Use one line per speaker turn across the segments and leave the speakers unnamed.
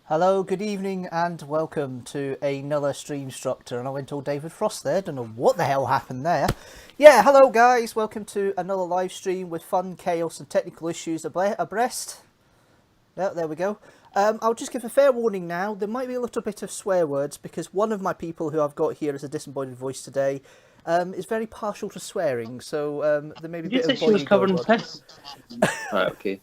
Hello, good evening, and welcome to another Streamstructor. And I went all David Frost there. Don't know what the hell happened there. Yeah, hello guys. Welcome to another live stream with fun, chaos, and technical issues abreast. Yeah, there we go. I'll just give a fair warning now. There might be a little bit of swear words because one of my people who I've got here as a disembodied voice today is very partial to swearing. So there may be a bit of.
Did you say she was covered in piss? Right, okay.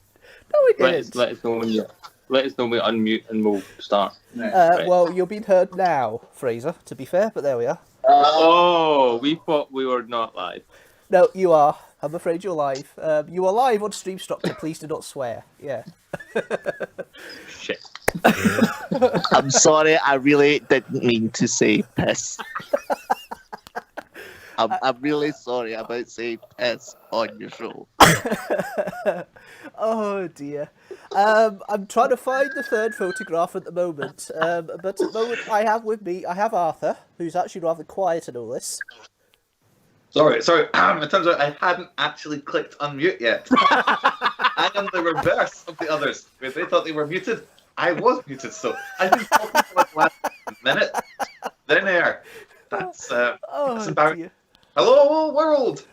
No, it didn't.
Let us know when you. Let us know when you unmute and we'll start.
Right. Well, you're being heard now, Fraser, to be fair, but there we are.
Oh, we thought we were not live.
No, you are. I'm afraid you're live. You are live on Streamstructor. Please do not swear. Yeah.
Shit.
I'm sorry, I really didn't mean to say piss. I'm really sorry about saying piss on your show.
Oh dear. I'm trying to find the third photograph at the moment. But at the moment I have Arthur, who's actually rather quiet in all this.
Sorry. It turns out I hadn't actually clicked unmute yet. I am the reverse of the others. Because they thought they were muted. I was muted, so I've been talking for like the last minute. Then there. That's embarrassing.
Dear.
Hello, world!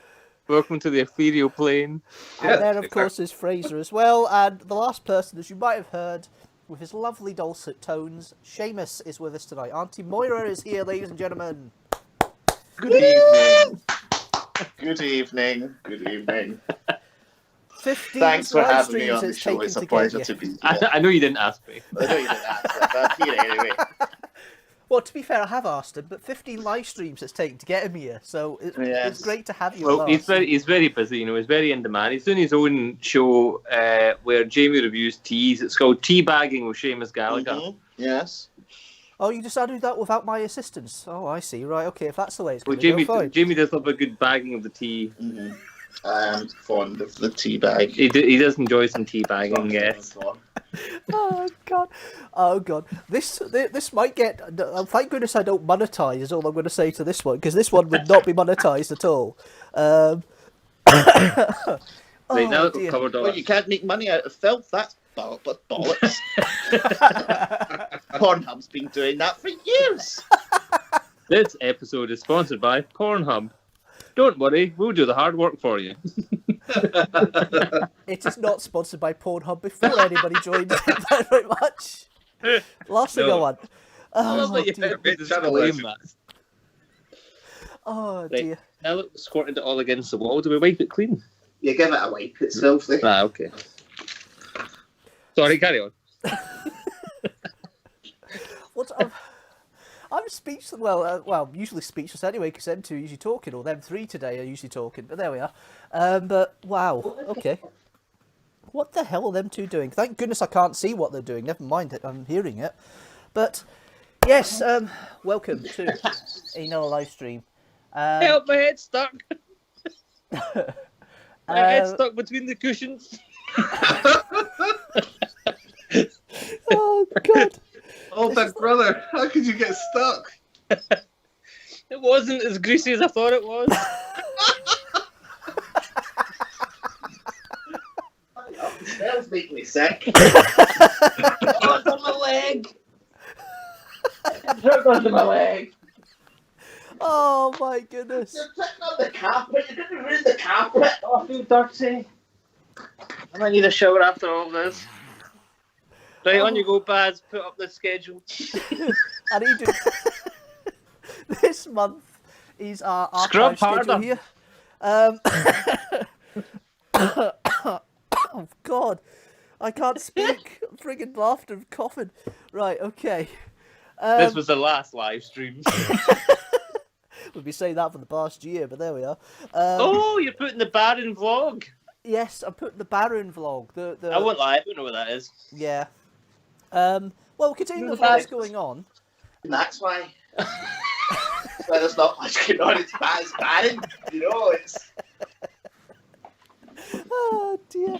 Welcome to the ethereal plane.
And then, of course, is Fraser as well. And the last person, as you might have heard, with his lovely dulcet tones, Seamus is with us tonight. Auntie Moira is here, ladies and gentlemen.
Good evening. Good evening. Good evening.
15
Thanks for
live
having me
streams
on the
it's
show.
taken
It's a
to
pleasure
get
to
you.
be here.
I know you didn't ask me.
I know you didn't ask that, but I'm here anyway.
Well, to be fair, I have asked him, but 15 live streams it's taken to get him here, so it's great to have you.
Well, he's very busy. You know, he's very in demand. He's doing his own show where Jamie reviews teas. It's called Teabagging with Seamus Gallagher.
Mm-hmm. Yes.
Oh, you decided that without my assistance? Oh, I see. Right, okay. If that's the way it's
Well,
going to go, fine.
Jamie does love a good bagging of the tea.
Mm-hmm. I am fond of the tea bag.
He does enjoy some tea bagging, yes.
Oh god, oh god. This might get. Thank goodness I don't monetize. Is all I'm going to say to this one, because this one would not be monetized at all.
Right, now
dear.
covered all.
Well, you can't make money out of filth. That's bollocks. Pornhub's been doing that for years.
This episode is sponsored by Pornhub. Don't worry, we'll do the hard work for you.
It is not sponsored by Pornhub before anybody joined it. Thank you very much. Last thing I want. Oh dear. Oh dear.
Right, now that we've squirted it all against the wall, do we wipe it clean?
You give it a wipe. It's filthy.
Ah, okay. Sorry, carry on.
I'm speechless. Well, usually speechless anyway, because them two are usually talking, or them three today are usually talking. But there we are. But wow, okay. What the hell are them two doing? Thank goodness I can't see what they're doing. Never mind it, I'm hearing it. But yes, welcome to another live stream.
Help! My head's stuck. My head's stuck between the cushions.
Oh God.
Oh, big brother, how could you get stuck?
It wasn't as greasy as I thought it was.
The smells make me sick.
Oh, it's on my leg. It's onto my leg.
Oh my goodness.
You're sitting on the carpet. You didn't ruin the carpet.
Oh, I feel dirty. I might need a shower after all this. Right, on you go, Baz. Put up the schedule.
I need to. This month is our
Scrub
archive schedule
harder.
here. Oh God, I can't speak. I'm friggin' laughter and coughing. Right, okay.
This was the last live stream.
We've been saying that for the past year, but there we are.
Oh, you're putting the Baron vlog.
Yes, I'm putting the Baron vlog.
I won't lie, I don't know what that is.
Yeah. Well, continuing with what's going on.
That's why. Well, there's not much going on. It's barren. You know, it's.
Oh dear.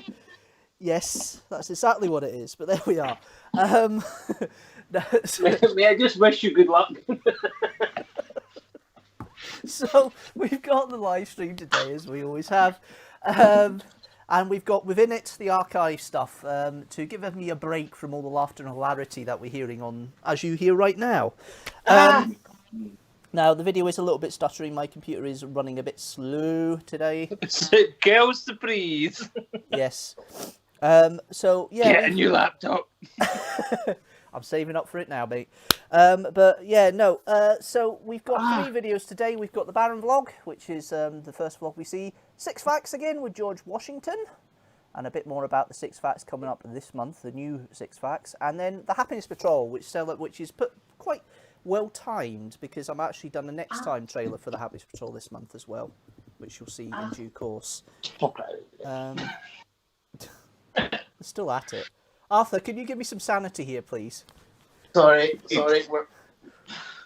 Yes, that's exactly what it is. But there we are.
May I just wish you good luck?
So we've got the live stream today, as we always have. And we've got within it the archive stuff to give me a break from all the laughter and hilarity that we're hearing on, as you hear right now. Now, the video is a little bit stuttering. My computer is running a bit slow today.
Girls to breathe.
Yes. So, yeah.
Get a new laptop.
I'm saving up for it now, mate. But, yeah, no. So, we've got 3 videos today. We've got the Baron vlog, which is the first vlog we see. 6 Facts again with George Washington. And a bit more about the 6 Facts coming up this month, the new 6 Facts. And then the Happiness Patrol, which is put quite well timed, because I'm actually done the next time trailer for the Happiness Patrol this month as well, which you'll see in due course. Still at it. Arthur, can you give me some sanity here, please?
Sorry.
We're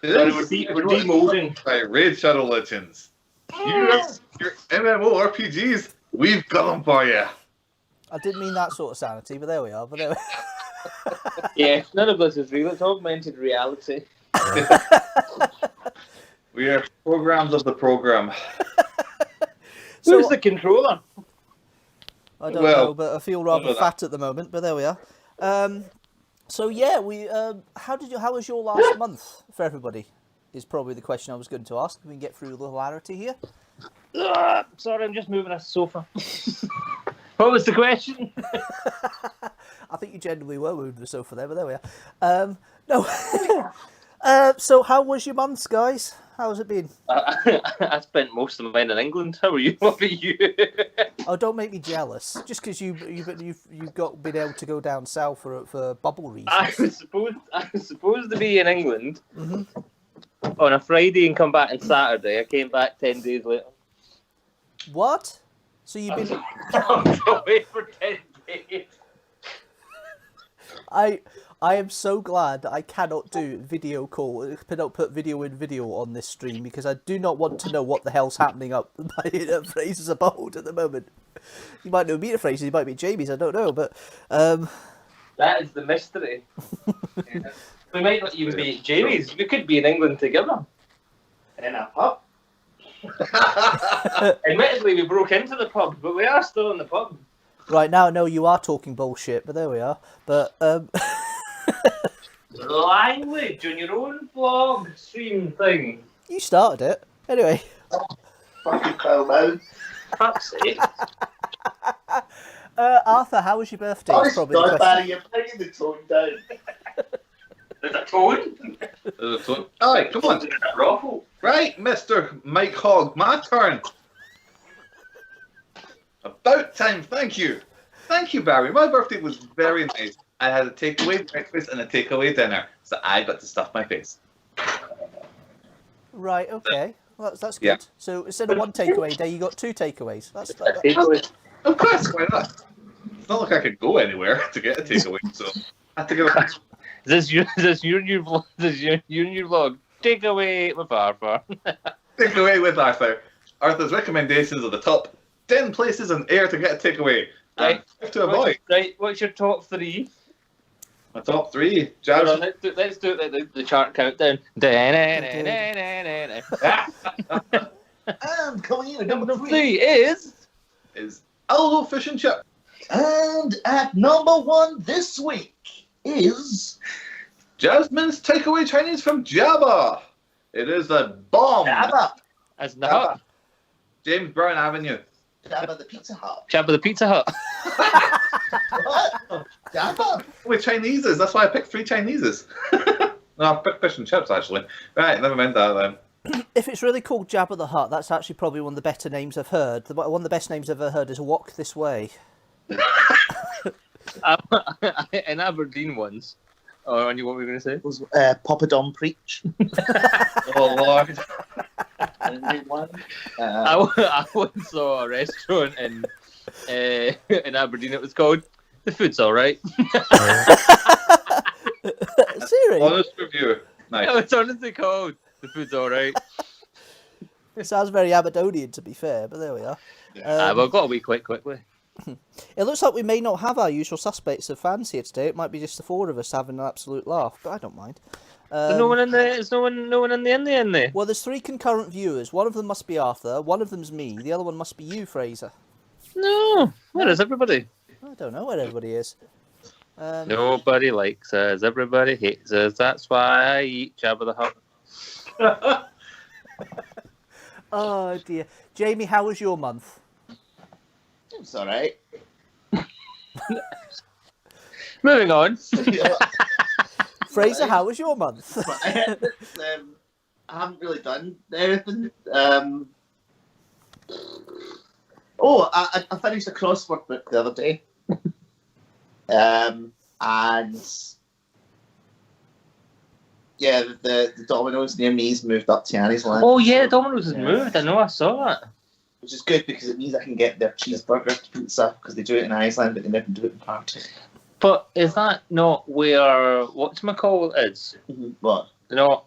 demolding.
By Raid Shadow Legends. Your MMORPGs, we've got them for you.
I didn't mean that sort of sanity, but there we are.
Yeah, none of this is real. It's augmented reality.
We are programs of the program.
So,
who's the controller?
I don't know, but I feel rather fat at the moment. But there we are. So yeah, how was your last month for everybody? Is probably the question I was going to ask. We can get through the hilarity here.
Sorry, I'm just moving a sofa. What was the question?
I think you genuinely were moving the sofa there, but there we are. No. So how was your months, guys? How's it been?
I spent most of mine in England. How are you? What about you?
Oh, don't make me jealous. Just because you've been able to go down south for bubble reasons.
I was supposed to be in England on a Friday and come back on Saturday. I came back 10 days later.
What? So you've been
away for 10 days.
I am so glad that I cannot do video call, cannot put video in video on this stream, because I do not want to know what the hell's happening up by Fraser's abode at the moment. You might know me at Fraser's, you might be Jamie's, I don't know, but
that is the mystery. Yeah. We might not even be Jamie's. We could be in England together.
In a pub.
Admittedly, we broke into the pub, but we are still in the pub.
Right now, no, you are talking bullshit, but there we are. But
language on your own vlog stream thing.
You started it. Anyway.
Fucking hell, man.
Fuck's sake.
Arthur, how was your birthday?
Oh,
Is probably the
God,
question.
Barry, you're bringing the tone down.
There's a tone?
There's a tone. Alright, come on.
Ruffle.
Right, Mr. Mike Hogg, my turn. About time, thank you. Thank you, Barry. My birthday was very nice. I had a takeaway breakfast and a takeaway dinner, so I got to stuff my face.
Right, okay. Well, that's good.
Yeah.
So instead of one takeaway day, you got 2 takeaways. That's
Of course, why not? It's not like I could go anywhere to get a takeaway, so I had to go.
Is this your new vlog? This your new vlog? Takeaway with Arthur.
Takeaway with Arthur. Arthur's recommendations are the top 10 places on air to get a takeaway.
Right.
To avoid.
Right. What's your top 3?
My top 3.
Hold
Jazz.
on, let's do it like the chart countdown.
And coming in at
Number
number
3
3.
Is Aldo Fish and Chip.
And at number 1 this week is
Jasmine's takeaway Chinese from Jabba. It is a bomb.
Jabba.
As in the hut.
James Brown Avenue.
Jabba the Pizza Hut.
Jabba the Pizza Hut.
What? Jabba?
With Chineses. That's why I picked 3 Chineses. No, I picked fish and chips, actually. Right, never mind that then.
If it's really called Jabba the Hutt, that's actually probably one of the better names I've heard. One of the best names I've ever heard is Walk This Way.
In Aberdeen once. Oh, and what were we going to say?
Was Papa Don Preach.
Oh, Lord.
Anyone?
I once saw a restaurant in Aberdeen. It was called The Food's Alright.
Seriously?
Honest review. Nice.
No, it's honestly called The Food's Alright.
It sounds very Aberdonian, to be fair, but there we are.
Well, I've got away quite quickly.
It looks like we may not have our usual suspects of fans here today. It might be just the 4 of us having an absolute laugh, but I don't mind.
There's no one in there. There's no one in the.
Well, there's 3 concurrent viewers. One of them must be Arthur. One of them's me. The other one must be you, Fraser.
No, where is everybody?
I don't know where everybody is.
Nobody likes us. Everybody hates us. That's why I eat Jabba the Hutt.
Oh dear, Jamie, how was your month?
It's all right.
Moving on.
Fraser, how was your month?
I haven't really done anything. I finished a crossword book the other day. And yeah, the Domino's near me's moved up to Annie's Land.
Oh yeah, Domino's has moved. I know. I saw that.
Which is good because it means I can get their cheeseburger pizza because they do it in Iceland, but they never do it in Party.
But is that not where whatchamacallit is?
What?
Not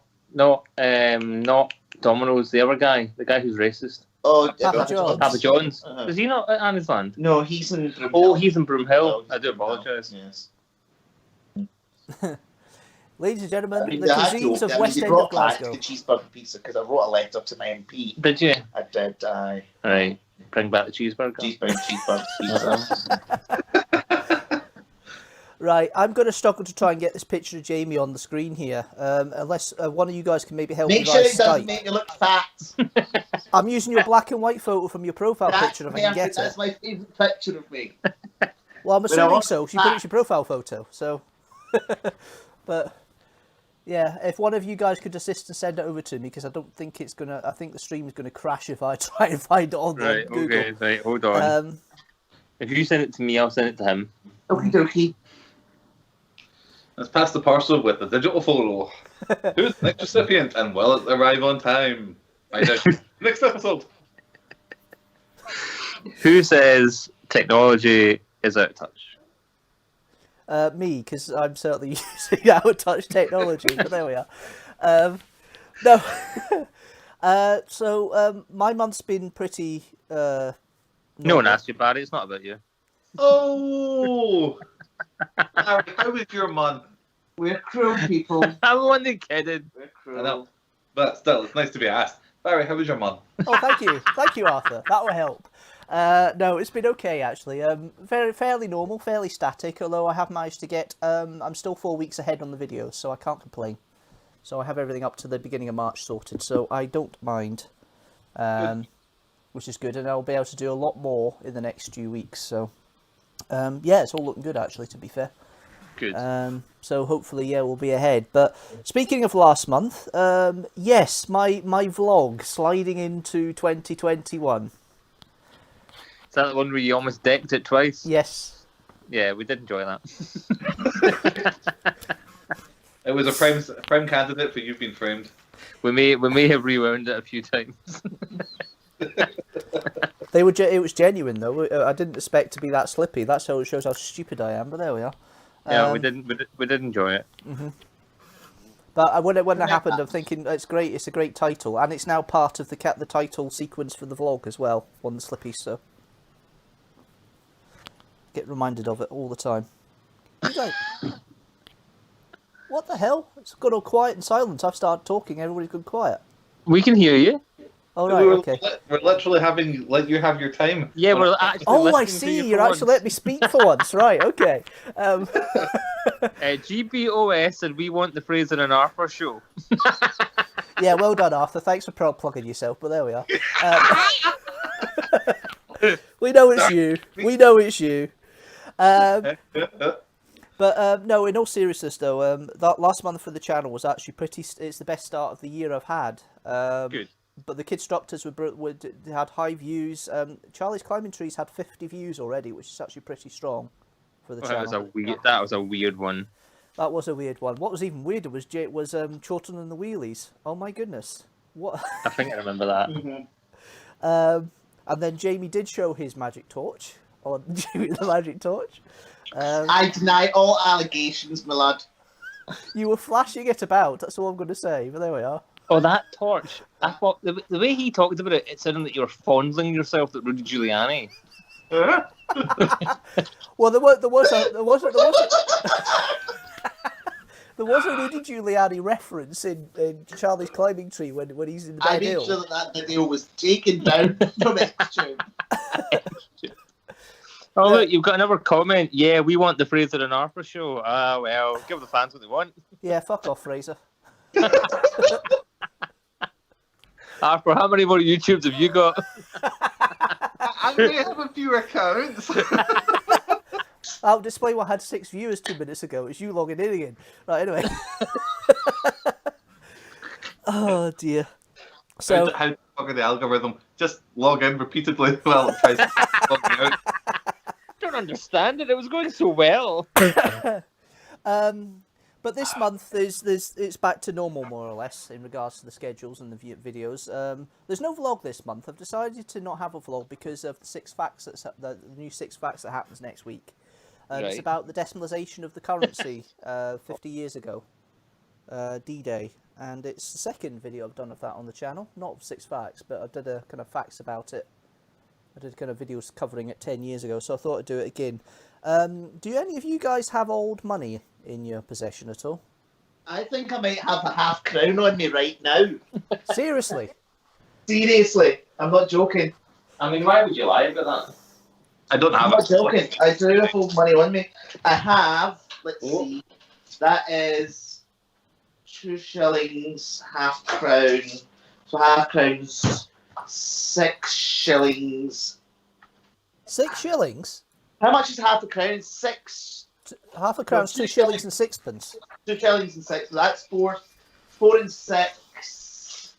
Domino's. The other guy, the guy who's racist.
Oh,
Papa John's.
Papa John's.
Uh-huh.
Is he not at Annie's Land?
No, he's in Broomhill.
Oh, he's in Broomhill.
Oh,
I do apologise.
Yes.
Ladies and gentlemen, the
They had to-
cuisines of
I mean,
West
they
End of
brought back
Glasgow.
the cheeseburger pizza because I wrote a letter to my MP.
Did you?
I did.
Right. Bring back the cheeseburger.
Cheeseburger pizza.
Right, I'm going to struggle to try and get this picture of Jamie on the screen here, unless one of you guys can maybe help
Make
me
sure
via
it doesn't
Skype.
make me look fat.
I'm using your black and white photo from your profile
That's
picture if I can
perfect.
get it.
That's my favourite picture of me.
Well, I'm
When I
assuming
was
so. 'Cause you put it
fat.
as your profile photo, so. But yeah, if one of you guys could assist and send it over to me, because I don't think it's gonna. I think the stream is gonna crash if I try and find it on
Right.
Google.
Okay. Right. Hold on. If you send it to me, I'll send it to him.
Okie dokie.
Let's pass the parcel with the digital photo. Who's the next recipient and will it arrive on time? Find out next episode.
Who says technology is out of touch?
Me, because I'm certainly using out of touch technology. But there we are. No. So my month's been pretty.
No one
normal.
asked you, Barry. It's not about you.
Oh! Larry, how was your month?
We're cruel people.
I'm only kidding.
We're
I know.
cruel.
But still, it's nice to be asked. Barry, how was your month?
Oh, thank you, Arthur. That will help. No, it's been okay actually. Fairly normal, fairly static. Although I have managed to get. I'm still 4 weeks ahead on the videos, so I can't complain. So I have everything up to the beginning of March sorted, so I don't mind. Which is good, and I'll be able to do a lot more in the next few weeks. So yeah, it's all looking good actually. To be fair.
Good.
So hopefully, yeah, we'll be ahead. But speaking of last month, yes, my vlog sliding into 2021.
Is that the one where you almost decked it twice?
Yes.
Yeah, we did enjoy that.
It was a prime candidate for You've Been Framed.
We may have rewound it a few times.
They were. It was genuine though. I didn't expect to be that slippy. That's how it shows how stupid I am. But there we are.
Yeah, we did enjoy it.
But when it happened, I'm thinking it's great. It's a great title, and it's now part of the title sequence for the vlog as well. On the slippy, so get reminded of it all the time. You don't- What the hell? It's gone all quiet and silent. I've started talking. Everybody's gone quiet.
We can hear you.
Oh right, okay.
We're literally having let you have your time.
Yeah, we're actually.
Oh, I
listening to
see.
you
You're
for
actually letting me speak for once, right? Okay.
GBOS, and we want the Fraser and Arthur show.
Yeah, well done, Arthur. Thanks for plugging yourself. But there we are. We know it's you. We know it's you. But no, in all seriousness though, that last month for the channel was actually pretty. It's the best start of the year I've had.
Good.
But the Kidstructors had high views. Charlie's Climbing Trees had 50 views already, which is actually pretty strong for the channel.
That was a weird one.
That was a weird one. What was even weirder was Chorlton and the Wheelies. Oh my goodness! What?
I think I remember that.
And then Jamie did show his magic torch on Jamie the Magic Torch.
I deny all allegations, my lad.
You were flashing it about. That's all I'm going to say. But there we are.
Oh, that torch! I thought the way he talked about it, it sounded like you were fondling yourself at Rudy Giuliani.
Well, there was a Rudy Giuliani reference in Charlie's Climbing Tree when he's in the
I
bed
made
hill.
sure that video was taken down from Xtube.
Oh, look, you've got another comment. Yeah, we want the Fraser and Arthur show. Ah, well, give the fans what they want.
Yeah, fuck off, Fraser.
Arthur, how many more YouTubes have you got?
I may have a few accounts.
I'll display what had 6 viewers 2 minutes ago. It's you logging in again. Right, anyway. Oh, dear. So,
how to fuck the algorithm? Just log in repeatedly while it tries to log me out.
I don't understand it. It was going so well.
but this month it's back to normal more or less in regards to the schedules and the videos. There's no vlog this month. I've decided to not have a vlog because of the 6 facts the new 6 facts that happens next week. It's
Right.
about the decimalisation of the currency 50 years ago, D-Day, and it's the second video I've done of that on the channel. Not 6 facts, but I did a kind of facts about it. I did kind of videos covering it 10 years ago, so I thought I'd do it again. Do any of you guys have old money in your possession at all?
I think I might have a half crown on me right now.
Seriously?
Seriously, I'm not joking.
I mean, why would you lie about that?
I don't
I'm
have
not
it.
joking. I do have old money on me. I have, let's see, that is 2 shillings, half crown. So half crown's 6 shillings.
6 shillings?
How much is half a crown? 6.
Half a crown's 2 shillings and 6pence.
2 shillings and 6. So that's 4. 4 and 6.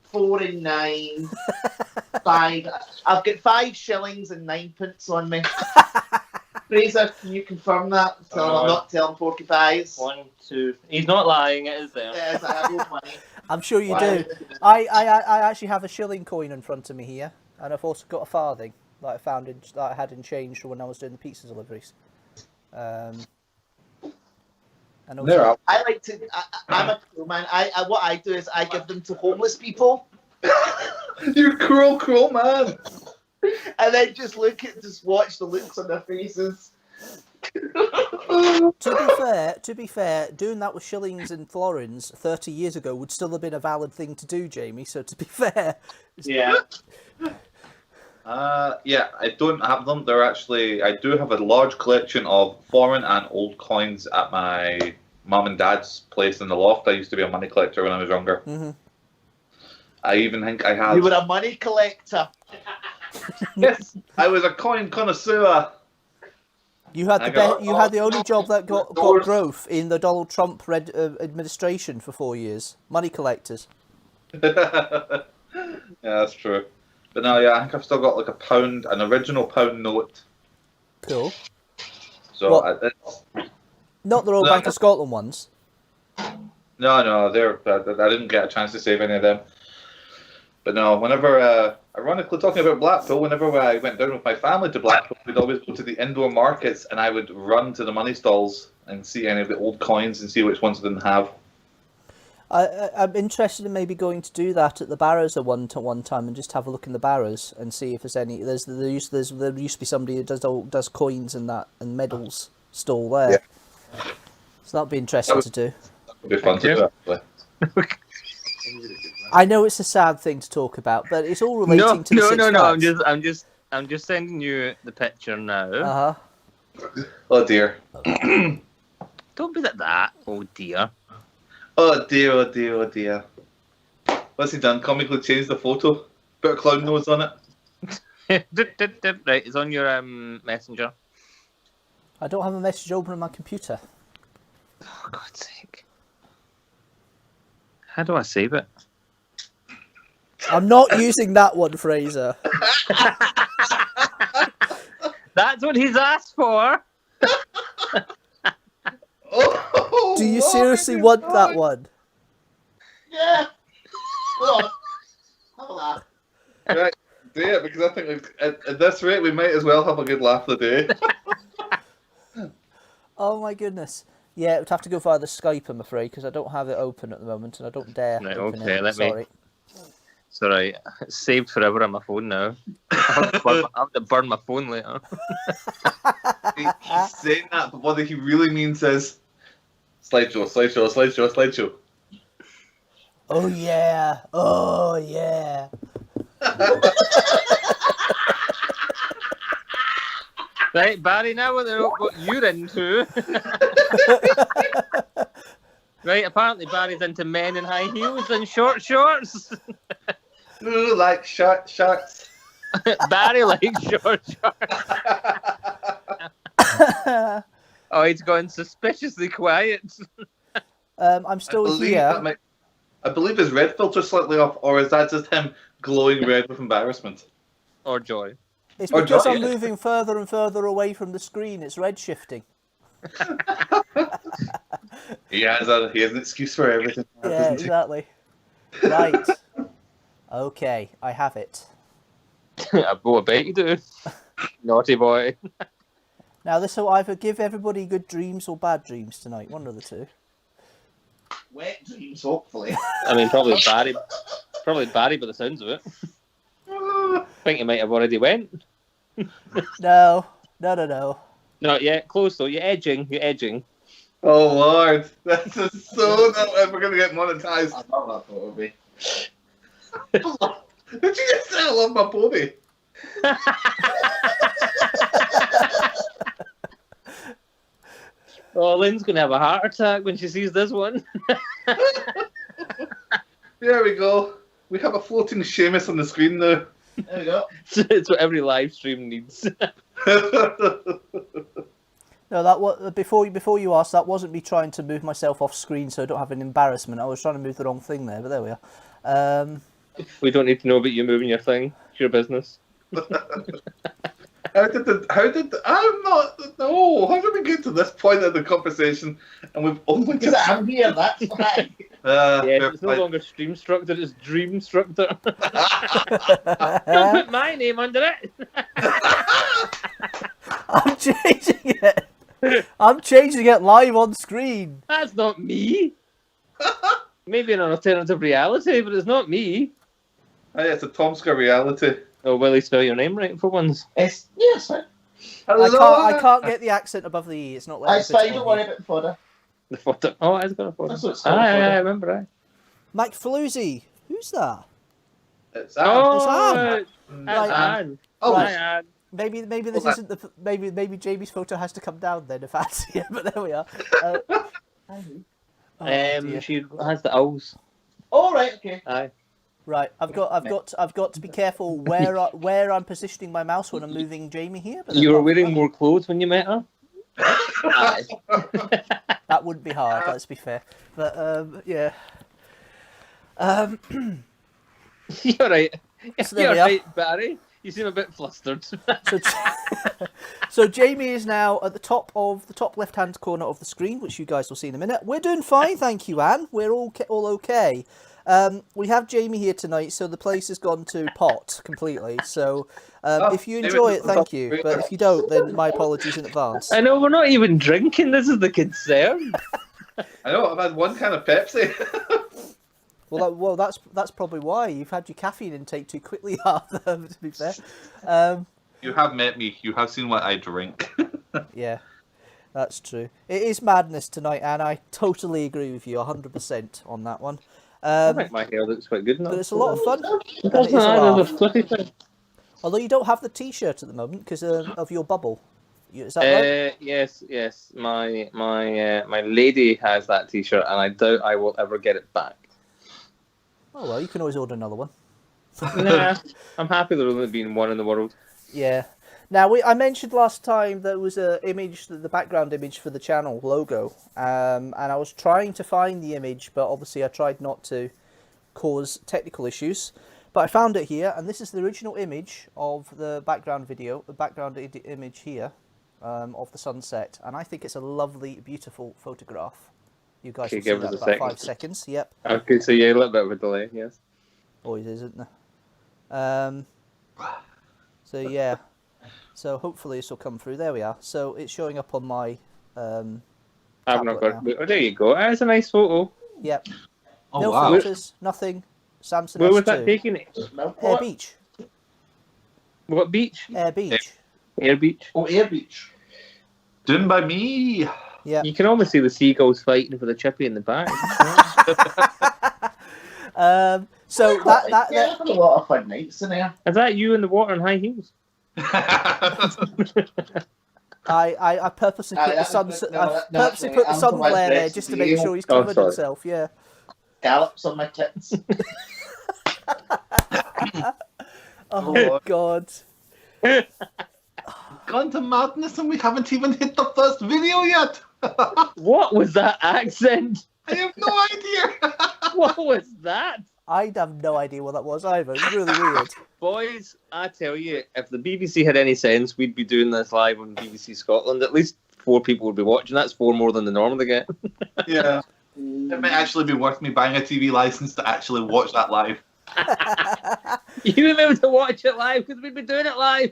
4 and 9. 5. I've got 5 shillings and 9pence on me. Fraser, can you confirm that? Tell him I'm not telling porcupines.
1, 2. He's not lying. It is there.
Yes, I have old money.
I'm sure you
Why?
do. I actually have a shilling coin in front of me here, and I've also got a farthing that I found that I had in change when I was doing the pizza deliveries. And also,
I like to. I'm a cool man. What I do is I give them to homeless people,
You cruel, cruel man.
and then just watch the looks on their faces.
to be fair, doing that with shillings and florins 30 years ago would still have been a valid thing to do, Jamie. So to be fair,
Yeah.
Yeah, I don't have them. They're actually, I do have a large collection of foreign and old coins at my mum and dad's place in the loft. I used to be a money collector when I was younger.
Mm-hmm.
I even think I had.
You were a money collector.
Yes, I was a coin connoisseur.
You had you had the only job that got growth in the Donald Trump administration for 4 years. Money collectors.
Yeah, that's true. But no, yeah, I think I've still got like a pound, an original pound note.
Cool.
So
Not the Royal Bank of Scotland ones.
no, I didn't get a chance to save any of them. But no, whenever, ironically talking about Blackpool, whenever I went down with my family to Blackpool, we'd always go to the indoor markets and I would run to the money stalls and see any of the old coins and see which ones I didn't have.
I'm interested in maybe going to do that at the Barrows at one time and just have a look in the Barrows and see if there's any. There used to be somebody who does coins and that and medals stall there. Yeah. So that'd be interesting to do.
That would be fun to do, actually.
I know it's a sad thing to talk about, but it's all relating to the six facts.
I'm just sending you the picture now.
Oh dear.
Don't be like that. Oh dear.
Oh dear, oh dear, oh dear. What's he done? Comically changed the photo? Put a clown nose on it?
Right, it's on your messenger.
I don't have a message open on my computer.
Oh, God's sake. How do I save it?
I'm not using that one, Fraser.
That's what he's asked for.
Do you seriously want that one?
Yeah. Go on. Have a laugh.
Right, do it, because I think at this rate we might as well have a good laugh today.
Oh my goodness. Yeah, it would have to go via the Skype, I'm afraid, because I don't have it open at the moment and I don't dare open it.
Sorry. It's alright. It's saved forever on my phone now. I'll have to burn my phone later.
He's saying that, but what he really means is slideshow.
Oh yeah. Oh yeah.
Right, Barry, now we know what you're into. Right, apparently Barry's into men in high heels and short shorts.
Ooh, like shorts.
Barry likes short shorts. Oh, he's gone suspiciously quiet.
I'm still here.
I believe his red filter's slightly off, or is that just him glowing red with embarrassment?
Or joy.
It's
Or
because
joy.
I'm moving further and further away from the screen. It's red shifting.
He has an excuse for everything.
Yeah,
doesn't he?
exactly. Right. Okay, I have it.
I bet you do. Naughty boy.
Now this will either give everybody good dreams or bad dreams tonight. One of the two.
Wet dreams, hopefully.
I mean, probably Barry. Probably Barry by the sounds of it. I think he might have already went.
No.
Not yet. Close though. You're edging.
Oh Lord, this is so not ever gonna get monetized.
I love that photo, baby.
Did you just say I love my pony?
Oh, Lynn's going to have a heart attack when she sees this one.
There we go. We have a floating Seamus on the screen now.
There we go.
It's what every live stream needs.
No, that was before you asked. That wasn't me trying to move myself off screen so I don't have an embarrassment. I was trying to move the wrong thing there, but there we are.
We don't need to know about you moving your thing. It's your business.
How did we get to this point of the conversation and we've only
Because I'm here, that's why.
It's no longer Streamstructor, it's Deanstructor. Don't put my name under it.
I'm changing it. I'm changing it live on screen.
That's not me. Maybe in an alternative reality, but it's not me.
It's a Tomska reality.
Oh, will he spell your name right for once?
Yes, fine.
I can't get the accent above the E. It's not letting me
It's
put it
fine,
on
don't
here.
worry about the fodder.
The photo. Oh, I've got a photo.
That's what it's called,
I
photo.
remember.
Mike Faluzzi. Who's that?
It's
Anne.
That's
Right.
Anne.
Oh,
Hi, Anne.
Maybe this isn't the maybe Jamie's photo has to come down then if I see it. But there we are. Oh, dear.
She has the owls.
Oh, right, okay.
Aye.
Right, I've got to be careful where I'm positioning my mouse when I'm moving Jamie here. But
You were
apart from
wearing more clothes when you met her? Aye.
that wouldn't be hard. Let's be fair. But yeah.
You're right.
So there
You're
we are.
right, Barry. You seem a bit flustered.
So Jamie is now at the top left-hand corner of the screen, which you guys will see in a minute. We're doing fine, thank you, Anne. We're all okay. We have Jamie here tonight, so the place has gone to pot completely. So if you enjoy it, thank you. But if you don't, then my apologies in advance.
I know, we're not even drinking. This is the concern.
I know, I've had one can of Pepsi.
Well, that's probably why you've had your caffeine intake too quickly. To be fair,
You have met me. You have seen what I drink.
yeah, that's true. It is madness tonight, and I totally agree with you 100% on that one.
I think my hair looks quite good now.
But it's a lot of fun.
It
and it is
doesn't
a
either,
laugh.
the flippy thing.
Although you don't have the T-shirt at the moment because of your bubble. Is that right?
Yes. My lady has that T-shirt, and I doubt I will ever get it back.
Oh well, you can always order another one.
Nah, I'm happy there only being one in the world.
Yeah. Now I mentioned last time there was a image, the background image for the channel logo, and I was trying to find the image, but obviously I tried not to cause technical issues. But I found it here, and this is the original image of the background video, the background image here of the sunset, and I think it's a lovely, beautiful photograph. You guys
Okay,
will see
give
that
us
in
a
about
second.
5 seconds. Yep.
Okay, so yeah, a little bit of a delay, yes.
Always is, isn't there? So yeah. So hopefully this will come through. There we are. So it's showing up on my
I've
tablet
not got.
now.
Oh, there you go. That's a nice photo.
Yep.
Oh,
No
wow.
filters, nothing. Samsung
Where was
S2.
that taking it?
Air Beach.
What beach?
Air Beach.
Air Beach.
Oh, Air Beach.
Done by me.
Yeah.
You can almost see the seagulls fighting for the chippy in the back.
So that
I've had a lot of fun nights in there.
Is that you in the water in high heels?
I purposely put the sun glare there just to make sure he's covered himself. Yeah.
Gallops on my tits.
Oh God.
Gone to madness and we haven't even hit the first video yet.
What was that accent?
I have no idea.
What was that?
I have no idea what that was either. It's really weird.
Boys, I tell you, if the BBC had any sense, we'd be doing this live on BBC Scotland. At least 4 people would be watching. That's 4 more than they normally get.
Yeah. It might actually be worth me buying a TV license to actually watch that live.
You would be able to watch it live because we'd be doing it live.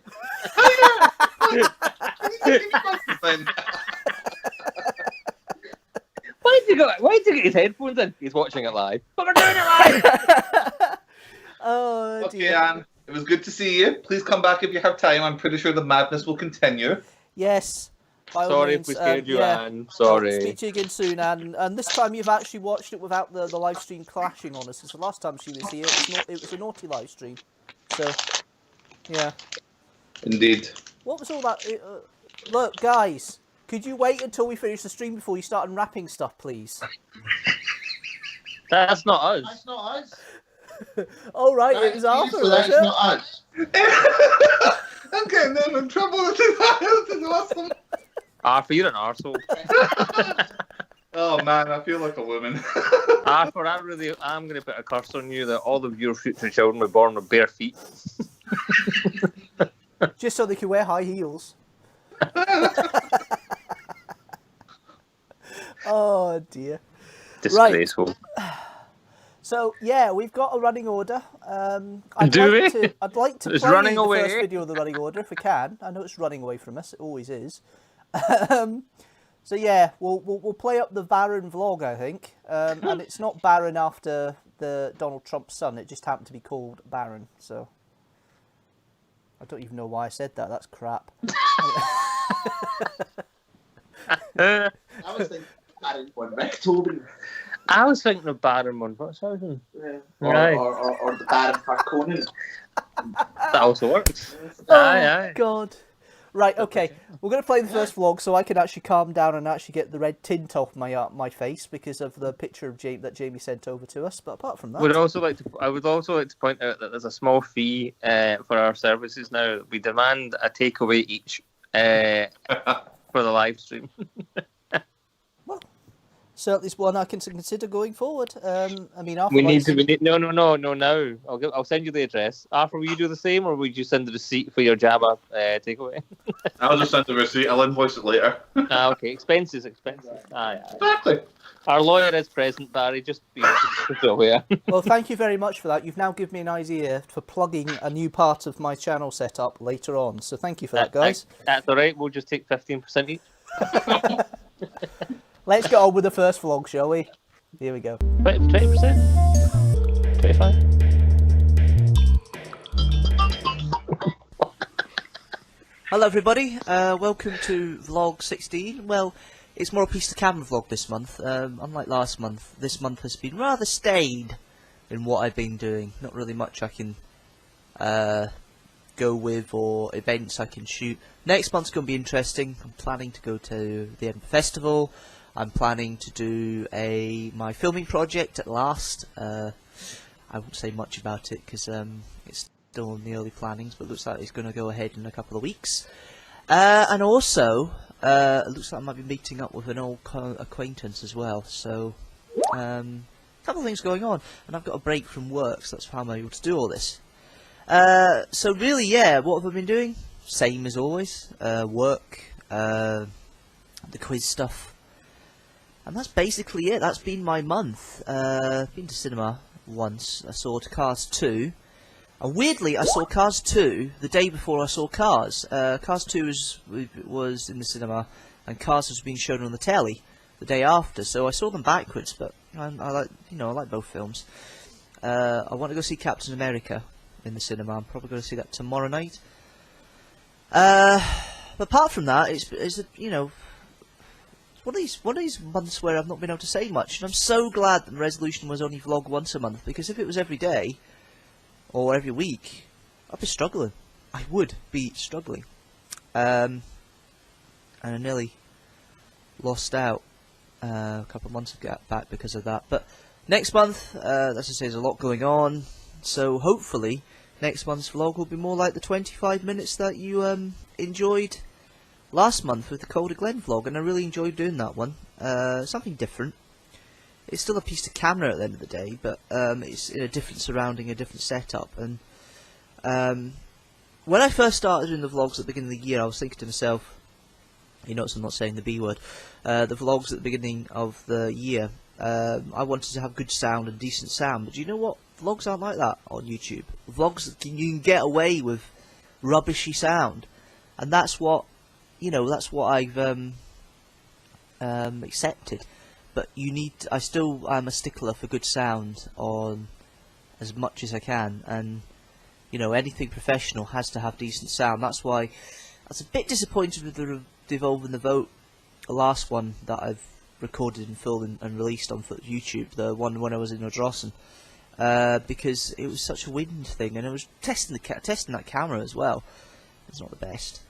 Why'd you get his headphones in? He's watching it live. But we're doing it live!
Oh,
Okay,
dear.
Anne. It was good to see you. Please come back if you have time. I'm pretty sure the madness will continue.
Yes. By all
Sorry
means,
if we scared you,
yeah.
Anne. Sorry.
Speak to you again soon, Anne. And this time you've actually watched it without the live stream clashing on us. Because the last time she was here, it was a naughty live stream. So, yeah.
Indeed.
What was all that? Look, guys, could you wait until we finish the stream before you start unwrapping stuff, please?
That's not us.
That's not us.
Oh, right, it was Arthur, was
That's
it?
not us.
I'm getting them in trouble. This is awesome.
Arthur, you're an arsehole.
Oh man, I feel like a woman.
Arthur, I'm going to put a curse on you that all of your future children were born with bare feet.
Just so they can wear high heels. Oh, dear.
Disgraceful.
So, yeah, we've got a running order. I'd like to
It's
play
running
the
away.
first video of the running order if we can. I know it's running away from us. It always is. So, yeah, we'll play up the Baron vlog, I think. And it's not Baron after the Donald Trump's son. It just happened to be called Baron. So, I don't even know why I said that. That's crap.
I was thinking Baron von Richthofen.
I was thinking of Baron von Richthofen.
Yeah.
Right.
Or the Baron Harkonnen.
That also works.
Oh,
Aye.
God. Right, okay. We're going to play the first vlog so I can actually calm down and actually get the red tint off my face because of the picture of that Jamie sent over to us. But apart from that...
I would also like to point out that there's a small fee for our services now. We demand a takeaway each for the live stream.
Certainly it's one I can consider going forward. I mean, Arthur
No. Now I'll send you the address. Arthur, will you do the same, or would you send the receipt for your Jabba takeaway?
I'll just send the receipt. I'll invoice it later.
Okay, expenses. Aye.
Exactly.
Our lawyer is present, Barry. Just be aware.
Well, thank you very much for that. You've now given me an idea for plugging a new part of my channel set up later on. So thank you for that, guys.
That's all right. We'll just take 15% each.
Let's get on with the first vlog, shall we? Here we go.
20%? 25?
Hello everybody, welcome to vlog 16. Well, it's more a piece of camera vlog this month. Unlike last month, this month has been rather staid in what I've been doing. Not really much I can go with or events I can shoot. Next month's going to be interesting. I'm planning to go to the Edinburgh Festival. I'm planning to do my filming project at last. I won't say much about it because it's still in the early plannings, but it looks like it's going to go ahead in a couple of weeks. And also, it looks like I might be meeting up with an old acquaintance as well. So, a couple of things going on, and I've got a break from work, so that's how I'm able to do all this. So really, yeah, what have I been doing? Same as always. Work, the quiz stuff. And that's basically it. That's been my month. Been to cinema once. I saw Cars 2. And weirdly, I saw Cars 2 the day before I saw Cars. Cars 2 was in the cinema, and Cars was being shown on the telly the day after. So I saw them backwards, but I like both films. I want to go see Captain America in the cinema. I'm probably going to see that tomorrow night. But apart from that, it's one of these months where I've not been able to say much, and I'm so glad that the resolution was only vlog once a month, because if it was every day or every week, I'd be struggling. I would be struggling. and I nearly lost out a couple of months back because of that. But next month, as I say, there's a lot going on, so hopefully next month's vlog will be more like the 25 minutes that you enjoyed last month with the Calder Glen vlog, and I really enjoyed doing that one. Something different. It's still a piece of camera at the end of the day, but it's in a different surrounding, a different setup. And when I first started doing the vlogs at the beginning of the year, I was thinking to myself, you notice I'm not saying the B word, the vlogs at the beginning of the year, I wanted to have good sound and decent sound, but do you know what? Vlogs aren't like that on YouTube. Vlogs, you can get away with rubbishy sound, and that's what, that's what I've accepted. But I'm a stickler for good sound on as much as I can, and anything professional has to have decent sound. That's why I was a bit disappointed with the Devolve and the Vote, the last one that I've recorded in full and released on YouTube, the one when I was in Odrossan, because it was such a wind thing, and I was testing that camera as well. It's not the best,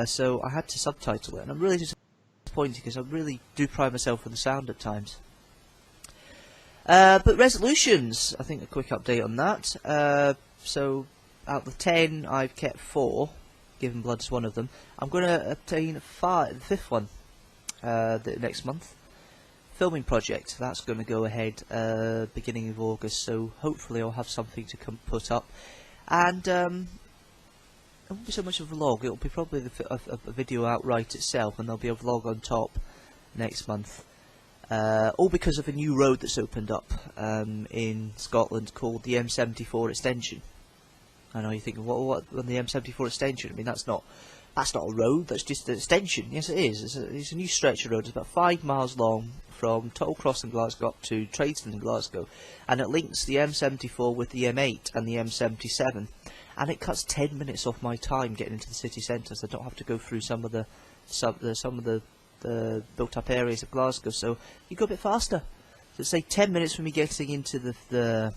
so I had to subtitle it, and I'm really disappointed because I really do pride myself on the sound at times. But resolutions, I think a quick update on that. So out of the 10, I've kept 4. Given Blood is one of them. I'm going to obtain the 5th one next month. Filming project, that's going to go ahead beginning of August, so hopefully I'll have something to put up. And it won't be so much of a vlog, it'll be probably a video outright itself, and there'll be a vlog on top next month. All because of a new road that's opened up in Scotland called the M74 extension. I know you're thinking, what on the M74 extension? I mean, that's not a road. That's just an extension. Yes, it is. It's a new stretch of road. It's about 5 miles long from Tollcross in Glasgow up to Tradeston in Glasgow, and it links the M74 with the M8 and the M77. And it cuts 10 minutes off my time getting into the city centre, so I don't have to go through some of the built-up areas of Glasgow. So you go a bit faster. So say 10 minutes for me getting into the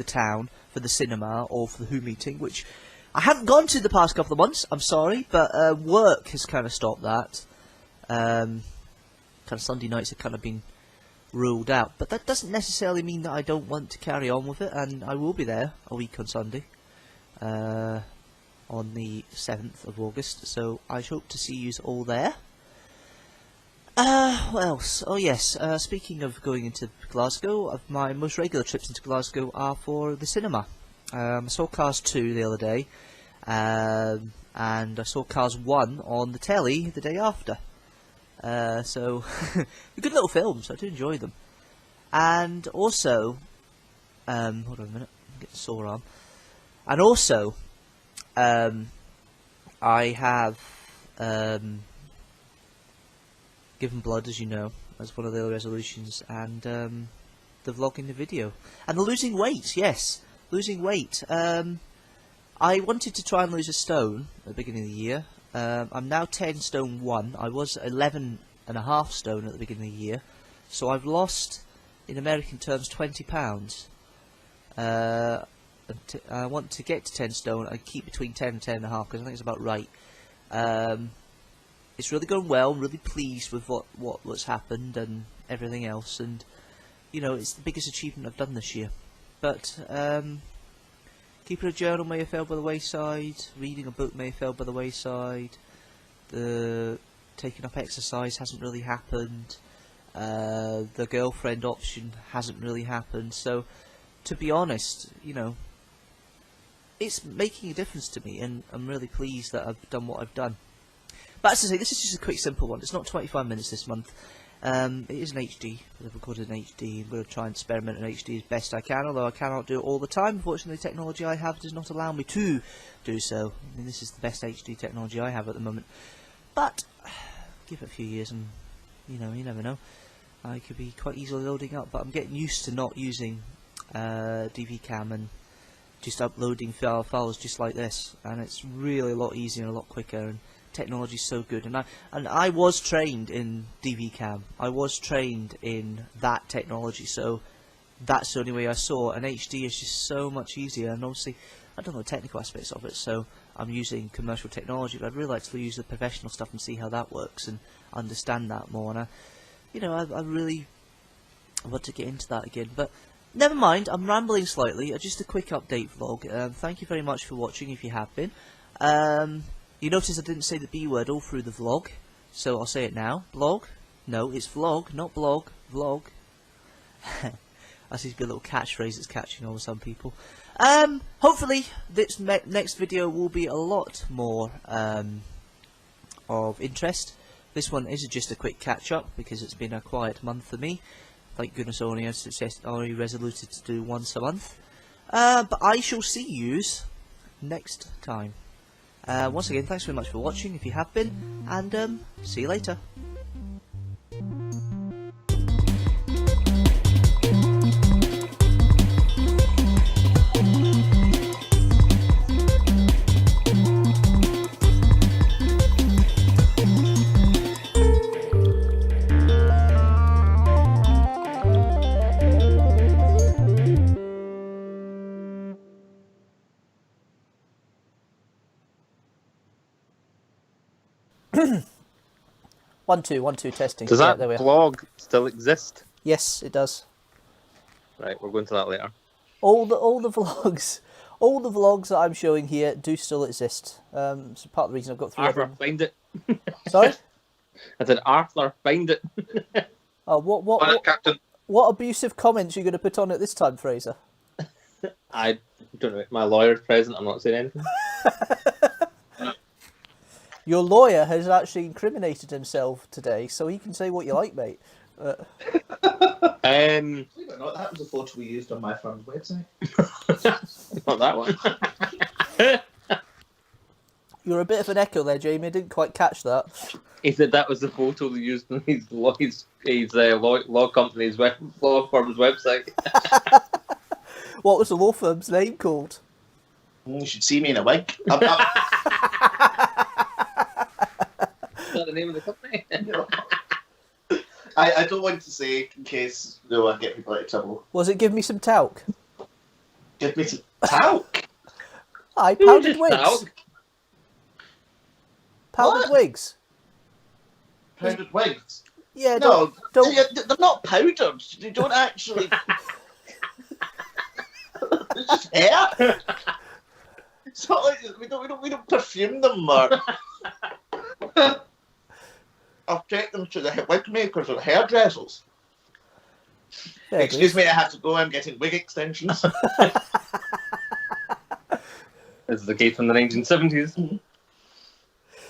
town for the cinema or for the Who meeting, which I haven't gone to the past couple of months, I'm sorry, but work has kind of stopped that. Kind of Sunday nights have kind of been ruled out, but that doesn't necessarily mean that I don't want to carry on with it, and I will be there a week on Sunday, on the 7th of August, so I hope to see you all there. What else? Oh yes, speaking of going into Glasgow, my most regular trips into Glasgow are for the cinema. I saw Cars 2 the other day, and I saw Cars 1 on the telly the day after. So, good little films, I do enjoy them. And also, hold on a minute, I'm getting sore arm. And also, I have, given blood, as you know, as one of the resolutions, and the vlogging the video. And the losing weight, yes, losing weight. I wanted to try and lose a stone at the beginning of the year. I'm now 10 stone 1. I was 11.5 stone at the beginning of the year. So I've lost, in American terms, 20 pounds. I want to get to 10 stone and keep between 10 and 10.5, because I think it's about right. It's really going well. I'm really pleased with what's happened and everything else, and it's the biggest achievement I've done this year. But keeping a journal may have fell by the wayside. Reading a book may have fell by the wayside. The taking up exercise hasn't really happened. The girlfriend option hasn't really happened. So, to be honest, it's making a difference to me, and I'm really pleased that I've done what I've done. But as I say, this is just a quick, simple one. It's not 25 minutes this month. It is an HD. I've recorded an HD. I'm going to try and experiment in HD as best I can, although I cannot do it all the time. Unfortunately, the technology I have does not allow me to do so. I mean, this is the best HD technology I have at the moment. But, give it a few years and, you never know. I could be quite easily loading up, but I'm getting used to not using DV Cam and just uploading files just like this. And it's really a lot easier and a lot quicker, and technology is so good, and I was trained in DV Cam. I was trained in that technology, so that's the only way I saw. And HD is just so much easier, and obviously I don't know the technical aspects of it, so I'm using commercial technology, but I'd really like to use the professional stuff and see how that works and understand that more. And I really want to get into that again. But never mind, I'm rambling slightly. Just a quick update vlog. Thank you very much for watching if you have been. You notice I didn't say the B word all through the vlog, so I'll say it now. Blog? No, it's vlog, not blog. Vlog. That seems to be a little catchphrase that's catching on with some people. Hopefully this next video will be a lot more of interest. This one is just a quick catch up because it's been a quiet month for me. Thank goodness I only resoluted to do once a month. But I shall see yous next time. Once again, thanks very much for watching if you have been, and see you later. One, two, testing.
Does
Yeah,
that
there we are.
blog still exist?
Yes, it does.
Right, we're going to that later.
All the vlogs, all the vlogs that I'm showing here do still exist. So part of the reason I've got 3 of
Arthur,
them.
find it.
Sorry.
I said, Arthur, find it.
Oh, what
Captain.
what abusive comments are you going to put on it this time, Fraser?
I don't know. My lawyer's present. I'm not saying anything.
Your lawyer has actually incriminated himself today, so he can say what you like, mate.
Believe it or not, that was a photo we used on my firm's website.
Not that one.
You're a bit of an echo there, Jamie. I didn't quite catch that.
He said that was the photo they used on his law company's law firm's website.
What was the law firm's name called?
You should see me in a wig.
Is that the name of the company?
I don't want to say in case I get people out of trouble.
Was it Give Me Some Talc?
Give me some talc.
Aye,
Who
Pounded
did
Wigs.
talc?
Powdered
What?
Wigs.
Powdered wigs.
Yeah,
No,
don't.
they're not powdered. They don't actually. It's just hair. It's not like we don't perfume them or. I've taken them to the wig makers or hairdressers.
There it
Excuse
is.
me, I have to go. I'm getting wig extensions.
This is the case from the 1970s.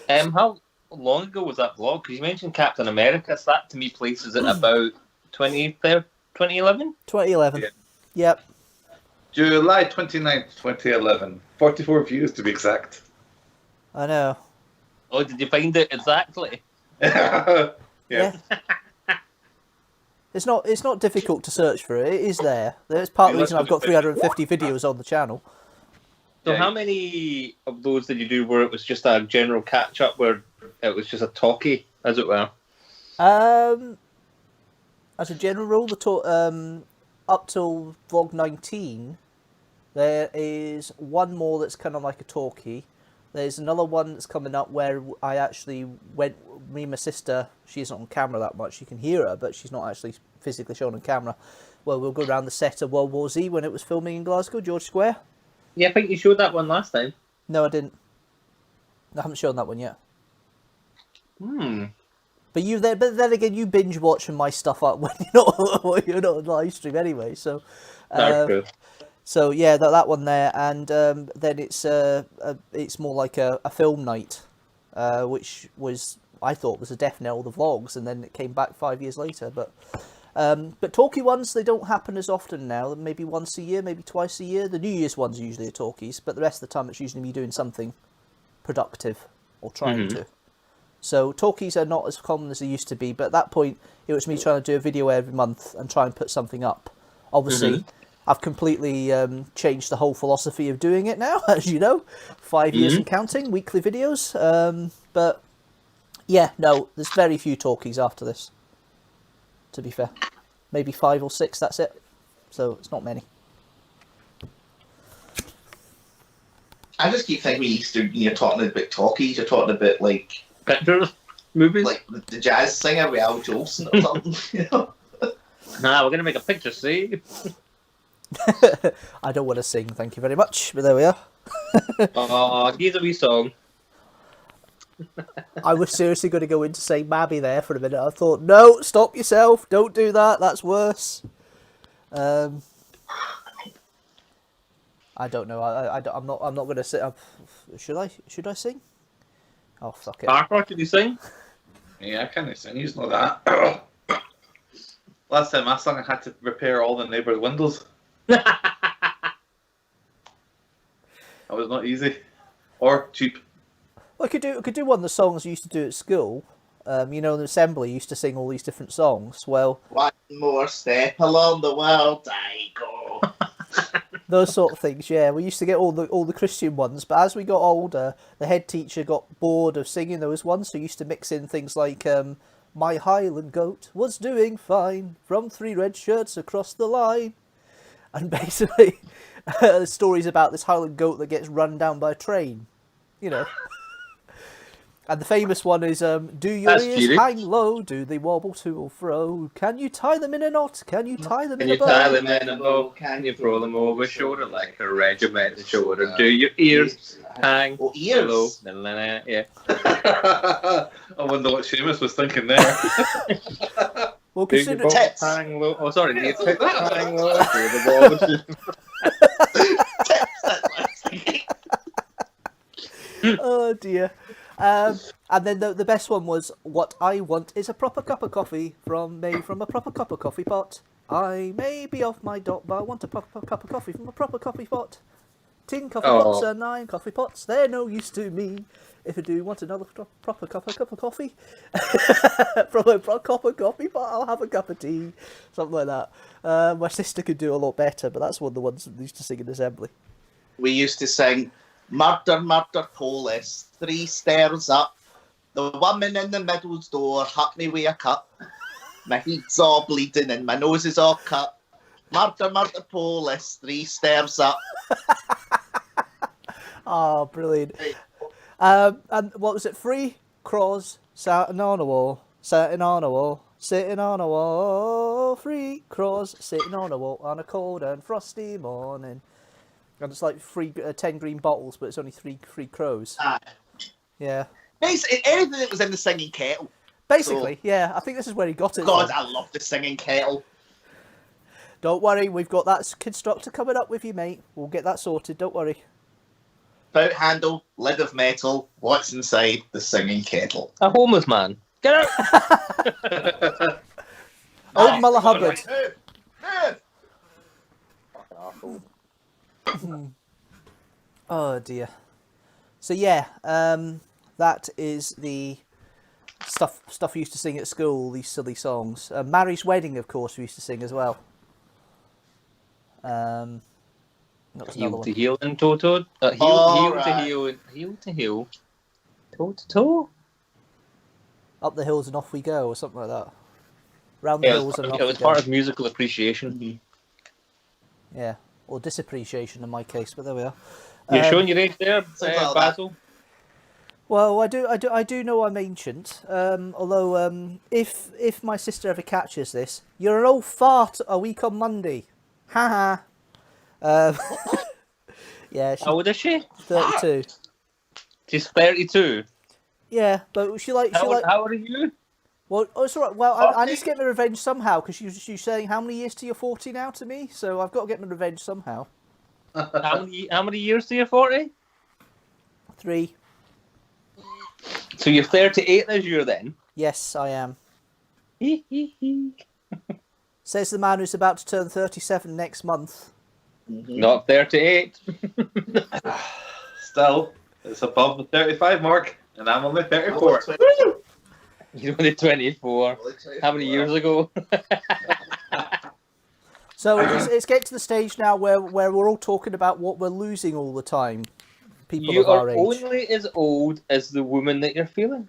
How long ago was that vlog? Because you mentioned Captain America, so that to me places it about 2011?
2011.
Yeah.
Yep.
July 29th, 2011. 44 views to be exact.
I know.
Oh, did you find it exactly?
Yeah.
It's not difficult to search for it. It is there. That's part of the reason I've got 350 videos on the channel.
So
Yeah.
how many of those did you do where it was just a general catch-up, where it was just a talkie, as it were?
As a general rule, up till vlog 19, there is one more that's kind of like a talkie. There's another one that's coming up where I actually went, me and my sister, she isn't on camera that much, you can hear her, but she's not actually physically shown on camera. Well, we'll go around the set of World War Z when it was filming in Glasgow, George Square.
Yeah, I think you showed that one last time.
No, I didn't. I haven't shown that one yet. But then again, you binge watching my stuff up when you're not on live stream anyway. So,
That's true.
so yeah, that one there, and then it's more like a film night, which I thought was a definite all the vlogs, and then it came back 5 years later. But talkie ones, they don't happen as often now. Maybe once a year, maybe twice a year. The New Year's ones are usually talkies, but the rest of the time it's usually me doing something productive or trying to. So talkies are not as common as they used to be, but at that point it was me trying to do a video every month and try and put something up. Obviously, I've completely changed the whole philosophy of doing it now, as you know. 5 years and counting, weekly videos. But yeah, no, there's very few talkies after this, to be fair. Maybe 5 or 6, that's it. So it's not many.
I just keep thinking Easter, you're talking about talkies, you're talking about like
Pictures, movies.
like the jazz singer with Al Jolson or something, you know?
Nah, we're gonna make a picture. See.
I don't want to sing, thank you very much, but there we are.
Oh, here's a wee song.
I was seriously going to go into saying Mabby there for a minute. I thought, no, stop yourself, don't do that, that's worse. I don't know. I'm not going to sing. Should I sing? Oh fuck it.
Parker, can you sing?
Yeah, I can't sing. He's not that. Last time I sang, I had to repair all the neighbours' windows. That was not easy or cheap.
Well, I could do one of the songs I used to do at school. You know, in the assembly, used to sing all these different songs. Well,
One more step along the world I go.
those sort of things. Yeah, we used to get all the Christian ones, but as we got older, the head teacher got bored of singing those ones, so he used to mix in things like "My Highland Goat was doing fine from 3 red shirts across the line," and basically stories about this Highland goat that gets run down by a train. You know. And the famous one is, do your
That's
ears
cheating.
hang low? Do they wobble to or fro? Can you tie them in a knot? Can you tie them
Can
in
you
a
tie
bow?
them in a bow? Can you throw them over shoulder like a regimented shoulder? Do your ears hang
Oh, ears.
low? La, la, la, yeah.
I wonder what Seamus was thinking there.
Well,
Do your
consider...
bow
Tits.
hang low? Oh, sorry. Do your
Tits,
tits
what's that?
hang low? Do the ball-
Oh, dear. And then the best one was, what I want is a proper cup of coffee made from a proper cup of coffee pot. I may be off my dot, but I want a proper cup of coffee from a proper coffee pot. 10 coffee pots and 9 coffee pots, they're no use to me. If I do want another proper cup of coffee from a proper coffee pot, I'll have a cup of tea. Something like that. My sister could do a lot better, but that's one of the ones that we used to sing in assembly.
We used to sing Murder, Murder, Police, 3 stairs up. The woman in the middle's door hit me with a cup. My head's all bleeding and my nose is all cut. Murder, Murder, Police, 3 stairs up.
Oh, brilliant. And what was it? 3 crows sitting on a wall, sitting on a wall, sitting on a wall. 3 crows sitting on a wall on a cold and frosty morning. And it's like 10 green bottles, but it's only three crows.
Aye.
Yeah.
Basically, anything that was in the singing kettle.
Basically, yeah. I think this is where he got it
God,
from.
I love the singing kettle.
Don't worry, we've got that constructor coming up with you, mate. We'll get that sorted, don't worry.
Spout handle, lid of metal, what's inside the singing kettle?
A homeless man. Get out!
Old Muller Hubbard. Oh dear. So yeah, that is the stuff we used to sing at school. These silly songs. Mary's Wedding, of course, we used to sing as well. That was another
Heel to
one.
heel and toe to heel,
All
heel to
right.
heel and heel to heel, toe to toe.
Up the hills and off we go, or something like that. Round the hills and off
It
we
was
go.
part of musical appreciation.
Yeah, or disappreciation in my case, but there we are.
You're showing your age there,
Something like that.
Basil.
Well, I do know I'm ancient. Although, if my sister ever catches this, you're an old fart a week on Monday. Ha ha. Yeah, she's
How old is she?
32.
She's 32.
Yeah, but she like.
How old are you?
Well, oh, it's all right. Well, I need to get my revenge somehow because she's saying how many years to your 40 now to me, so I've got to get my revenge somehow.
How many years to your 40?
3.
So you're 38 this year then?
Yes, I am. Says the man who's about to turn 37 next month.
Not 38.
Still, it's above the 35 mark, and I'm only 34.
You're only 24. How many years ago?
So it's getting to the stage now where we're all talking about what we're losing all the time. People
You
of our
are
age.
only as old as the woman that you're feeling.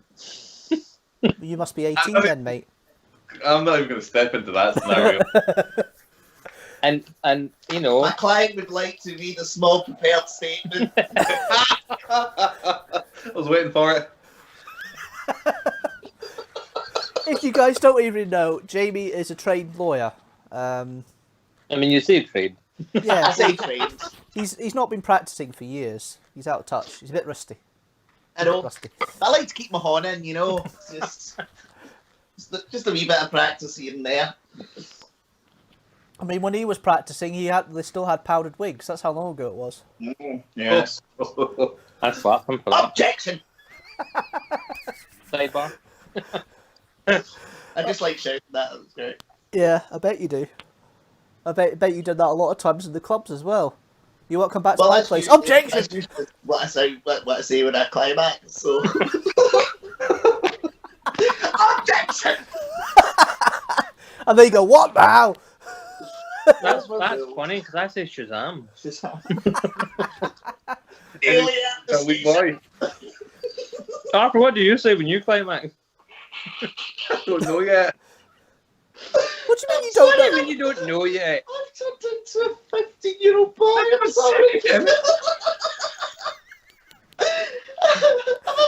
You must be 18 then, mate.
I'm not even going to step into that scenario.
And you know,
My client would like to read a small prepared statement.
I was waiting for it.
If you guys don't even know, Jamie is a trained lawyer.
I mean, you say trade.
I
Yeah,
say trained.
he's not been practicing for years. He's out of touch. He's a bit rusty.
I know.
Rusty.
I like to keep my horn in, you know. It's just a wee bit of practice here and there.
I mean, when he was practicing, they still had powdered wigs. That's how long ago it was.
Yes. I slap him for that.
Objection!
Sidebar.
I just like shouting that. That was great.
Yeah, I bet you do. I bet you did that a lot of times in the clubs as well. You won't come back to my
that's
place.
usually-
Objection!
That's usually what I say when I climax. So. Objection!
And then you go, what now?
That's funny because I say Shazam.
Alien
A wee boy.
Harper, what do you say when you climax?
I don't know yet.
What do you mean you
What do you
don't know?
mean you don't know yet?
I've turned into a 15-year-old boy. I'm sorry. I'm in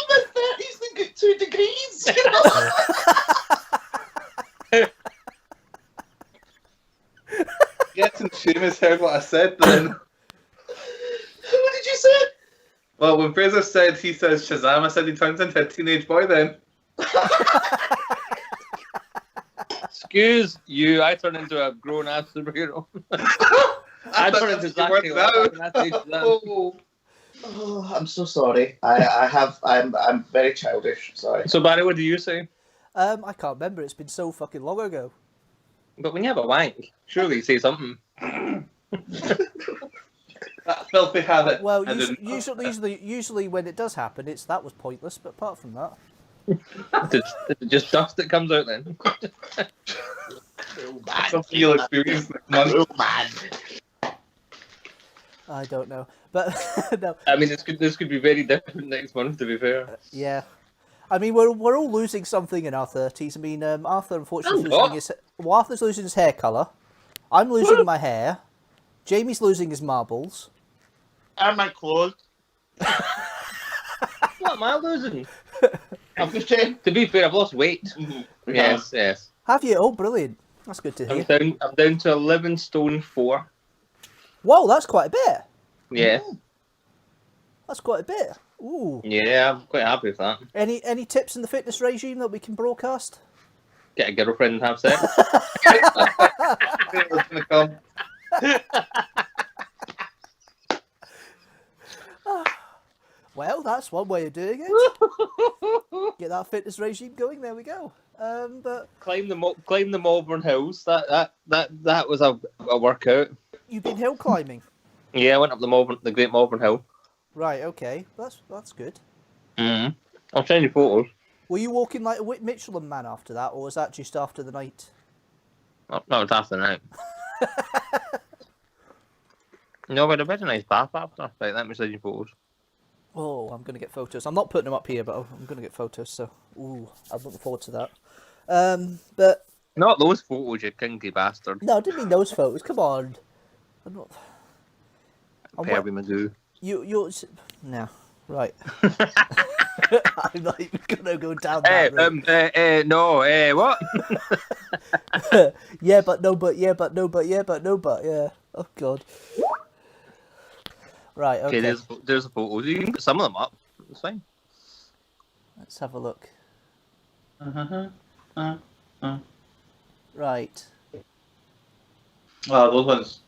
my 30s and got 2 degrees. You know?
Getting Seamus heard what I said then.
What did you say?
Well, when Fraser said he says Shazam, I said he turns into a teenage boy then.
Excuse you, I turn into a grown ass superhero. I turn into Zach Taylor when I say Shazam.
Oh, I'm so sorry. I'm very childish. Sorry.
So Barry, what do you say?
I can't remember. It's been so fucking long ago.
But when you have a wank, surely you say something.
That filthy habit.
Well,
I didn't-
usually when it does happen, that was pointless. But apart from that,
Is it just dust that comes out then?
Oh, man.
Something you'll experience next month.
Oh, man.
I don't know. But no,
I mean, this could be very different next month, to be fair.
yeah. I mean, we're all losing something in our 30s. I mean, Arthur unfortunately
Oh,
Arthur's losing his hair colour. I'm losing my hair. Jamie's losing his marbles.
And my clothes.
What am I losing?
I'm just saying.
To be fair, I've lost weight. Yes.
Have you? Oh, brilliant. That's good to
I'm
hear.
down to 11 stone 4.
Whoa, that's quite a bit.
Yeah.
That's quite a bit. Ooh.
Yeah, I'm quite happy with that.
Any tips in the fitness regime that we can broadcast?
Get a girlfriend and have sex.
It was gonna come.
Well, that's one way of doing it. Get that fitness regime going. There we go. But
climb the Malvern Hills. That was a workout.
you've been hill climbing,
Yeah, I went up the Great Malvern Hill.
right? Okay, that's good.
Mm-hmm. I'll send you photos.
Were you walking like a Michelin man after that, or was that just after the night?
Oh, no, it's after night. No, but I bet a nice bath after. Right, let me send you photos.
Oh, I'm gonna get photos. I'm not putting them up here, but I'm gonna get photos. So, ooh, I'm looking forward to that. But
Not those photos, you kinky bastard.
no, I didn't mean those photos. Come on. I'm not.
Pervy Magoo.
You're no right. I'm not even gonna go down that route.
No, what?
Yeah, but no, but yeah, but no, but yeah, but no, but yeah. Oh god. Right. Okay.
Okay, there's the photos. You can put some of them up. It's fine.
Let's have a look. Right.
Oh, those ones.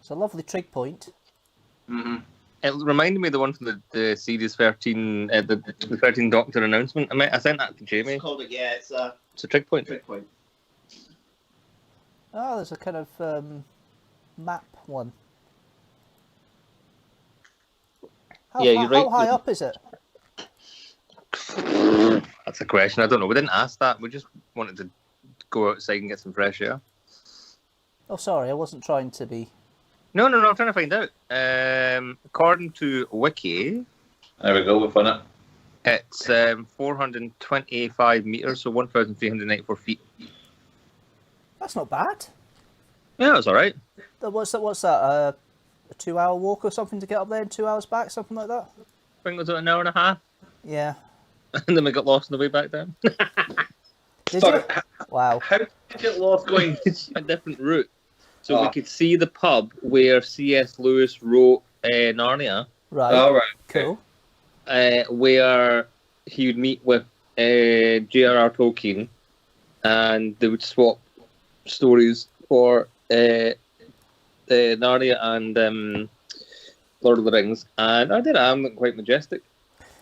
It's a lovely trig point.
Mm-hmm.
It reminded me of the one from the series 13, the 13 Doctor announcement. I sent that to Jamie.
It's called it, yeah, it's a
It's a trig point.
trick point.
Oh, there's a kind of map one.
Yeah, you're right.
How high up is it?
That's a question. I don't know. We didn't ask that. We just wanted to go outside and get some fresh air.
Oh, sorry, I wasn't trying to be.
No, I'm trying to find out. According to Wiki,
There we go, we found it.
it's 425 metres, so 1,394 feet.
That's not bad.
Yeah, it was all right.
What's that? What's that? A 2-hour walk or something to get up there and 2 hours back, something like that.
I think it was about an hour and a half,
Yeah.
and then we got lost on the way back down.
Did
Sorry,
you? Wow.
how did you get lost going?
A different route, so we
Oh.
could see the pub where C.S. Lewis wrote Narnia,
Right.
All right.
Cool.
where he would meet with J.R.R. Tolkien, and they would swap stories for Narnia and Lord of the Rings. And I did. I'm quite majestic.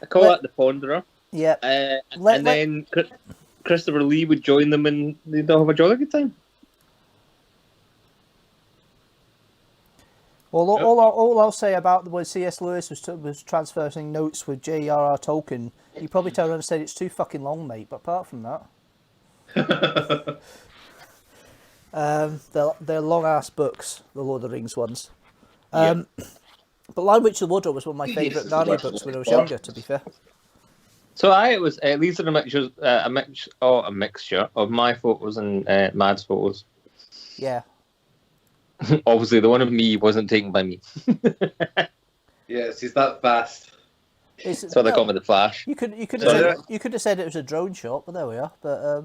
I call that the Ponderer.
Yeah.
And then Christopher Lee would join them, and they'd all have a jolly good time.
Well, all I'll say about when C.S. Lewis was transferring notes with J.R.R. Tolkien, he probably turned around and said it's too fucking long, mate. But apart from that, they're long ass books, the Lord of the Rings ones. But Lion Witch of the Wardrobe was one of my favourite Narnia books when I was younger. To be fair.
So these are a mixture of my photos and Mad's photos.
Yeah.
Obviously, the one of me wasn't taken by me.
Yes, he's that fast.
That's why they call me the Flash.
You could have said it was a drone shot, but there we are. But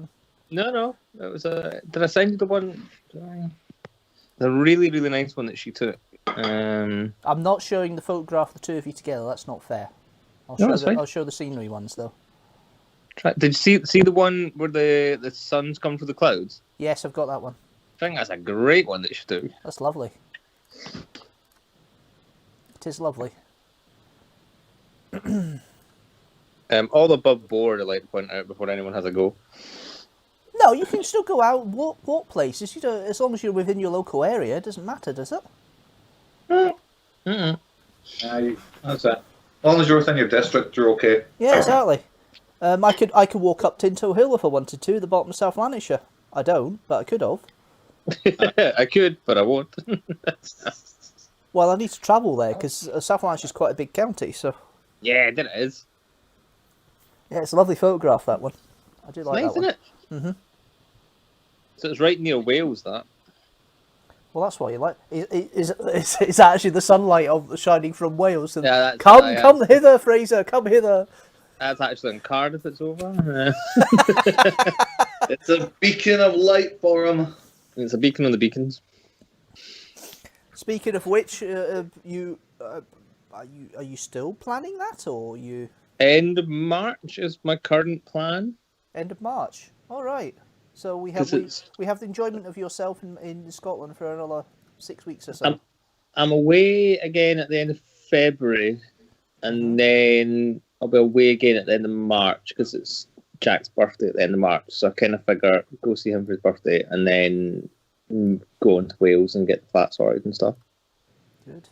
No, it was a. Did I send you the one? The really, really nice one that she took.
I'm not showing the photograph of the two of you together. That's not fair. I'll show the scenery ones though.
Did you see the one where the sun's come through the clouds?
Yes, I've got that one.
I think that's a great one that she took.
That's lovely. It is lovely.
All above board, I'd like to point out before anyone has a go.
No, you can still go out, walk places. You know, as long as you're within your local area, it doesn't matter, does it?
That's it. As long as you're within your district, you're okay.
Yeah, exactly. I could walk up Tinto Hill if I wanted to, the bottom of South Lanarkshire. I don't, but I could have.
I could, but I won't.
Well, I need to travel there because South Lanarkshire is quite a big county, so
Yeah, it is.
yeah, it's a lovely photograph, that one. I do
It's
like
nice,
that one.
isn't it? So it's right near Wales, that.
Well, that's what you like. It's actually the sunlight shining from Wales. And
Yeah, that's-
come hither, Fraser. Come hither.
That's actually in Cardiff. It's over.
It's a beacon of light for him.
It's a beacon on the beacons.
Speaking of which, are you still planning that, or you
End of March is my current plan.
end of March? All right. So we
'Cause
have
it's-
we have the enjoyment of yourself in Scotland for another 6 weeks or so.
I'm away again at the end of February, and then I'll be away again at the end of March because it's Jack's birthday at the end of March. So I kind of figure go see him for his birthday, and then go into Wales and get the flat sorted and stuff.
Good.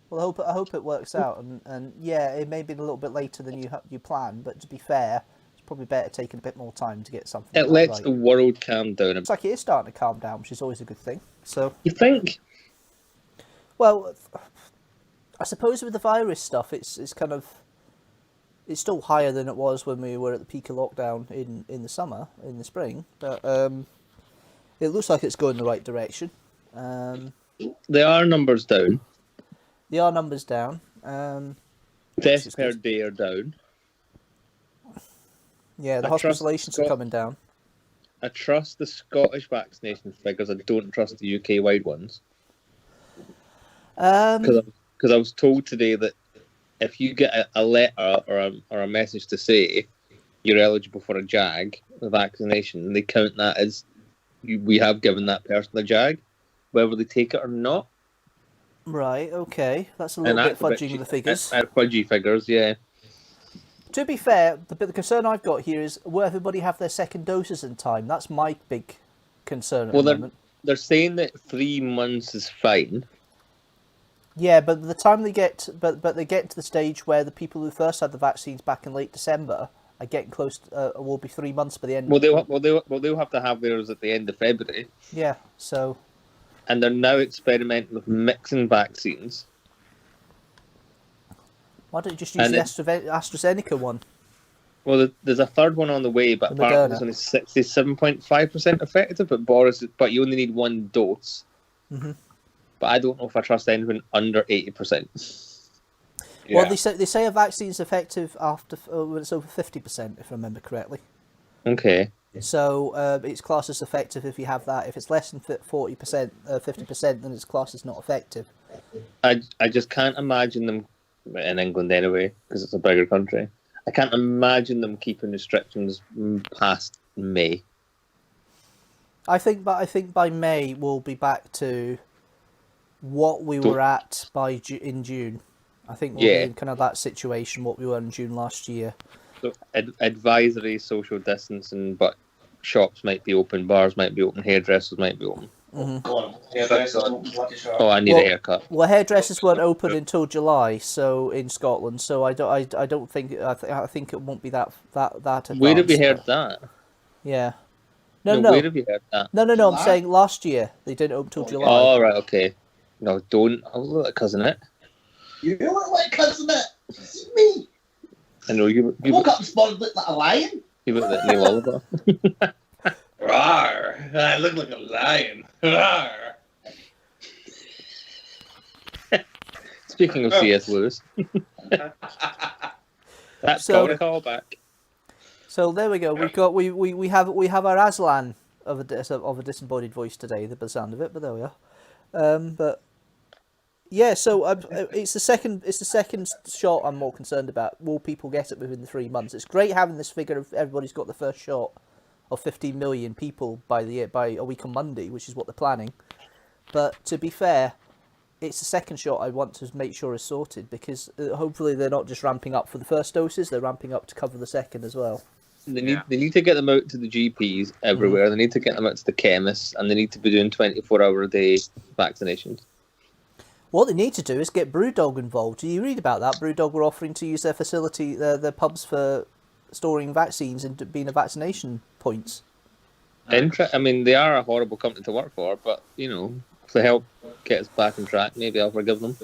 Well, I hope it works out, and yeah, it may be a little bit later than you planned, but to be fair, it's probably better taking a bit more time to get something.
It
like
lets
right.
the world calm down a
It's
bit.
like it is starting to calm down, which is always a good thing. So,
You think?
well, I suppose with the virus stuff, it's kind of it's still higher than it was when we were at the peak of lockdown in the summer, in the spring, but it looks like it's going the right direction.
There are numbers down.
There are numbers down.
Deaths
is
per
good.
day are down.
Yeah, the
I trust
hospitalizations are
Scot-
coming down.
I trust the Scottish vaccination figures. I don't trust the UK-wide ones. Because I was told today that if you get a letter or a message to say you're eligible for a JAG, the vaccination, they count that as we have given that person a JAG, whether they take it or not.
Right, okay. That's a little bit fudging the figures.
Fudgy figures, yeah.
To be fair, the concern I've got here is will everybody have their second doses in time? That's my big concern at the moment.
They're saying that 3 months is fine.
Yeah, but the time they get, but they get to the stage where the people who first had the vaccines back in late December are getting close. Will be 3 months by the end.
They'll have to have theirs at the end of February.
Yeah, so.
And they're now experimenting with mixing vaccines.
Why don't you just use the AstraZeneca one?
Well, there's a third one on the way, but
The
apparently
Moderna.
it's only 67.5% effective. But you only need one dose.
Mhm.
But I don't know if I trust anything under 80%.
Well, they say a vaccine's effective after when it's over 50%, if I remember correctly.
Okay.
So it's classed as effective if you have that. If it's less than 40%, 50%, then it's classed as not effective.
I just can't imagine them in England anyway, because it's a bigger country. I can't imagine them keeping restrictions past May.
I think by May we'll be back to what we were at in June. I think we'll be in kind of that situation what we were in June last year.
So advisory, social distancing, but shops might be open, bars might be open, hairdressers might be open.
Go on.
Oh, I need a haircut.
Well, hairdressers weren't open until July, so in Scotland. So I don't think I think it won't be that advanced.
Where have you heard that?
Yeah. No.
Where have you heard that?
No. I'm saying last year they didn't open till July.
Oh, right, okay. No, don't. I'll look like cousin it.
You look like cousin it. It's me.
I know you.
I woke up this morning looked like a lion.
You look like Neil Oliver.
Rawr! I look like a lion. Rawr!
Speaking of C.S. Lewis, that's
So-
called a callback.
So there we go. We have our Aslan of a disembodied voice today, by the sound of it. But there we are. But yeah, so it's the second shot I'm more concerned about. Will people get it within the 3 months? It's great having this figure of everybody's got the first shot of 15 million people by a week on Monday, which is what they're planning. But to be fair, it's the second shot I want to make sure is sorted, because hopefully they're not just ramping up for the first doses; they're ramping up to cover the second as well.
They need to get them out to the GPs everywhere. They need to get them out to the chemists, and they need to be doing 24-hour-a-day vaccinations.
What they need to do is get Brewdog involved. Do you read about that? Brewdog were offering to use their facility, their pubs for storing vaccines and being a vaccination points.
I mean, they are a horrible company to work for, but if they help get us back on track, maybe I'll forgive them.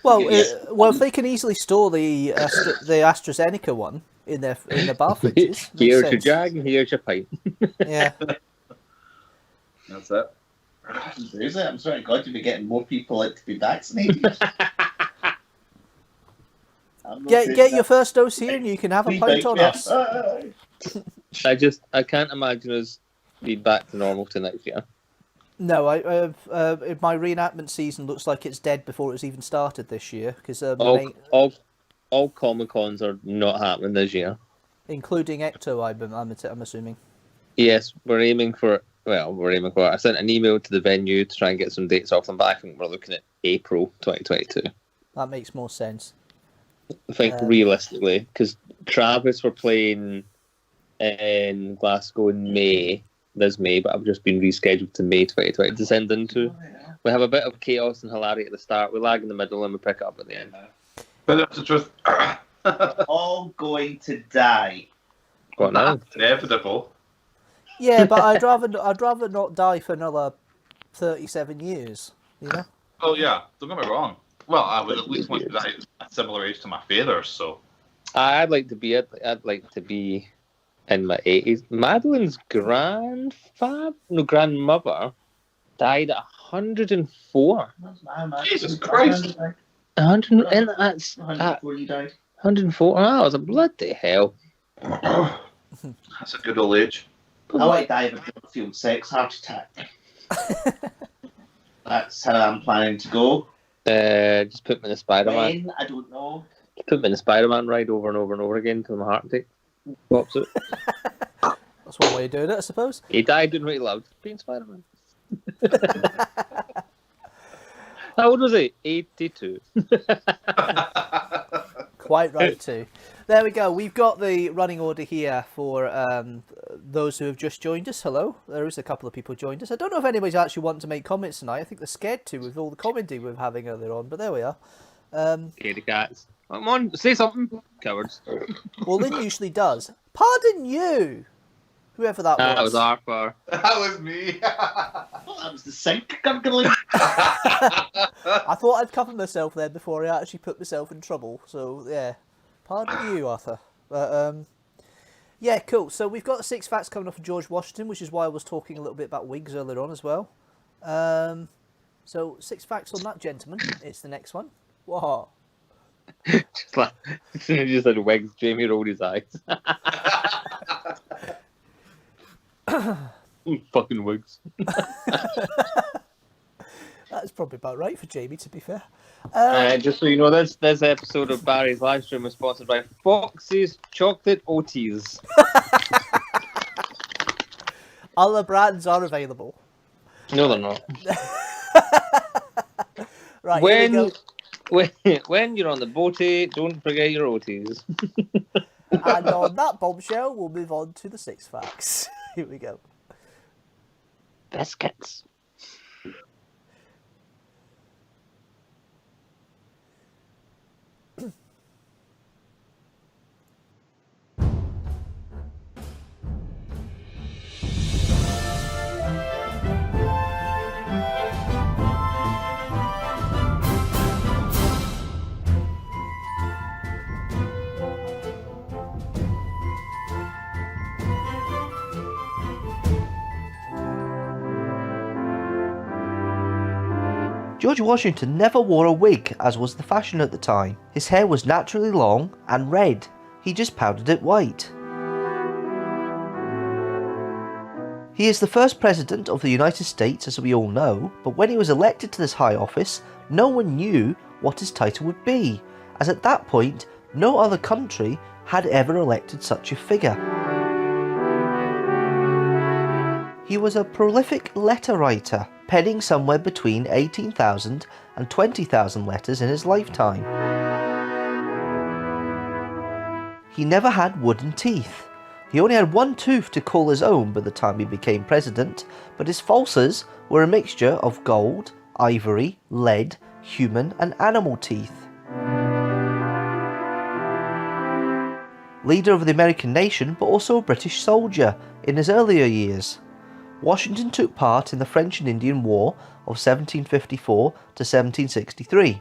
Well, if they can easily store the AstraZeneca one in their bar fridges,
Here's
makes
your
sense.
jag, and here's your pint.
Yeah.
That's it.
Is it? I'm sorry, God, you'll be getting more people out to be vaccinated.
Get your first dose here, and you can have a pint on us.
I can't imagine us being back to normal till next year.
No, my reenactment season looks like it's dead before it's even started this year, because
All Comic Cons are not happening this year.
including Ecto, I'm assuming.
Yes, we're aiming for. I sent an email to the venue to try and get some dates off them, but I think we're looking at April 2022.
That makes more sense.
I think realistically, because Travis were playing in Glasgow in this May, but I've just been rescheduled to May 2020 to send into. We have a bit of chaos and hilarity at the start. We lag in the middle and we pick it up at the end.
But that's the truth.
All going to die.
What now?
That's inevitable.
Yeah, but I'd rather not die for another 37 years. You know.
Oh yeah, don't get me wrong. Well, I would at least want to die at a similar age to my father. So
I'd like to be in my 80s. Madeline's grandmother died at 104.
Jesus Christ.
100, and that's
104 you died.
104. Oh, that was a bloody hell.
That's a good old age.
I want to die of a field sex heart attack. That's how I'm planning to go.
Just put me in a Spider-Man.
When? I don't know.
Put me in a Spider-Man ride over and over and over again until my heart attack pops out.
That's one way of doing it, I suppose.
He died doing what he loved, being Spider-Man. How old was he? 82.
Quite right too. There we go. We've got the running order here for those who have just joined us. Hello. There is a couple of people joined us. I don't know if anybody's actually wanting to make comments tonight. I think they're scared to with all the commenting we're having earlier on, but there we are.
Scaredy cats. Come on, say something. Cowards.
Well, Lynn usually does. Pardon you! Whoever that was.
That was Arthur.
That was me.
Oh, that was the sink gurgling.
I thought I'd cover myself there before I actually put myself in trouble. So, yeah. Pardon you, Arthur. But, Yeah, cool. So we've got 6 facts coming off of George Washington, which is why I was talking a little bit about wigs earlier on as well. So 6 facts on that, gentlemen. It's the next one. What?
Just like, as soon as you said wigs, Jamie rolled his eyes. Fucking wigs.
That's probably about right for Jamie, to be fair.
Just so you know, this episode of Barry's Livestream is sponsored by Foxy's Chocolate Oaties.
Other brands are available.
No, they're not.
Right, here we go.
When you're on the boaty, don't forget your Oaties.
And on that bombshell, we'll move on to the 6 facts. Here we go.
Biscuits.
George Washington never wore a wig, as was the fashion at the time. His hair was naturally long and red. He just powdered it white. He is the first president of the United States, as we all know, but when he was elected to this high office, no one knew what his title would be, as at that point, no other country had ever elected such a figure. He was a prolific letter writer, penning somewhere between 18,000 and 20,000 letters in his lifetime. He never had wooden teeth. He only had one tooth to call his own by the time he became president, but his falsies were a mixture of gold, ivory, lead, human and animal teeth. Leader of the American nation, but also a British soldier in his earlier years. Washington took part in the French and Indian War of 1754 to 1763.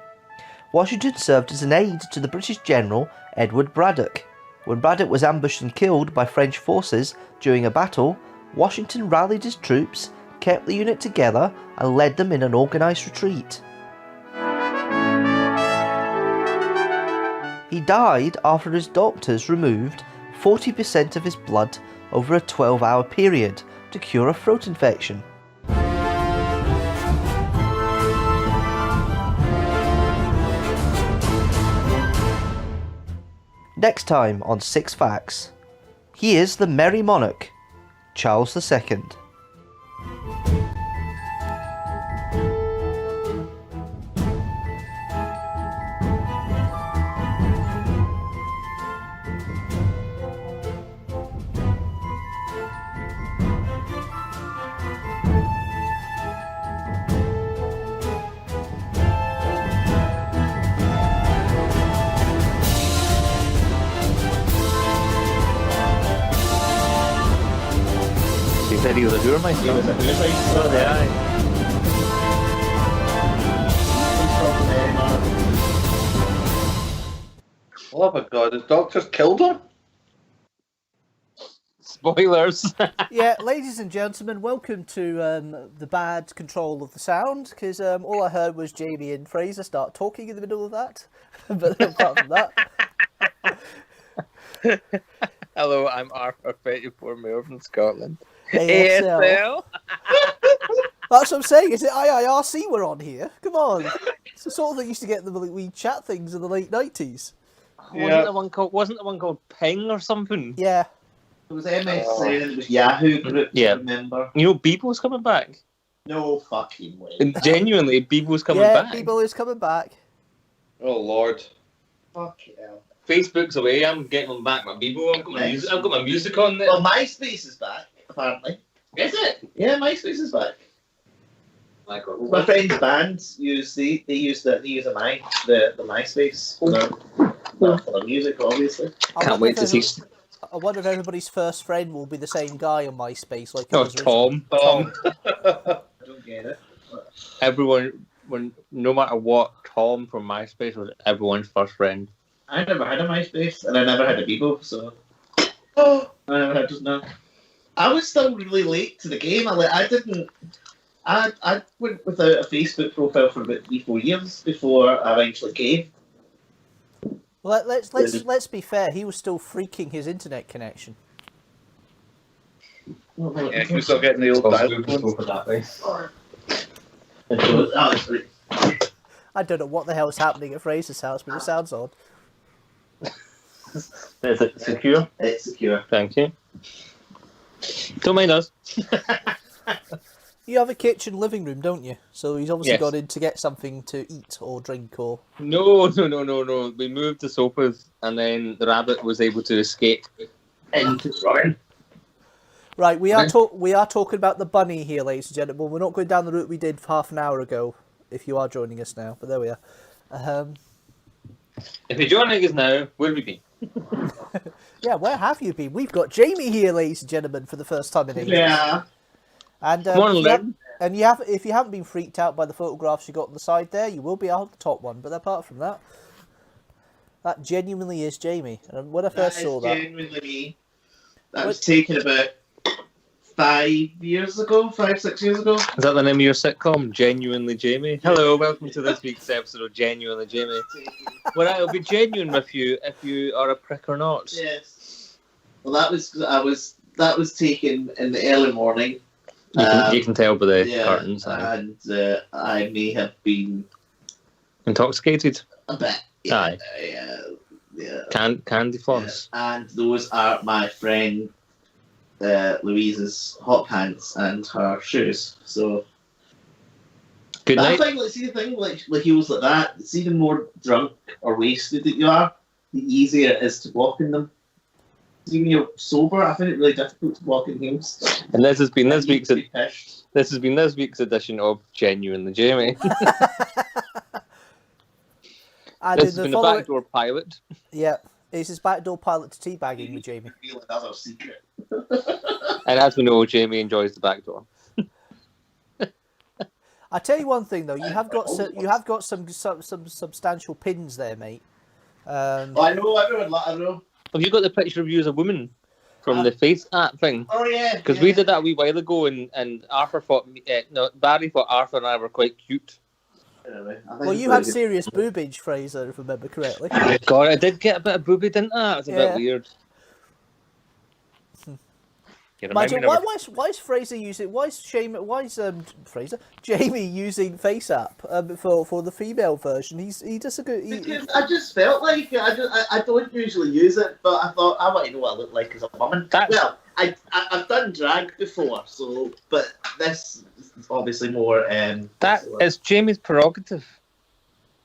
Washington served as an aide to the British General Edward Braddock. When Braddock was ambushed and killed by French forces during a battle, Washington rallied his troops, kept the unit together and led them in an organised retreat. He died after his doctors removed 40% of his blood over a 12-hour period to cure a throat infection. Next time on 6 Facts, he is the Merry Monarch, Charles II.
He said he was a Hoormeister. Yeah.
Oh my god, his doctors killed him?
Spoilers.
Yeah, ladies and gentlemen, welcome to the bad control of the sound, because all I heard was Jamie and Fraser start talking in the middle of that. But apart from that...
Hello, I'm Arthur, 34, Mayor from Scotland.
ASL. That's what I'm saying. Is it IIRC we're on here? Come on. It's the sort of thing used to get the wee chat things in the late 90s.
Wasn't the one called Ping or something?
Yeah.
It was MSN, it was Yahoo Group,
Yeah.
I remember.
You know, Bebo's coming back.
No fucking way.
And genuinely, Bebo's coming
Yeah,
back.
people is coming back.
Oh lord.
Fucking hell.
Facebook's away, I'm getting them back my Bebo. I've got my music on there.
Well, MySpace is back, apparently.
Is it?
Yeah, MySpace is back.
My god.
My friend's bands use the MySpace for their music, obviously.
Can't wait to see.
I wonder if everybody's first friend will be the same guy on MySpace. Like it
Oh,
was originally.
Tom.
I don't get it.
Everyone, no matter what, Tom from MySpace was everyone's first friend.
I never had a MySpace, and I never had a Bebo, so... Oh, I don't know. I was still really late to the game. I didn't. I went without a Facebook profile for about 3-4 years before I eventually came.
Well, let's be fair. He was still freaking his internet connection.
Yeah, you still getting the old dial-up
for that way.
I don't know what the hell's happening at Fraser's house, but it sounds odd.
Is it secure?
It's secure.
Thank you. Don't mind us.
You have a kitchen living room, don't you? So he's obviously
Yes.
gone in to get something to eat or drink or...
No. We moved the sofas and then the rabbit was able to escape into Ryan.
Right, we are
Okay.
we are talking about the bunny here, ladies and gentlemen. We're not going down the route we did half an hour ago, if you are joining us now. But there we are.
If you're joining us now, where have we been?
Yeah, where have you been? We've got Jamie here, ladies and gentlemen, for the first time in ages.
Yeah.
And
Morning,
if you haven't been freaked out by the photographs you got on the side there, you will be on the top one. But apart from that, that genuinely is Jamie. And when I first saw that,
genuinely me. That was taken about 5 years ago, 5-6 years ago.
Is that the name of your sitcom? Genuinely Jamie? Hello, welcome to this week's episode of Genuinely Jamie. Well, I'll be genuine with you if you are a prick or not.
Yes. Well, that was taken in the early morning.
You can tell by the
Yeah,
curtains.
and I may have been
Intoxicated?
a bit.
Aye.
Yeah.
Candy floss.
And those are my friend Louise's hot pants and her shoes. So
Good
I
night.
think, see the thing, like heels like that. See, the more drunk or wasted that you are, the easier it is to walk in them. See, when you're sober, I find it really difficult to walk in heels.
And this has been this
You
week's
need to be pissed.
this week's edition of Genuinely Jamie.
and
This has
in the
been the
following,
backdoor pilot.
yeah, it's his backdoor pilot to teabagging with Jamie.
Feel another secret.
And as we know, Jamie enjoys the backdoor.
I tell you one thing though, you have got some substantial pins there, mate.
I know everyone. I know.
Have you got the picture of you as a woman from the face app thing?
Oh yeah.
Because we did that a wee while ago, and Arthur thought Barry thought Arthur and I were quite cute.
Anyway, I think
Well,
it's
you
really
had
good.
serious boobage, Fraser, if I remember correctly.
God, I did get a bit of booby, didn't I? It was a
Yeah.
bit weird. You
Imagine,
remember
why is Fraser using? Why is Jamie using FaceApp for the female version? He does a good.
Because I just felt like I don't usually use it, but I thought I want to know what I look like as a woman.
That's-
Well, I've done drag before, so but this is obviously more.
that is Jamie's prerogative.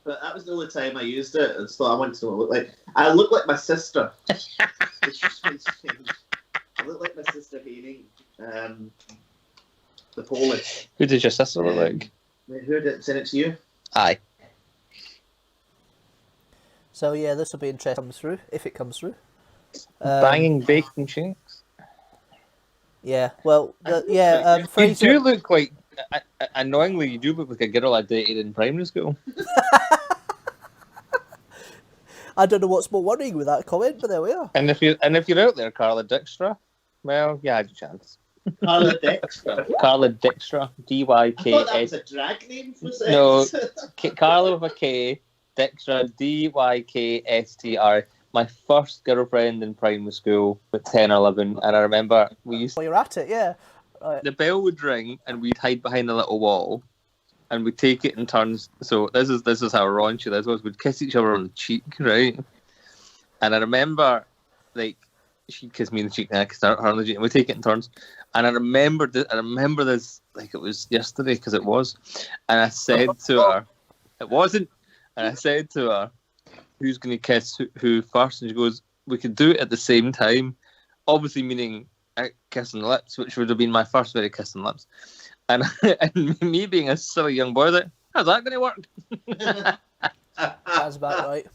But that was the only time I used it, and so I wanted to know what I look like. I look like my sister. It's just been strange. I look like my sister Haney, the Polish.
Who does your sister look like?
Wait, who did send it to you?
Aye.
So yeah, this will be interesting. Comes through if it comes through.
Banging bacon cheeks.
Yeah. Well.
You
Fraser.
do look like. Annoyingly, you do look like a girl I dated in primary school.
I don't know what's more worrying with that comment, but there we are.
And if you're out there, Carla Dykstra, well, you had your chance.
Carla Dexter.
Carla Dykstra,
I thought that was
D-Y-K-S.
a drag name for sex.
No. Carla with a K, Dykstra, D-Y-K-S-T-R. My first girlfriend in primary school with 10 or 11, and I remember we used
While you're at it, yeah. Right.
the bell would ring and we'd hide behind a little wall and we'd take it in turns. So this is how raunchy this was. We'd kiss each other on the cheek, right? And I remember, like, she'd kiss me in the cheek and I kissed her on the cheek, and we'd take it in turns. And I remember this like it was yesterday, because it was. And I said to her, it wasn't. And I said to her, who's going to kiss who first? And she goes, we could do it at the same time. Obviously meaning kissing the lips, which would have been my first very kiss on the lips. And, and me being a silly young boy, like, how's that going to work?
That's about right.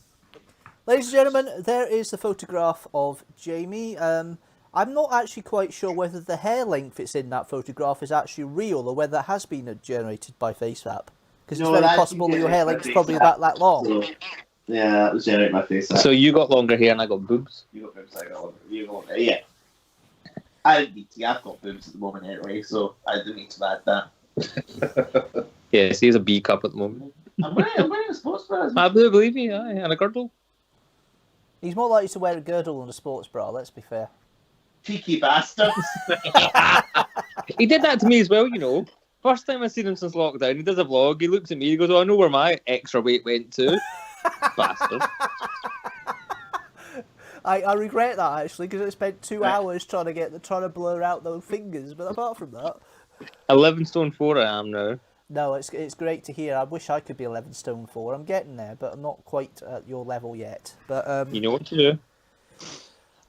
Ladies and gentlemen, there is the photograph of Jamie. I'm not actually quite sure whether the hair length it's in that photograph is actually real or whether it has been generated by FaceApp. Because it's
No,
very
that's
possible that your hair
generated
length's
by
probably
FaceApp.
about that long.
So, Yeah, that was generate my face.
So you got longer hair and I got boobs.
You got boobs, I got longer. You got longer. Yeah. I don't need to. I've got boobs at the moment anyway, so I don't need to add that.
Yes, he has a B cup at the moment.
I'm wearing a sports bra.
I do believe you, aye, and a girdle.
He's more likely to wear a girdle than a sports bra, let's be fair.
Cheeky bastards.
He did that to me as well, you know. First time I seen him since lockdown, he does a vlog, he looks at me, he goes, oh, I know where my extra weight went to. Bastard.
I regret that actually because I spent 2 hours trying to blur out those fingers. But apart from that,
11 stone 4 I am now.
no, it's great to hear. I wish I could be 11 stone 4. I'm getting there, but I'm not quite at your level yet. But
You know what to do.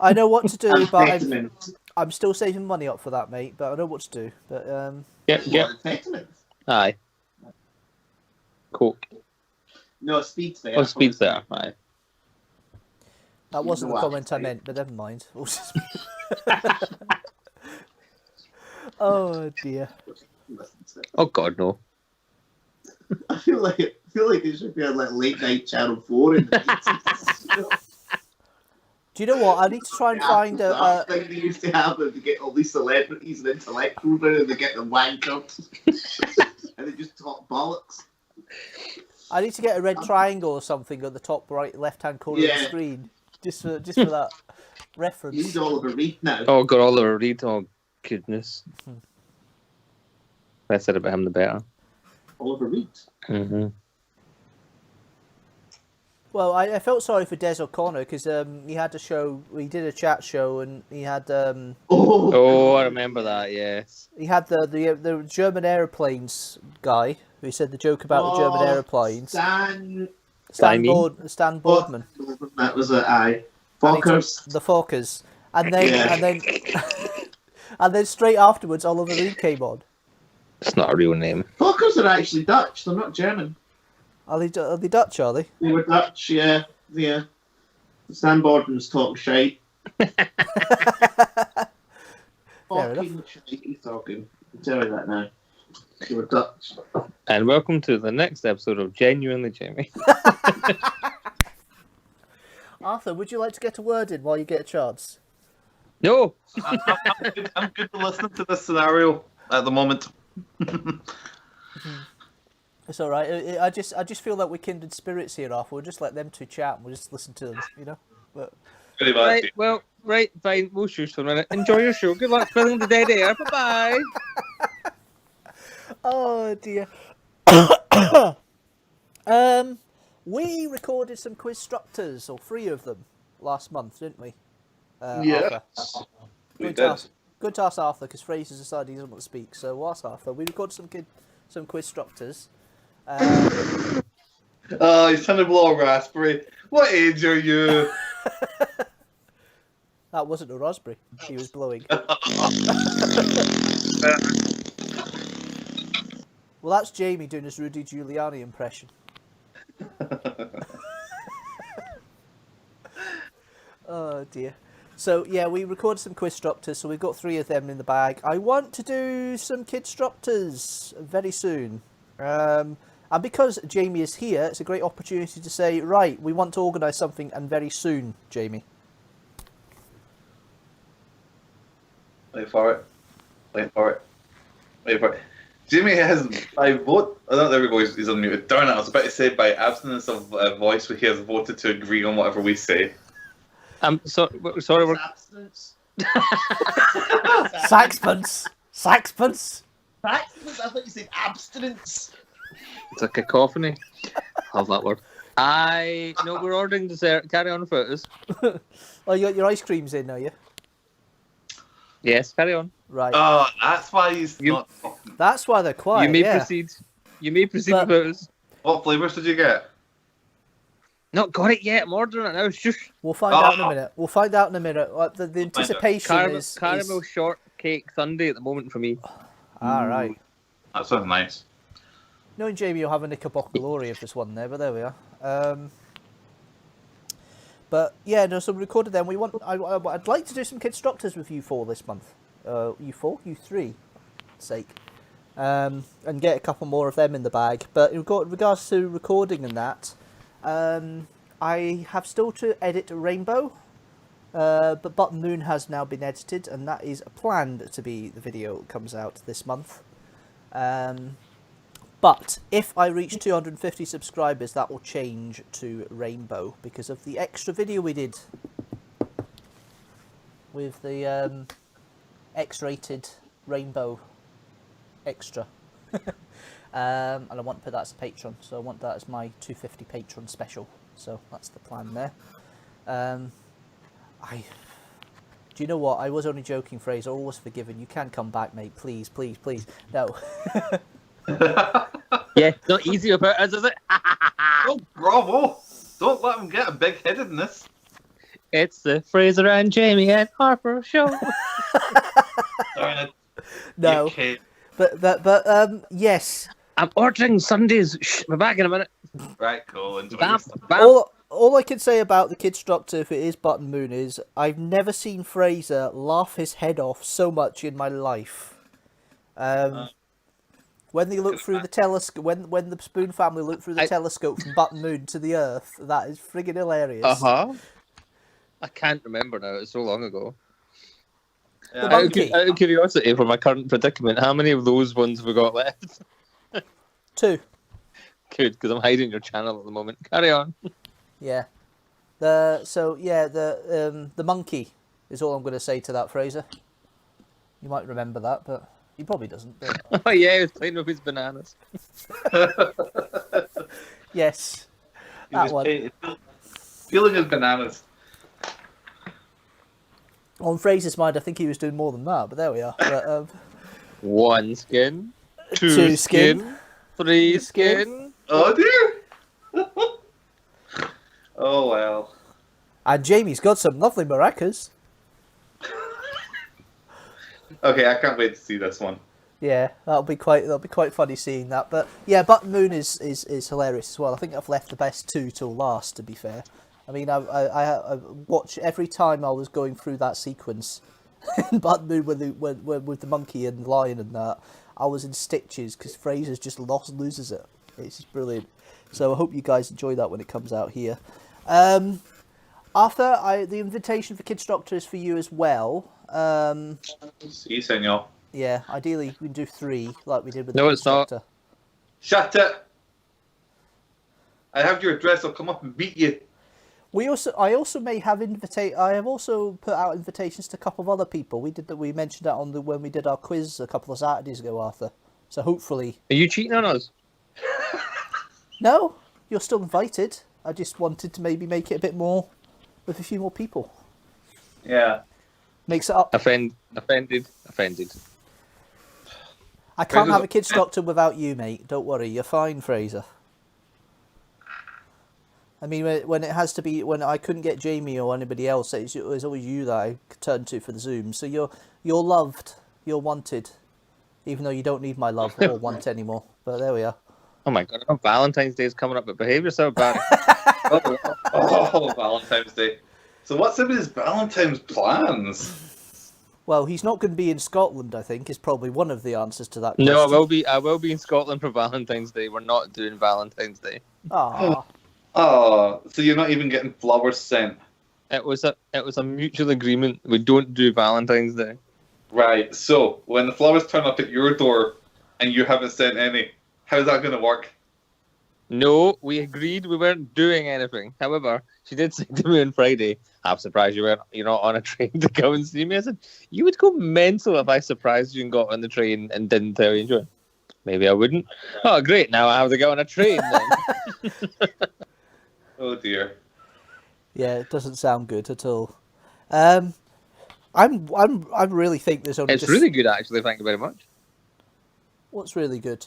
I know what to do, but
Vitamins.
I'm still saving money up for that, mate. But I know what to do. But
Get.
Vitamins?
Aye. Coke.
No, speed's there.
Oh, speed's there. Aye.
that wasn't the
Wow.
comment I meant. But never mind. Oh dear.
Oh God, no.
I feel like it should be on like late night Channel 4. In the
Do you know what? I need to try and find a.
thing they used to have to get all these celebrities and intellectuals in and they get them wanked up and they just talk bollocks.
I need to get a red triangle or something at the top right left hand corner of the
Yeah.
screen, just for that
You
reference.
need Oliver Reed now.
Oh God, Oliver Reed. Oh goodness. I said about him, the better.
Oliver Reed.
Mm-hmm.
Well, I felt sorry for Des O'Connor because he had a show. He did a chat show and he had
Oh, I remember that. Yes.
the German aeroplanes guy who said the joke about the German aeroplanes.
Stan
Stan Boardman.
That was it, aye.
And he took
Fockers.
the Fockers, and then
Yeah.
and then and then straight afterwards, Oliver Reed came on.
It's not a real name.
Fockers are actually Dutch, they're not German.
Are they Dutch? Are they?
They were Dutch, yeah. Yeah. Stan Boardman's talking shite. Fucking shite he's talking. I'll tell you that now. They were Dutch.
And welcome to the next episode of Genuinely Jamie.
Arthur, would you like to get a word in while you get a chance?
No.
I'm good to listen to this scenario at the moment.
It's all right. I just feel like we're kindred spirits here, Arthur. We'll just let them two chat and we'll just listen to them, you know. But
Pretty much.
Right. Well. Right. Fine. We'll shush for a minute. Enjoy your show. Good luck filling the dead air. Bye bye.
oh dear. We recorded some Quizstructors, or 3 of them, last month, didn't we?
Yeah.
Arthur?
We
Good
did.
task. Good task, Arthur, because Fraser's decided he doesn't want to speak. So what's Arthur? We recorded some Quizstructors.
Oh, he's trying to blow a raspberry. What age are you?
That wasn't a raspberry. He was blowing. Well, that's Jamie doing his Rudy Giuliani impression. Oh dear. So yeah, we recorded some Quizstructors, so we've got 3 of them in the bag. I want to do some Kidstructors very soon. And because Jamie is here, it's a great opportunity to say, right, we want to organise something, and very soon, Jamie.
Wait for it. Wait for it. Wait for it. Jimmy has, by vote. Oh, no, there we go. He's unmuted. Darn it! I was about to say by abstinence of voice, he has voted to agree on whatever we say.
Sorry. We're
Abstinence.
Saxpence! Saxpence!
Abstinence? I thought you said abstinence.
It's a cacophony. Love that word. No, we're ordering dessert. Carry on with us.
Oh, you got your ice creams in, are you?
Yes, carry on.
Right.
Oh, that's why he's not.
That's why they're quiet.
You may
yeah.
proceed. You may proceed
But-
with us.
What flavors did you get?
Not got it yet. I'm ordering it now. Shush.
We'll find out in a minute. We'll find out in a minute. The anticipation
Caramel
is...
shortcake sundae at the moment for me.
All right.
That sounds nice.
Knowing Jamie, you'll have a Knickerbocker of this one there, but there we are. But yeah, no. So we recorded them. I'd like to do some Kidstructors with you 4 this month. You 4, you 3, sake. And get a couple more of them in the bag. But in regards to recording and that, I have still to edit Rainbow, but Button Moon has now been edited, and that is planned to be the video that comes out this month. But if I reach 250 subscribers, that will change to Rainbow because of the extra video we did with the X-rated Rainbow extra. And I want to put that as a patron, so I want that as my 250 patron special. So that's the plan there. Do you know what? I was only joking, Fraser. Always forgiven. You can come back, mate. Please, please, please. No.
Yeah, not easy about us, is it?
Oh, bravo! Don't let him get a big-headedness.
It's the Fraser and Jamie and Harper show.
Darn it.
No.
Okay.
But yes.
I'm ordering Sundays. Shh, we're back in a minute.
Right, cool. Enjoy
Bam,
yourself.
bam.
All I can say about the Kidstructor, if it is Button Moon, is I've never seen Fraser laugh his head off so much in my life. When they look through the telescope, when the Spoon family look through the telescope from Button Moon to the Earth, that is friggin' hilarious.
I can't remember now. It's so long ago.
The monkey.
Out of curiosity, for my current predicament, how many of those ones have we got left?
2.
Good, because I'm hiding your channel at the moment. Carry on.
Yeah. The monkey is all I'm going to say to that, Fraser. You might remember that, but he probably doesn't. But...
Oh yeah, he was playing with his bananas.
Yes.
He
That
was
one.
Feeling his bananas.
On Fraser's mind, I think he was doing more than that, but there we are. But,
1 skin, 2
2
skin, 3
skin.
skin.
Oh dear! Oh well.
And Jamie's got some lovely maracas.
Okay, I can't wait to see this one.
Yeah, that'll be quite funny seeing that. But yeah, Button Moon is hilarious as well. I think I've left the best 2 till last, to be fair. I mean, I watched every time I was going through that sequence in Button Moon with the monkey and the lion and that. I was in stitches because Fraser's just loses it. It's just brilliant. So I hope you guys enjoy that when it comes out here. Arthur, the invitation for Kidstructor is for you as well.
See, senor.
Yeah, ideally we can do 3 like we did with
No,
the
it's not.
Kidstructor.
Shut it! I have your address. I'll come up and beat you.
I have also put out invitations to a couple of other people. We mentioned that when we did our quiz a couple of Saturdays ago, Arthur. So hopefully.
Are you cheating on us?
No, you're still invited. I just wanted to maybe make it a bit more with a few more people.
Yeah.
Makes it up.
Offended.
I can't
Fraser's-
have a Kidstructor without you, mate. Don't worry, you're fine, Fraser. I mean, when I couldn't get Jamie or anybody else, it was always you that I turned to for the Zoom. So you're loved, you're wanted, even though you don't need my love or want anymore. But there we are.
Oh my god, Valentine's Day is coming up, but behave yourself, Barry.
Oh, Valentine's Day. So what's some of his Valentine's plans?
Well, he's not going to be in Scotland, I think, is probably one of the answers to that question.
No, I will be in Scotland for Valentine's Day. We're not doing Valentine's Day.
Aww.
Oh, so you're not even getting flowers sent?
It was a mutual agreement. We don't do Valentine's Day.
Right, so when the flowers turn up at your door and you haven't sent any, how's that going to work?
No, we agreed we weren't doing anything. However, she did say to me on Friday, I'm surprised you're not on a train to come and see me. I said, you would go mental if I surprised you and got on the train and didn't tell you. Enjoy. Maybe I wouldn't. Oh, great, now I have to go on a train then.
Oh dear.
Yeah, it doesn't sound good at all. I really think there's only.
It's really good, actually. Thank you very much.
What's really good?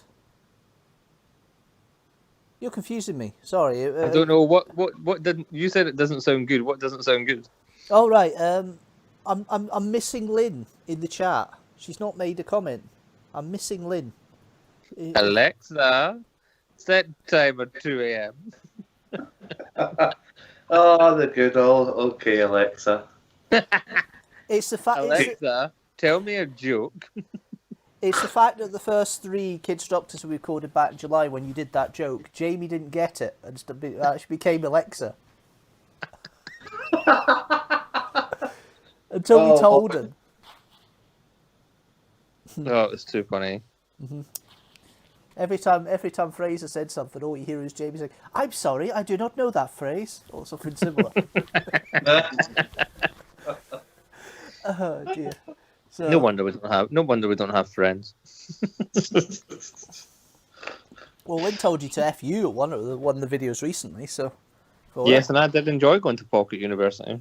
You're confusing me. Sorry.
I don't know what didn't you said it doesn't sound good. What doesn't sound good?
Oh right. I'm missing Lynn in the chat. She's not made a comment. I'm missing Lynn.
Alexa, set timer 2 a.m.
Oh, the good old okay, Alexa.
It's the fact.
Alexa, tell me a joke.
It's the fact that the first 3 Kidstructors we recorded back in July when you did that joke, Jamie didn't get it and it actually became Alexa. Until we told him.
Oh, it's too funny.
Every time Fraser said something, all you hear is Jamie saying, "I'm sorry, I do not know that phrase," or something similar. Oh dear. So,
No wonder we don't have friends.
well, Wynn told you to F you at one of the videos recently, so. Well,
Yes, and I did enjoy going to Pocket University.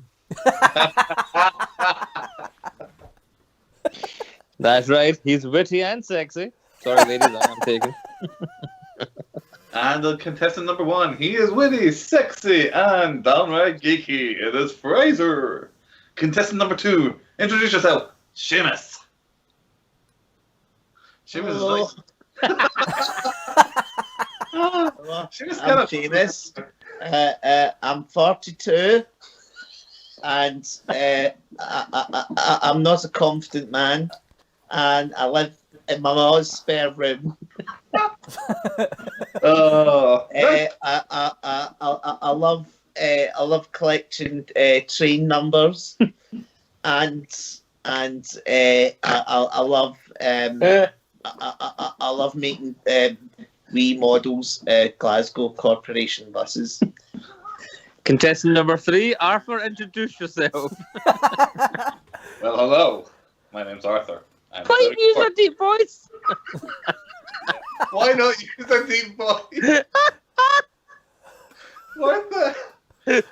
That's right. He's witty and sexy. Sorry, ladies, I'm taken.
And the contestant number 1, he is witty, sexy, and downright geeky. It is Fraser. Contestant number 2, introduce yourself, Seamus. Seamus is like...
Hello,
Seamus
I'm
kind of...
Seamus. I'm 42, and I'm not a confident man, and I live in my mom's spare room.
Oh,
I love collecting train numbers, and I love I love making wee models Glasgow Corporation buses.
Contestant number 3, Arthur, introduce yourself.
well, hello. My name's Arthur. I'm
Why
34.
use a deep voice?
Why not use a deep voice? What the?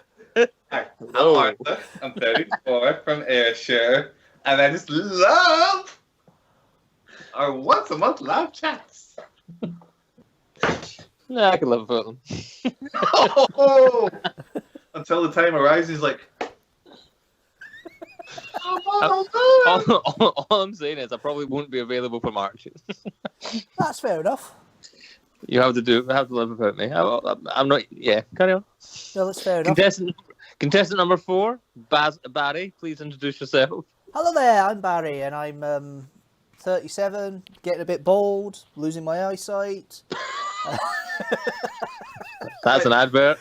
Hi, I'm Arthur. I'm 34 from Ayrshire, and I just love our once a month live chats.
No, I can live without them.
Oh, until the time arises, like.
All I'm saying is I probably won't be available for March.
that's fair enough.
You have to live without me. I'm not. Yeah, carry on.
No, that's fair enough.
Contestant number 4, Barry. Please introduce yourself.
Hello there, I'm Barry, and I'm 37, getting a bit bald, losing my eyesight.
That's an advert.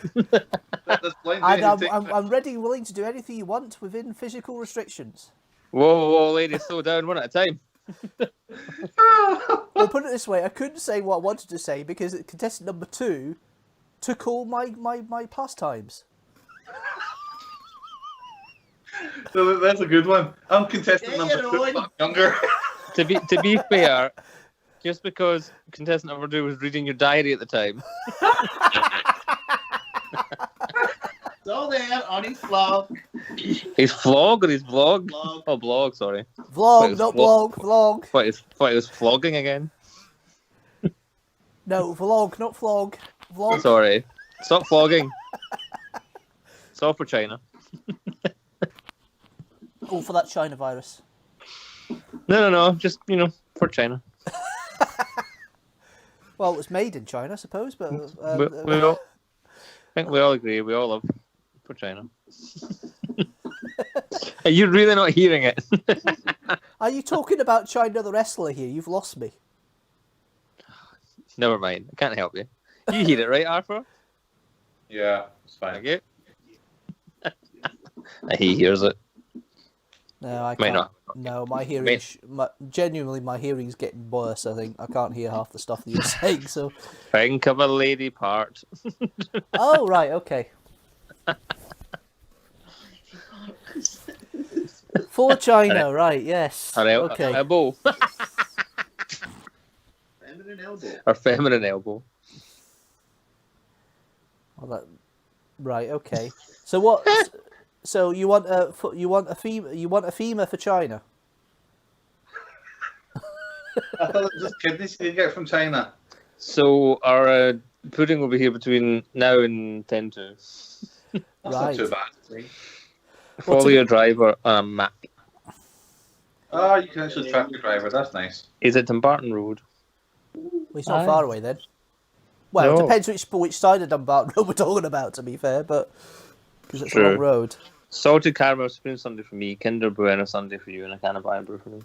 That's blind
And
dating.
I'm ready and willing to do anything you want within physical restrictions.
Whoa, ladies, slow down one at a time.
Well, put it this way, I couldn't say what I wanted to say because contestant number 2 took all my pastimes.
So that's a good one. I'm contestant
Yeah,
number
you're
2,
on.
but younger.
To be fair, just because contestant number 2 was reading your diary at the time.
It's all there on his blog.
His vlog or his vlog?
Blog.
Oh, blog, sorry.
Vlog, not blog, vlog.
Thought it was flogging again.
No, vlog, not vlog. Vlog.
Sorry. Stop flogging. It's all for China.
All for that China virus.
No. Just, for China.
Well, it was made in China, I suppose, but...
I think we all agree. We all love for China. Are you really not hearing it?
Are you talking about China the wrestler here? You've lost me.
Never mind. I can't help you. You hear it, right, Arthur?
Yeah, it's fine.
Thank you. He hears it.
No, I
Might
can't.
not.
No, my hearing... genuinely, my hearing's getting worse, I think. I can't hear half the stuff that you're saying, so...
Think of a lady part.
Oh, right, okay. For China, right, yes. Okay.
Elbow.
Feminine elbow.
Or feminine elbow.
Well, right, okay. So what... So you want a femur for China?
I thought it was just kidneys you get from China.
So our pudding will be here between now and 10 to.
That's
Right.
not too bad.
Follow your driver on a map.
Oh, you can actually track your driver. That's nice.
Is it Dumbarton Road?
Well, it's not
Aye.
far away then. Well,
No.
it depends which side of Dumbarton Road we're talking about, to be fair, but because it's a
True.
long road.
Salted caramel spoon sundae for me, Kinder Bueno sundae for you, and a can of Iron Brew for me.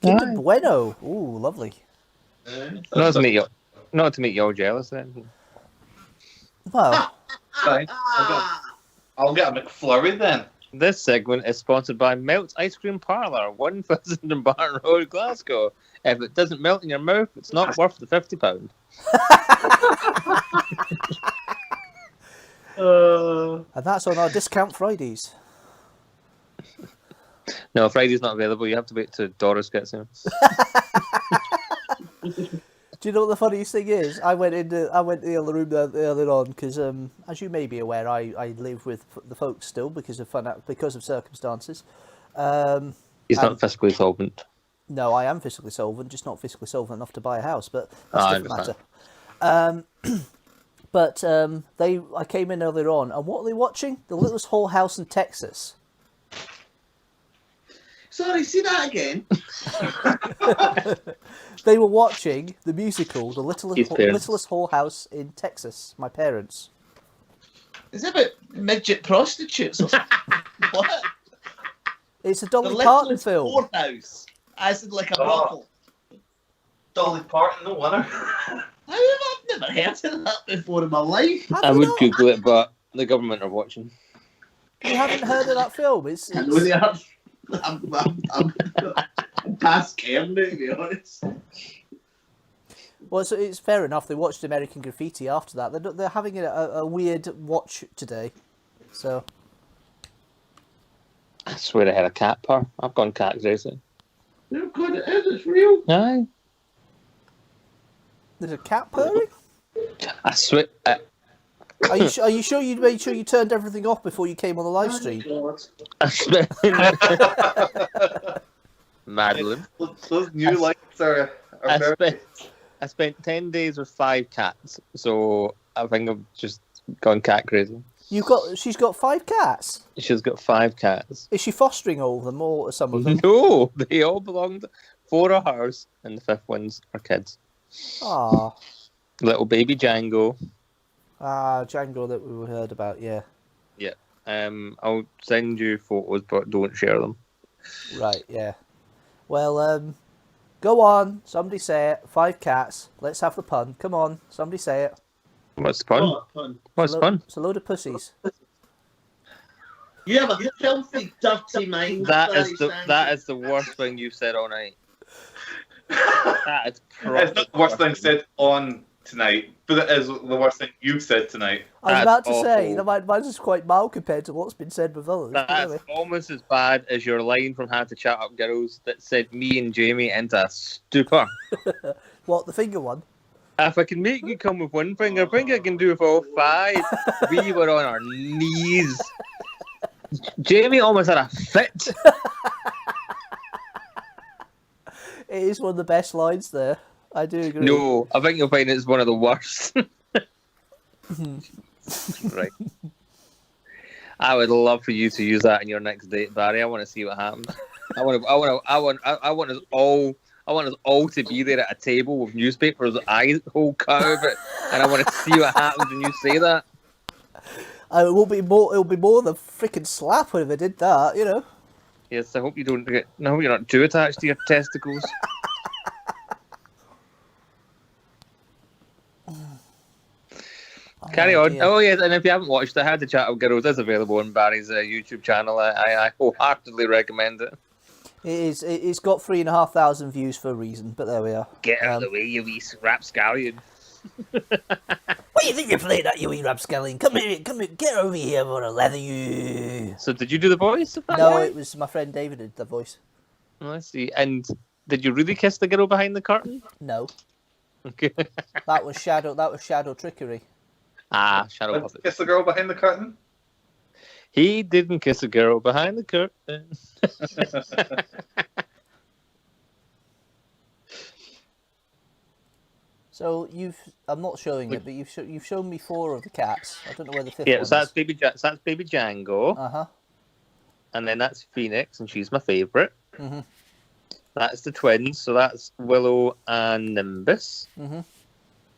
Kinder Bueno. Ooh, lovely.
Not to make you all jealous then.
Well,
Fine. I'll get a McFlurry then.
This segment is sponsored by Melt's Ice Cream Parlour, 1000 in Barton Road, Glasgow. If it doesn't melt in your mouth, it's not worth the £50.
And that's on our discount Fridays.
No, Friday's not available. You have to wait till Doris gets here.
Do you know what the funniest thing is? I went in the other room earlier on because, as you may be aware, I live with the folks still because of circumstances.
He's not fiscally solvent.
No, I am fiscally solvent, just not fiscally solvent enough to buy a house, but that's a different matter. But I came in earlier on, and what are they watching? The Littlest Whole House in Texas.
Sorry, see that again?
They were watching the musical, The
His parents.
Littlest Whole House in Texas. My parents.
Is it about midget prostitutes or something? What?
It's a
The
Dolly Parton
Littlest
film.
Whorehouse. As in like a
Oh.
brothel.
Dolly Parton, no winner.
I've never heard of that before in my life.
Have
I
you
would
not?
Google it, but the government are watching.
You haven't heard of that film? It's
I know they are. I'm past Cairn now, to be honest.
well, it's fair enough. They watched American Graffiti after that. They're having a weird watch today. So
I swear I had a cat purr. I've gone cat crazy.
Oh God, it is. It's real.
Aye.
there's a cat purring.
I swear.
Are you sure you made sure you turned everything off before you came on the live stream?
I swear. Madeline.
Those new lights are very...
I spent 10 days with 5 cats, so I think I've just gone cat crazy.
She's got 5 cats.
She's got 5 cats.
Is she fostering all of them or some of them?
No, they all belong to 4 are hers, and the 5th ones are kids.
Ah,
Little baby Django.
Django that we heard about. Yeah,
I'll send you photos, but don't share them.
right. Yeah. Well, go on. Somebody say it. 5 cats. Let's have the pun. Come on. Somebody say it.
What's the fun?
Oh, fun.
What's the fun?
It's a load of pussies.
You have a filthy, dirty mind.
That
Barry
is the worst thing you've said all night. That is
It's not the worst thing said on tonight, but it is the worst thing you've said tonight.
I was
That's
about to say
awful.
that mine's is quite mild compared to what's been said with others. but
That's
anyway.
almost as bad as your line from How to Chat Up Girls that said me and Jamie into a stupor.
What, the finger one?
If I can make you come with one finger, I think I can do it with all 5. We were on our knees. Jamie almost had a fit.
It is one of the best lines there. I do agree.
No, I think you'll find it's one of the worst. Right. I would love for you to use that in your next date, Barry. I want to see what happens. I want us all to be there at a table with newspapers, eyes whole cut out of it, and I want to see what happens when you say that.
It'll be more than freaking slap if I did that, you know.
Yes, I hope you don't get. I hope you're not too attached to your testicles. Carry on.
Dear.
Oh yes, and if you haven't watched it, How to Chat Up Girls is available on Barry's YouTube channel. I wholeheartedly recommend it.
It's got 3,500 views for a reason, but there we are.
Get out of the way, you wee rapscallion.
What do you think you're playing at, you wee rapscallion? Come here, get over here, for a leather you.
So did you do the voice of that
No,
guy?
it was my friend David did the voice.
Let's see. And did you really kiss the girl behind the curtain?
No,
Okay.
that was shadow trickery.
Shadow
Let's
puppet.
kiss the girl behind the curtain.
He didn't kiss a girl behind the curtain.
So I'm not showing it, but you've shown me 4 of the cats. I don't know where the 5th
Yeah,
one
so that's
is.
baby Django,
Uh-huh.
and then that's Phoenix, and she's my favourite.
Mhm.
That's the twins, so that's Willow and Nimbus.
Mhm.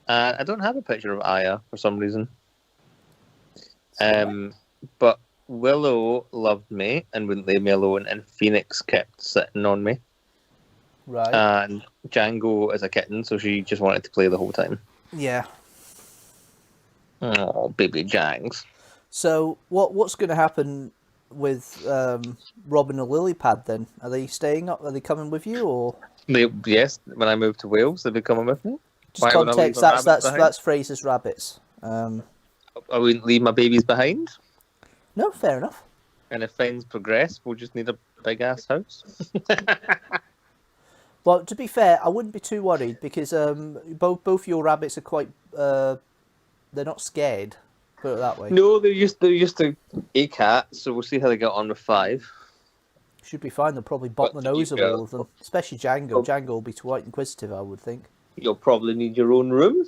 I don't have a picture of Aya for some reason. But Willow loved me and wouldn't leave me alone, and Phoenix kept sitting on me.
Right.
And Django is a kitten, so she just wanted to play the whole time.
Yeah.
Oh, baby Jangs.
So what's going to happen with Robin and Lilypad then? Are they staying up? Are they coming with you, or
Yes, when I moved to Wales, they'll be coming with me.
just
Why would I leave
context?
my
That's
rabbits behind?
that's Fraser's rabbits.
I wouldn't leave my babies behind.
No, fair enough.
And if things progress, we'll just need a big ass house.
Well, to be fair, I wouldn't be too worried because both your rabbits are quite they're not scared. Put it that way.
No, they're used to a cat, so we'll see how they get on with 5.
Should be fine. They'll probably bot the
But
nose of
you
all of them, especially Django.
Oh.
Django will be quite inquisitive, I would think.
You'll probably need your own room.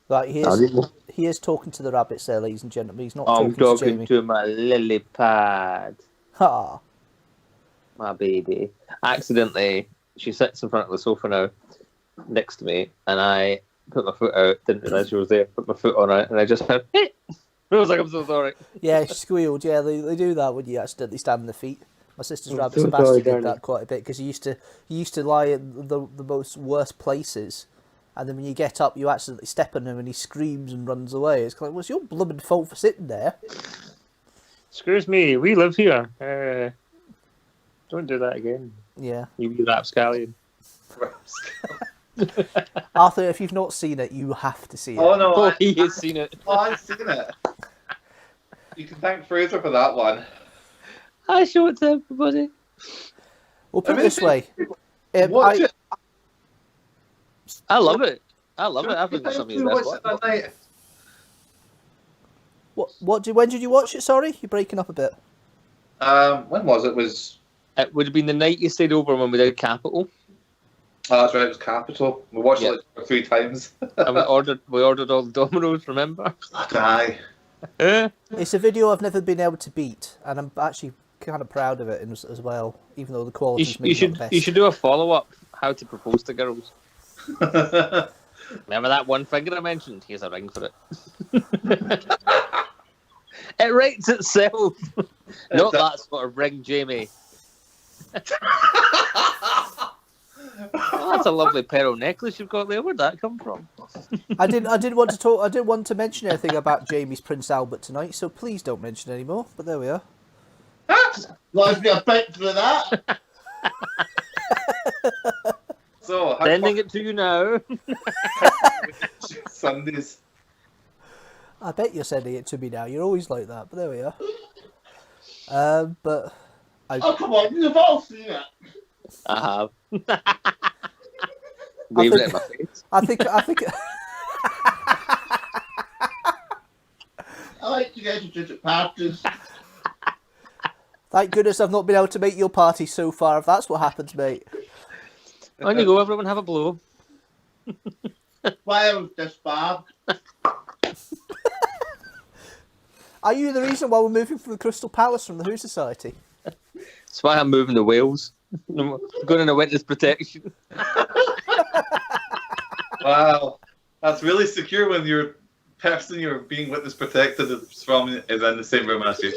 Right, he is talking to the rabbits there, ladies and gentlemen. He's not
I'm
talking to
talking
Jamie.
to my lily pad,
Ha!
my baby. Accidentally, she sits in front of the sofa now, next to me, and I put my foot out, didn't realise she was there, put my foot on it, and I just heard, hey! I was like, I'm so sorry.
Yeah, she squealed. Yeah, they do that when you accidentally stand on the feet. My sister's
I'm
rabbit
so
Sebastian
sorry,
did
darling.
that quite a bit because he used to lie in the most worst places, and then when you get up, you accidentally step on him and he screams and runs away. It's like, well, it's your blooming fault for sitting there.
Excuse me, we live here. Don't do that again.
Yeah,
You rapscallion.
Arthur, if you've not seen it, you have to see it.
Oh no,
Oh, he has seen it.
I've seen it. You can thank Fraser for that one.
I show it to everybody.
Well, put
I
it
mean,
this way.
Watch it.
I love it. I love it. I think it's
You
something that's
watched it that night.
When did you watch it? Sorry, you're breaking up a bit.
When was it?
It would have been the night you stayed over when we did Capital,
Oh, that's right. It was Capital. We watched
Yeah.
it like 3 times.
and we ordered all the Dominoes. Remember?
Aye.
It's a video I've never been able to beat, and I'm actually kind of proud of it as well, even though the quality's maybe not the best.
You should do a follow up. How to propose to girls. Remember that one finger I mentioned? Here's a ring for it. It writes itself. Not that sort of ring, Jamie. Oh, that's a lovely pearl necklace you've got there. Where'd that come from?
I didn't want to talk. I didn't want to mention anything about Jamie's Prince Albert tonight, so please don't mention any more. But there we are.
Lies me a bit for that.
So, how
Sending it to you now.
Sundays.
I bet you're sending it to me now. You're always like that. But there we are. But
Oh, come on, you've all seen it.
I have. Waving it in my face.
I think.
I like to go to church parties.
Thank goodness I've not been able to make your party so far. If that's what happens, mate.
On you go, everyone. Have a blow.
Why was this bad?
Are you the reason why we're moving from the Crystal Palace from the Who Society?
That's why I'm moving to Wales. I'm going in a witness protection.
Wow. That's really secure when your person you're being witness protected is in the same room as you.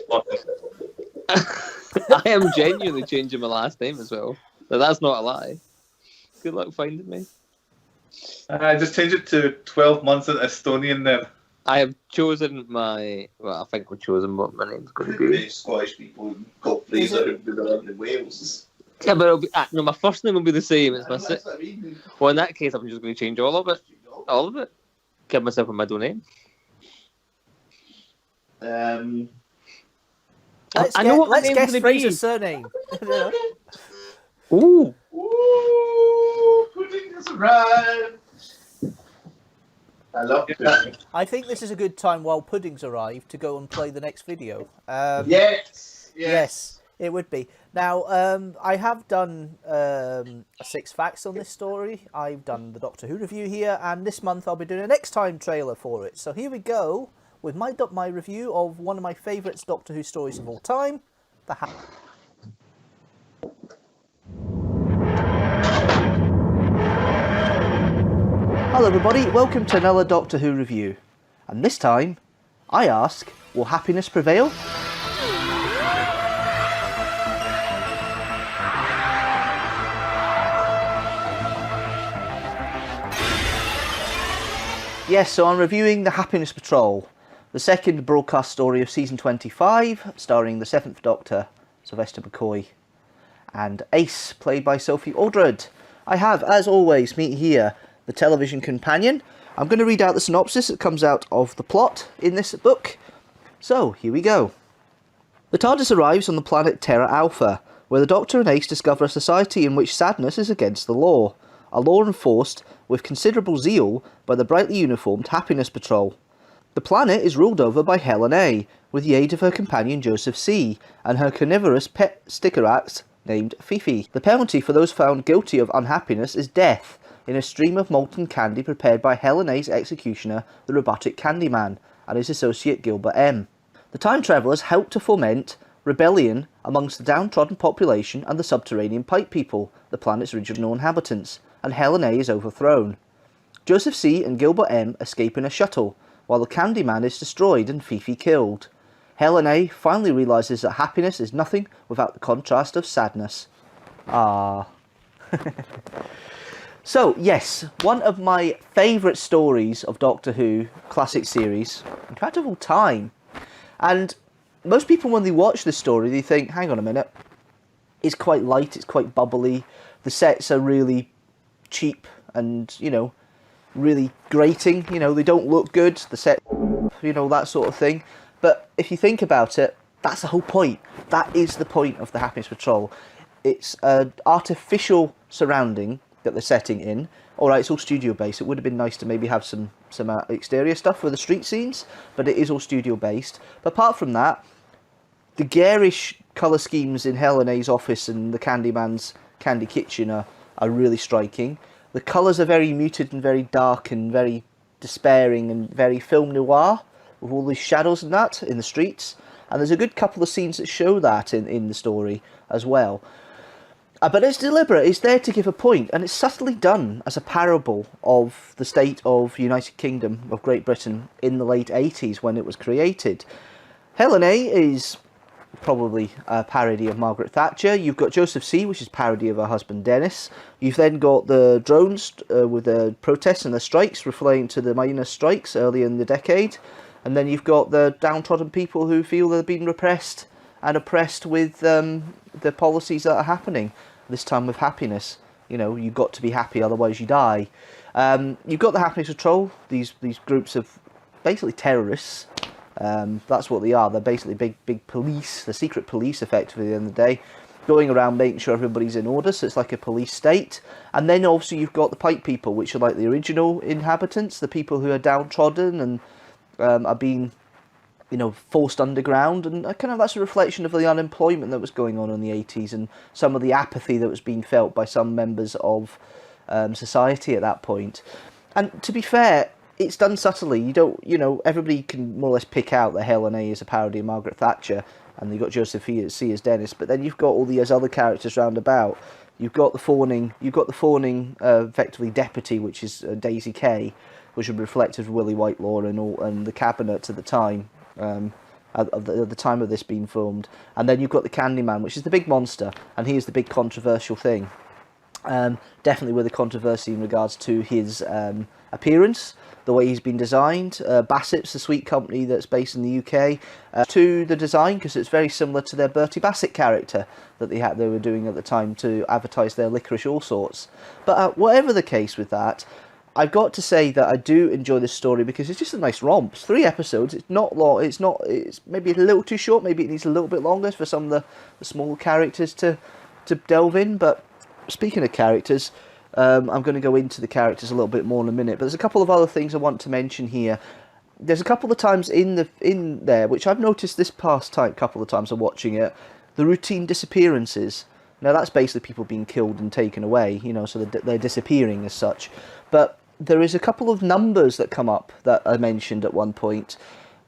I am genuinely changing my last name as well. So that's not a lie. Good luck finding me.
I just changed it to 12 months in Estonian then.
I have chosen my... Well, I think we've chosen what my name's going to be.
Scottish people got Fraser who'd been around in Wales.
Yeah, but it'll be, no, my first name will be the same as my...
That's what I mean.
Well, in that case, I'm just going to change all of it. All of it. Give myself a middle name.
Let's
I know what my
let's
name's
guess
gonna be.
Fraser's surname.
Ooh.
Ooh, pudding has arrived. I love pudding.
I think this is a good time while Pudding's arrived to go and play the next video. Yes, it would be. Now, I have done 6 facts on this story. I've done the Doctor Who review here, and this month I'll be doing a next time trailer for it. So here we go with my review of one of my favourite Doctor Who stories of all time, The Hello everybody, welcome to another Doctor Who review. And this time, I ask, will happiness prevail? Yes, so I'm reviewing The Happiness Patrol, the second broadcast story of season 25, starring the 7th Doctor, Sylvester McCoy, and Ace, played by Sophie Aldred. I have, as always, meet here the television companion. I'm going to read out the synopsis that comes out of the plot in this book. So, here we go. The TARDIS arrives on the planet Terra Alpha, where the Doctor and Ace discover a society in which sadness is against the law. A law enforced with considerable zeal by the brightly uniformed Happiness Patrol. The planet is ruled over by Helen A, with the aid of her companion Joseph C, and her carnivorous pet sticker axe named Fifi. The penalty for those found guilty of unhappiness is death, in a stream of molten candy prepared by Helen A's executioner, the robotic Candyman, and his associate Gilbert M. The time travellers help to foment rebellion amongst the downtrodden population and the subterranean pipe people, the planet's original inhabitants, and Helen A is overthrown. Joseph C and Gilbert M escape in a shuttle, while the Candyman is destroyed and Fifi killed. Helen A finally realises that happiness is nothing without the contrast of sadness. Ah. So, yes, one of my favourite stories of Doctor Who classic series, in fact of all time. And most people, when they watch this story, they think, hang on a minute, it's quite light, it's quite bubbly, the sets are really cheap and, you know, really grating, you know, they don't look good, the set, you know, that sort of thing. But if you think about it, that's the whole point. That is the point of the Happiness Patrol. It's an artificial surrounding that they're setting in. Alright, it's all studio based. It would have been nice to maybe have some exterior stuff for the street scenes, but it is all studio based. But apart from that, the garish colour schemes in Helen A's office and the Candyman's candy kitchen are really striking. The colours are very muted and very dark and very despairing and very film noir, with all these shadows and that in the streets. And there's a good couple of scenes that show that in the story as well. But it's deliberate, it's there to give a point, and it's subtly done as a parable of the state of United Kingdom of Great Britain in the late 80s when it was created. Helen A is probably a parody of Margaret Thatcher. You've got Joseph C, which is parody of her husband Dennis. You've then got the drones with the protests and the strikes, referring to the miners' strikes earlier in the decade. And then you've got the downtrodden people who feel they're being repressed and oppressed with the policies that are happening. This time with happiness. You know, you've got to be happy, otherwise you die. You've got the Happiness Patrol, these groups of basically terrorists. That's what they are. They're basically big police, the secret police, effectively, at the end of the day, going around making sure everybody's in order, so it's like a police state. And then obviously you've got the pipe people, which are like the original inhabitants, the people who are downtrodden and are being, you know, forced underground, and kind of that's a reflection of the unemployment that was going on in the 80s and some of the apathy that was being felt by some members of society at that point. And to be fair, it's done subtly. You don't, you know, everybody can more or less pick out that Helen A is a parody of Margaret Thatcher, and you've got Joseph C as Dennis, but then you've got all these other characters round about. You've got the fawning, effectively deputy, which is Daisy Kay, which would reflect of Willie Whitelaw and the cabinet at the time. At the time of this being filmed. And then you've got the Candyman, which is the big monster, and he is the big controversial thing. Definitely with a controversy in regards to his appearance, the way he's been designed. Bassett's the sweet company that's based in the UK, to the design, because it's very similar to their Bertie Bassett character that they were doing at the time to advertise their licorice all sorts. But whatever the case with that, I've got to say that I do enjoy this story because it's just a nice romp. It's 3 episodes. It's not long. It's maybe a little too short. Maybe it needs a little bit longer for some of the smaller characters to delve in. But speaking of characters, I'm going to go into the characters a little bit more in a minute. But there's a couple of other things I want to mention here. There's a couple of times in there which I've noticed this past couple of times I'm watching it, the routine disappearances. Now that's basically people being killed and taken away, you know, so they're disappearing as such. But there is a couple of numbers that come up that are mentioned at one point.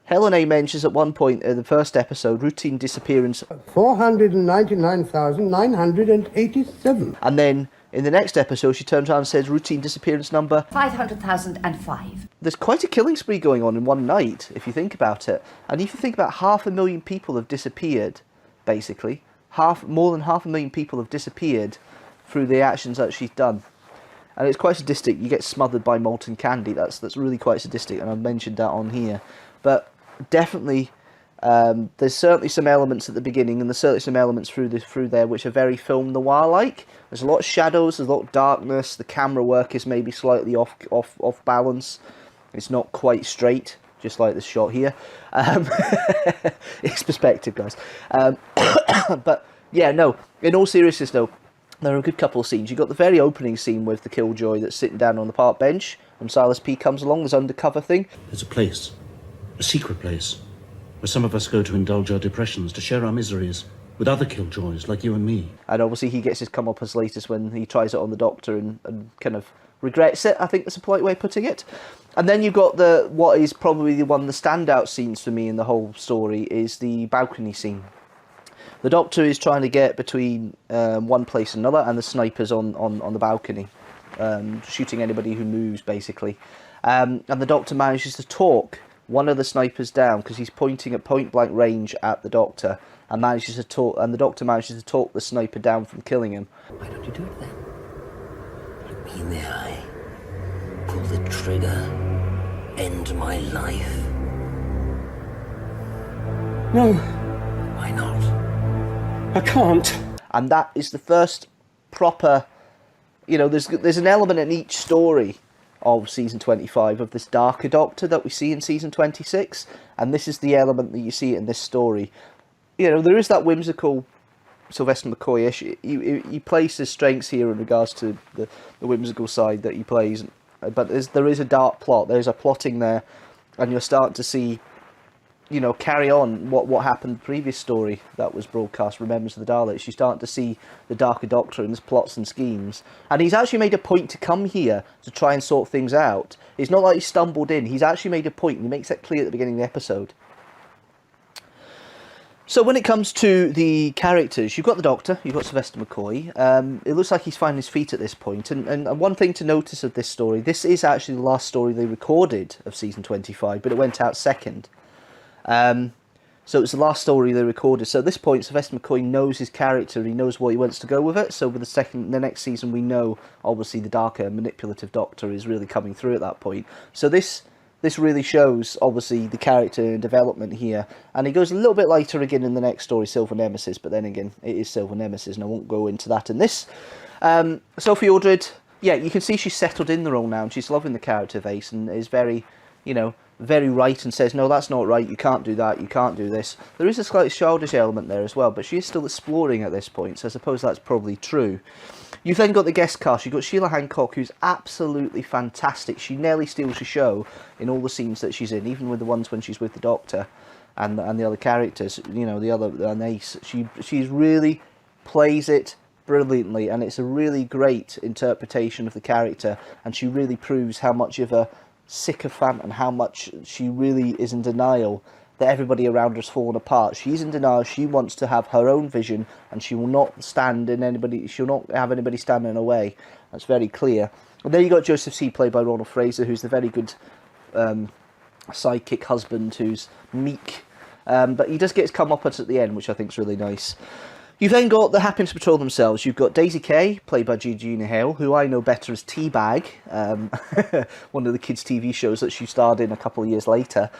Helen A mentions at one point in the first episode, routine disappearance
499,987.
And then in the next episode, she turns around and says routine disappearance number
500,005.
There's quite a killing spree going on in one night, if you think about it. And if you think about 500,000 people have disappeared, basically. More than 500,000 people have disappeared through the actions that she's done. and it's quite sadistic. You get smothered by molten candy. That's really quite sadistic, and I've mentioned that on here. But definitely, there's certainly some elements at the beginning, and there's certainly some elements through there which are very film noir like. There's a lot of shadows, there's a lot of darkness. The camera work is maybe slightly off balance. It's not quite straight, just like this shot here. It's perspective, guys. But yeah, no. In all seriousness, though, there are a good couple of scenes. You've got the very opening scene with the Killjoy that's sitting down on the park bench, and Silas P comes along, this undercover thing.
There's a place, a secret place, where some of us go to indulge our depressions, to share our miseries with other Killjoys like you and me.
And obviously he gets his comeuppance latest when he tries it on the Doctor and kind of regrets it, I think that's a polite way of putting it. And then you've got what is probably one of the standout scenes for me in the whole story is the balcony scene. The Doctor is trying to get between one place and another, and the sniper's on the balcony, shooting anybody who moves, basically. And the Doctor manages to talk one of the snipers down, because he's pointing at point-blank range at the Doctor, and the Doctor manages to talk the sniper down from killing him.
Why don't you do it then? Look me in the eye, pull the trigger, end my life.
No,
Why not?
I can't.
And that is the first proper, there's an element in each story of season 25 of this darker Doctor that we see in season 26, and this is the element that you see in this story. There is that whimsical Sylvester McCoy-ish. He plays his strengths here in regards to the whimsical side that he plays, but there is a dark plot. There's a plotting there, and you're starting to see, carry on what happened in the previous story that was broadcast, Remembrance of the Daleks. You're starting to see the darker Doctor and his plots and schemes. And he's actually made a point to come here to try and sort things out. It's not like he stumbled in. He's actually made a point, and he makes that clear at the beginning of the episode. So when it comes to the characters, you've got the Doctor, you've got Sylvester McCoy. It looks like he's finding his feet at this point. And one thing to notice of this story, this is actually the last story they recorded of season 25, but it went out second. So it's the last story they recorded. So at this point, Sylvester McCoy knows his character. He knows what he wants to go with it. So with the next season, we know obviously the darker, manipulative Doctor is really coming through at that point. So this really shows obviously the character and development here. And it goes a little bit later again in the next story, Silver Nemesis. But then again, it is Silver Nemesis, and I won't go into that in this. Sophie Aldred, yeah, you can see she's settled in the role now, and she's loving the character of Ace, and is very, very right, and says, no, that's not right, you can't do that, you can't do this. There is a slightly childish element there as well, but she is still exploring at this point, so I suppose that's probably true. You've then got the guest cast. You've got Sheila Hancock, who's absolutely fantastic. She nearly steals the show in all the scenes that she's in, even with the ones when she's with the Doctor and the other characters, and Ace. She really plays it brilliantly, and it's a really great interpretation of the character, and she really proves how much of a sycophant and how much she really is in denial that everybody around her has fallen apart. She's in denial. She wants to have her own vision, and she will not stand in anybody. She'll not have anybody standing in her way. That's very clear. And then you got Joseph C, played by Ronald Fraser, who's the very good sidekick husband, who's meek, but he does get his comeuppance at the end, which I think is really nice. You've then got the Happiness Patrol themselves. You've got Daisy Kay, played by Gina Hale, who I know better as Teabag, one of the kids' TV shows that she starred in a couple of years later.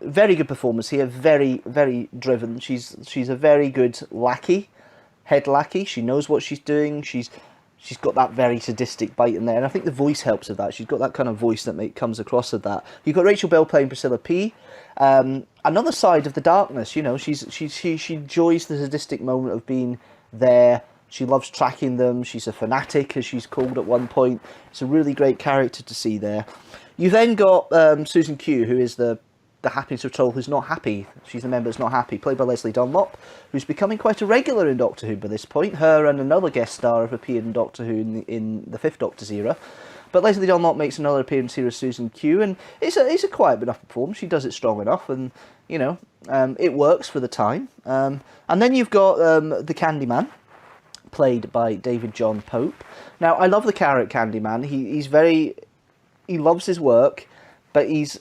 Very good performance here, very, very driven. She's a very good lackey, head lackey. She knows what she's doing. She's got that very sadistic bite in there, and I think the voice helps with that. She's got that kind of voice that comes across with that. You've got Rachel Bell playing Priscilla P. Another side of the darkness, she enjoys the sadistic moment of being there. She loves tracking them. She's a fanatic, as she's called at one point. It's a really great character to see there. You then got Susan Q, who is the Happiness Patrol, who's not happy. She's a member that's not happy, played by Leslie Dunlop, who's becoming quite a regular in Doctor Who by this point. Her and another guest star have appeared in Doctor Who in the Fifth Doctor's era. But Leslie Dunlop makes another appearance here as Susan Q, and it's a quiet enough performance. She does it strong enough, and it works for the time. And then you've got the Candyman, played by David John Pope. Now, I love the character Candyman. He loves his work, but he's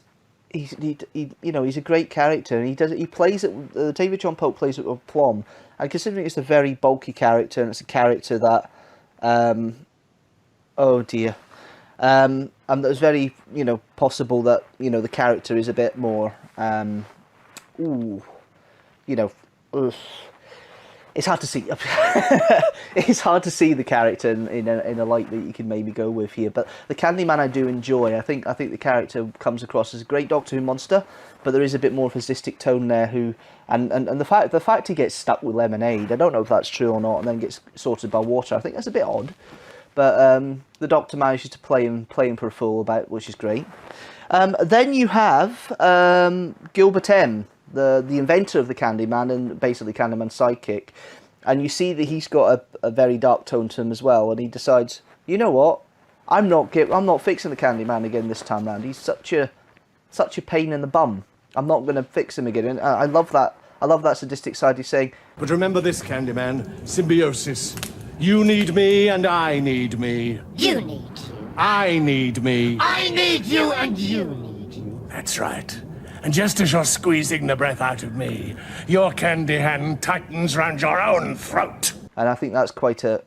a great character, and he plays it. David John Pope plays it with aplomb, and considering it's a very bulky character, and it's a character that Oh dear. And it was very, possible that, the character is a bit more, ugh. It's hard to see. It's hard to see the character in a light that you can maybe go with here. But the Candyman I do enjoy. I think the character comes across as a great Doctor Who monster, but there is a bit more of a sadistic tone there. And the fact he gets stuck with lemonade, I don't know if that's true or not, and then gets sorted by water. I think that's a bit odd. But the Doctor manages to play him for a fool about, which is great. Then you have Gilbert M., the inventor of the Candyman and basically Candyman's sidekick, and you see that he's got a very dark tone to him as well. And he decides, you know what, I'm not fixing the Candyman again this time round. He's such a pain in the bum. I'm not going to fix him again. And I love that. I love that sadistic side. He's saying,
but remember this, Candyman, symbiosis. You need me and I need me.
You need you.
I need me.
I need you and you need you.
That's right. And just as you're squeezing the breath out of me, your candy hand tightens round your own throat.
And I think that's quite a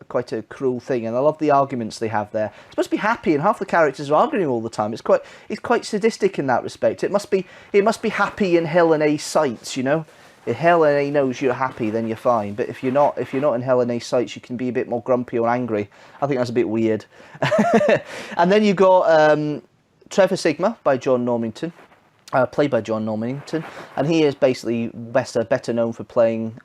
cruel thing. And I love the arguments they have there. It's supposed to be happy, and half the characters are arguing all the time. It's quite sadistic in that respect. It must be happy in Hell and A sights, If Hell and A knows you're happy, then you're fine. But if you're not in Hell and A sights, you can be a bit more grumpy or angry. I think that's a bit weird. And then you've got Trevor Sigma by John Normington. Played by John Normington, and he is basically better known for playing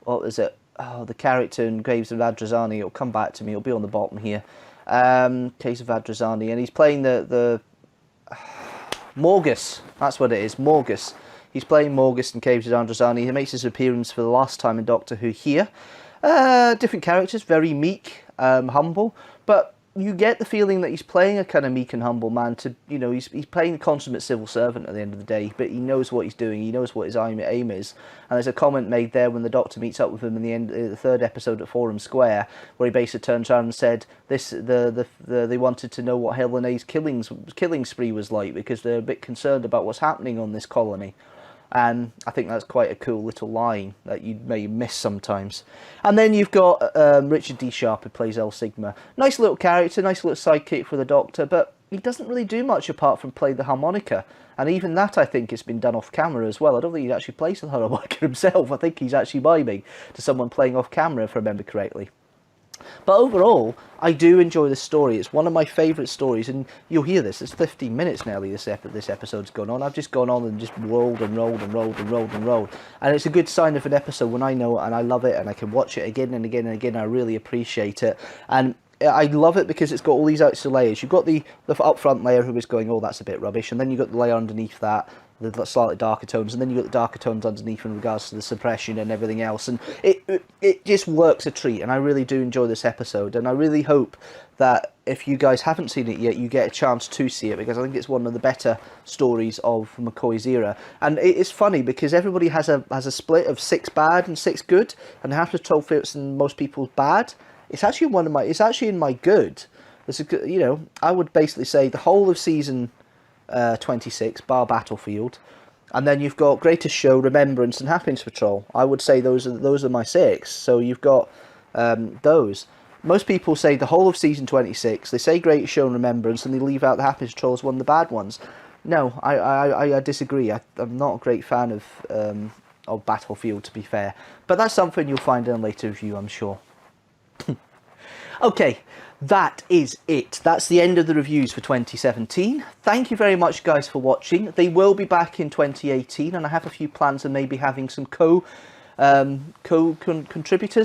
what is it? Oh, the character in Caves of Adrazzani. It'll come back to me. It'll be on the bottom here. Caves of Adrazzani, and he's playing the Morgus. That's what it is, Morgus. He's playing Morgus in Caves of Adrazzani. He makes his appearance for the last time in Doctor Who here. Different characters, very meek, humble, but you get the feeling that he's playing a kind of meek and humble man. He's playing a consummate civil servant at the end of the day, but he knows what he's doing. He knows what his aim is. And there's a comment made there when the Doctor meets up with him in the end, the third episode at Forum Square, where he basically turns around and said they wanted to know what Hell and A's killing spree was like because they're a bit concerned about what's happening on this colony. And I think that's quite a cool little line that you may miss sometimes. And then you've got Richard D. Sharp, who plays El Sigma. Nice little character, nice little sidekick for the Doctor, but he doesn't really do much apart from play the harmonica. And even that, I think, has been done off camera as well. I don't think he actually plays the harmonica himself. I think he's actually miming to someone playing off camera, if I remember correctly. But overall, I do enjoy this story. It's one of my favourite stories, and you'll hear this. It's 15 minutes nearly this episode's gone on. I've just gone on and just rolled and rolled and rolled and rolled and rolled. And it's a good sign of an episode when I know it and I love it and I can watch it again and again and again. I really appreciate it. And I love it because it's got all these extra layers. You've got the upfront layer who is going, oh, that's a bit rubbish. And then you've got the layer underneath that, the slightly darker tones, and then you've got the darker tones underneath in regards to the suppression and everything else, and it just works a treat, and I really do enjoy this episode, and I really hope that if you guys haven't seen it yet, you get a chance to see it, because I think it's one of the better stories of McCoy's era. And it's funny because everybody has a split of 6 bad and 6 good, and half the 12 fits in most people's bad. It's actually in my good. I would basically say the whole of season 26 bar Battlefield, and then you've got Greatest Show, Remembrance, and Happiness Patrol. I would say those are my 6. So you've got those. Most people say the whole of season 26. They say Greatest Show and Remembrance, and they leave out the Happiness Patrol as one of the bad ones. No, I disagree. I'm not a great fan of Battlefield, to be fair, but that's something you'll find in a later review, I'm sure. Okay. That is it. That's the end of the reviews for 2017. Thank you very much, guys, for watching. They will be back in 2018, and I have a few plans of maybe having some contributors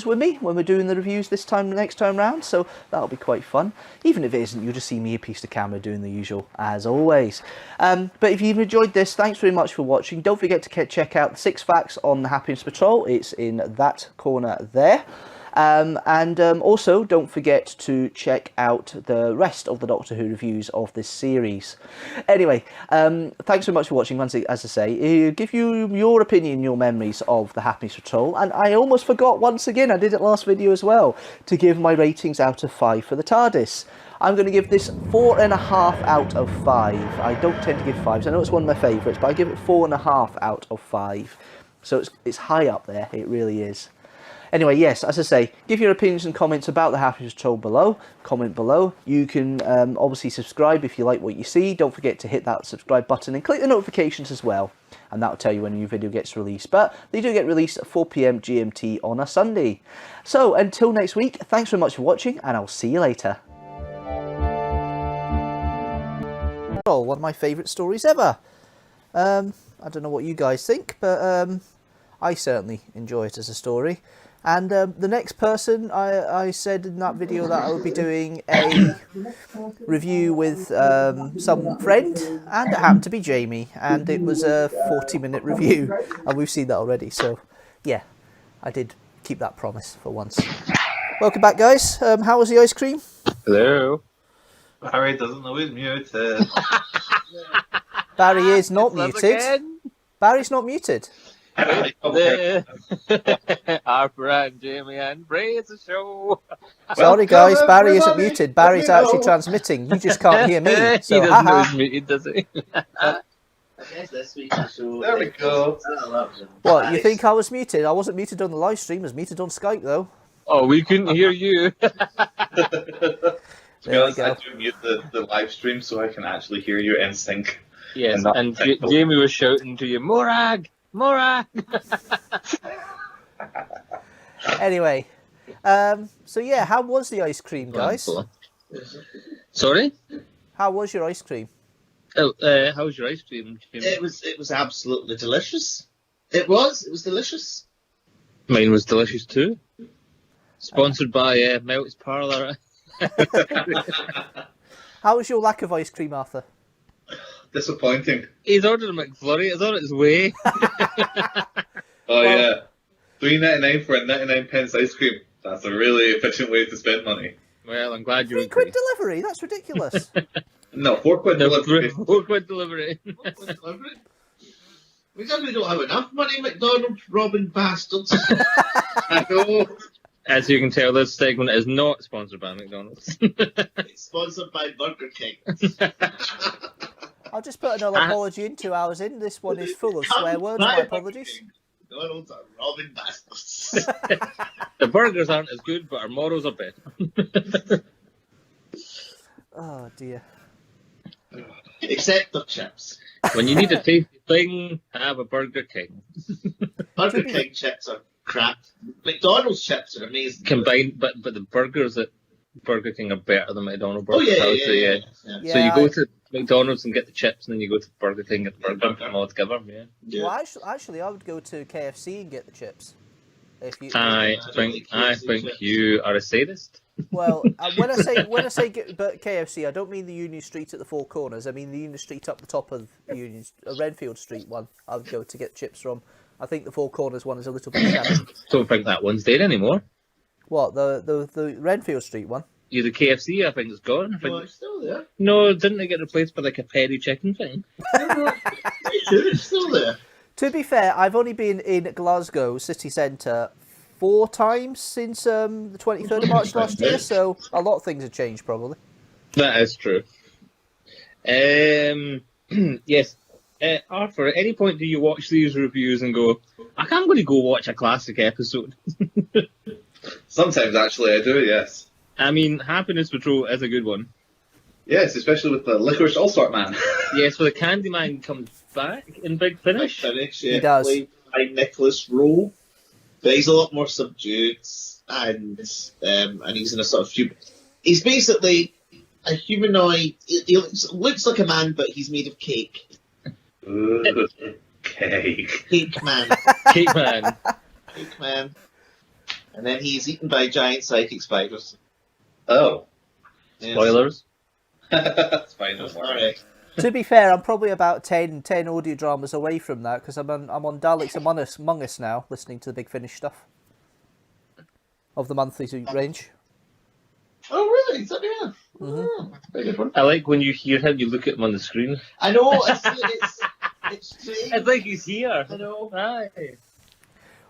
with me when we're doing the reviews next time round, so that'll be quite fun. Even if it isn't, you'll just see me a piece of camera doing the usual, as always. But if you've enjoyed this, thanks very much for watching. Don't forget to check out the 6 facts on the Happiness Patrol. It's in that corner there. Also, don't forget to check out the rest of the Doctor Who reviews of this series. Anyway, thanks so much for watching. Once, as I say, give you your opinion, your memories of the Happiness Patrol. And I almost forgot once again, I did it last video as well, to give my ratings out of 5 for the TARDIS. I'm going to give this 4.5 out of 5. I don't tend to give 5s. I know it's one of my favourites, but I give it 4.5 out of 5. So it's high up there. It really is. Anyway, yes, as I say, give your opinions and comments about the Happiness Patrol below. Comment below. You can obviously subscribe if you like what you see. Don't forget to hit that subscribe button and click the notifications as well. And that'll tell you when a new video gets released. But they do get released at 4 PM GMT on a Sunday. So until next week, thanks very much for watching, and I'll see you later. Oh, one of my favourite stories ever. I don't know what you guys think, but I certainly enjoy it as a story. And the next person, I said in that video that I would be doing a review with some friend, and it happened to be Jamie, and it was a 40-minute review, and we've seen that already, so yeah, I did keep that promise for once. Welcome back, guys. How was the ice cream?
Hello.
Barry doesn't know he's muted.
Barry is not muted. Barry's not muted.
Harper and Jamie and Bray, it's a show.
Sorry guys, Barry isn't muted. Barry's actually transmitting. You just can't hear me. So
he doesn't know he's muted, does he?
I guess this week's show.
There we go.
What, you think I was muted? I wasn't muted on the live stream. I was muted on Skype though.
Oh, we couldn't hear you.
To be honest, I do mute the live stream so I can actually hear you in sync.
Yes, and Jamie was shouting to you, Morag! Morag!
Anyway, so yeah, how was the ice cream, guys?
Sorry?
How was your ice cream?
Oh, how was your ice cream, Jamie?
It was absolutely delicious. It was delicious.
Mine was delicious too. Sponsored by Melt's Parlour.
How was your lack of ice cream, Arthur?
Disappointing.
He's ordered a McFlurry. It's on its way.
Oh yeah, $3.99 for a 99p ice cream. That's a really efficient way to spend money.
Well, I'm glad you
£3 delivery? That's ridiculous.
No, £4 delivery.
£4 delivery.
Because we don't have enough money, McDonald's robbing bastards.
I know.
As you can tell, this segment is not sponsored by McDonald's.
It's sponsored by Burger King.
I'll just put another apology in 2 hours in. This one is full of swear words. My apologies.
McDonald's are robbing bastards.
The burgers aren't as good, but our morals are better.
Oh dear.
Except the chips.
When you need a tasty thing, have a Burger King.
Burger King chips are crap. McDonald's chips are amazing.
Combined, but the burgers at Burger King are better than McDonald's burgers.
Oh yeah.
So you go to McDonald's and get the chips, and then you go to Burger King and get the burger all together. Yeah.
Well, actually, I would go to KFC and get the chips.
I think you are a sadist.
Well, when I say but KFC, I don't mean the Union Street at the Four Corners. I mean the Union Street up the top of Union, Renfield Street one. I would go to get chips from. I think the Four Corners one is a little bit shabby.
Don't think that one's there anymore.
What, the Renfield Street one?
Yeah, the KFC, I think, is gone.
No, it's still there.
No, didn't it get replaced by like a peri chicken thing?
It's still there.
To be fair, I've only been in Glasgow city centre 4 times since the 23rd of March last year, so a lot of things have changed probably.
That is true. Yes. Arthur, at any point do you watch these reviews and go, I'm going to go watch a classic episode?
Sometimes, actually, I do, yes.
I mean, Happiness Patrol is a good one.
Yes, especially with the Licorice All-Sort Man.
Yes, where the Candyman comes back in Big Finish.
Yeah.
He does.
Played by Nicholas Rowe. But he's a lot more subdued, and he's in a sort of... He's basically a humanoid... He looks like a man, but he's made of cake.
Ooh, cake.
Cake man.
Cake man.
Cake man. And then he's eaten by giant psychic spiders.
Oh.
Yes.
Spoilers.
Spiders.
Alright.
To be fair, I'm probably about 10 audio dramas away from that, because I'm on Daleks Among Us now, listening to the Big Finish stuff. Of the monthly range.
Oh, really? Is that yeah?
Mm-hmm.
Very good one.
I like when you hear him, you look at him on the screen.
I know, it's strange.
It's like he's here.
I know.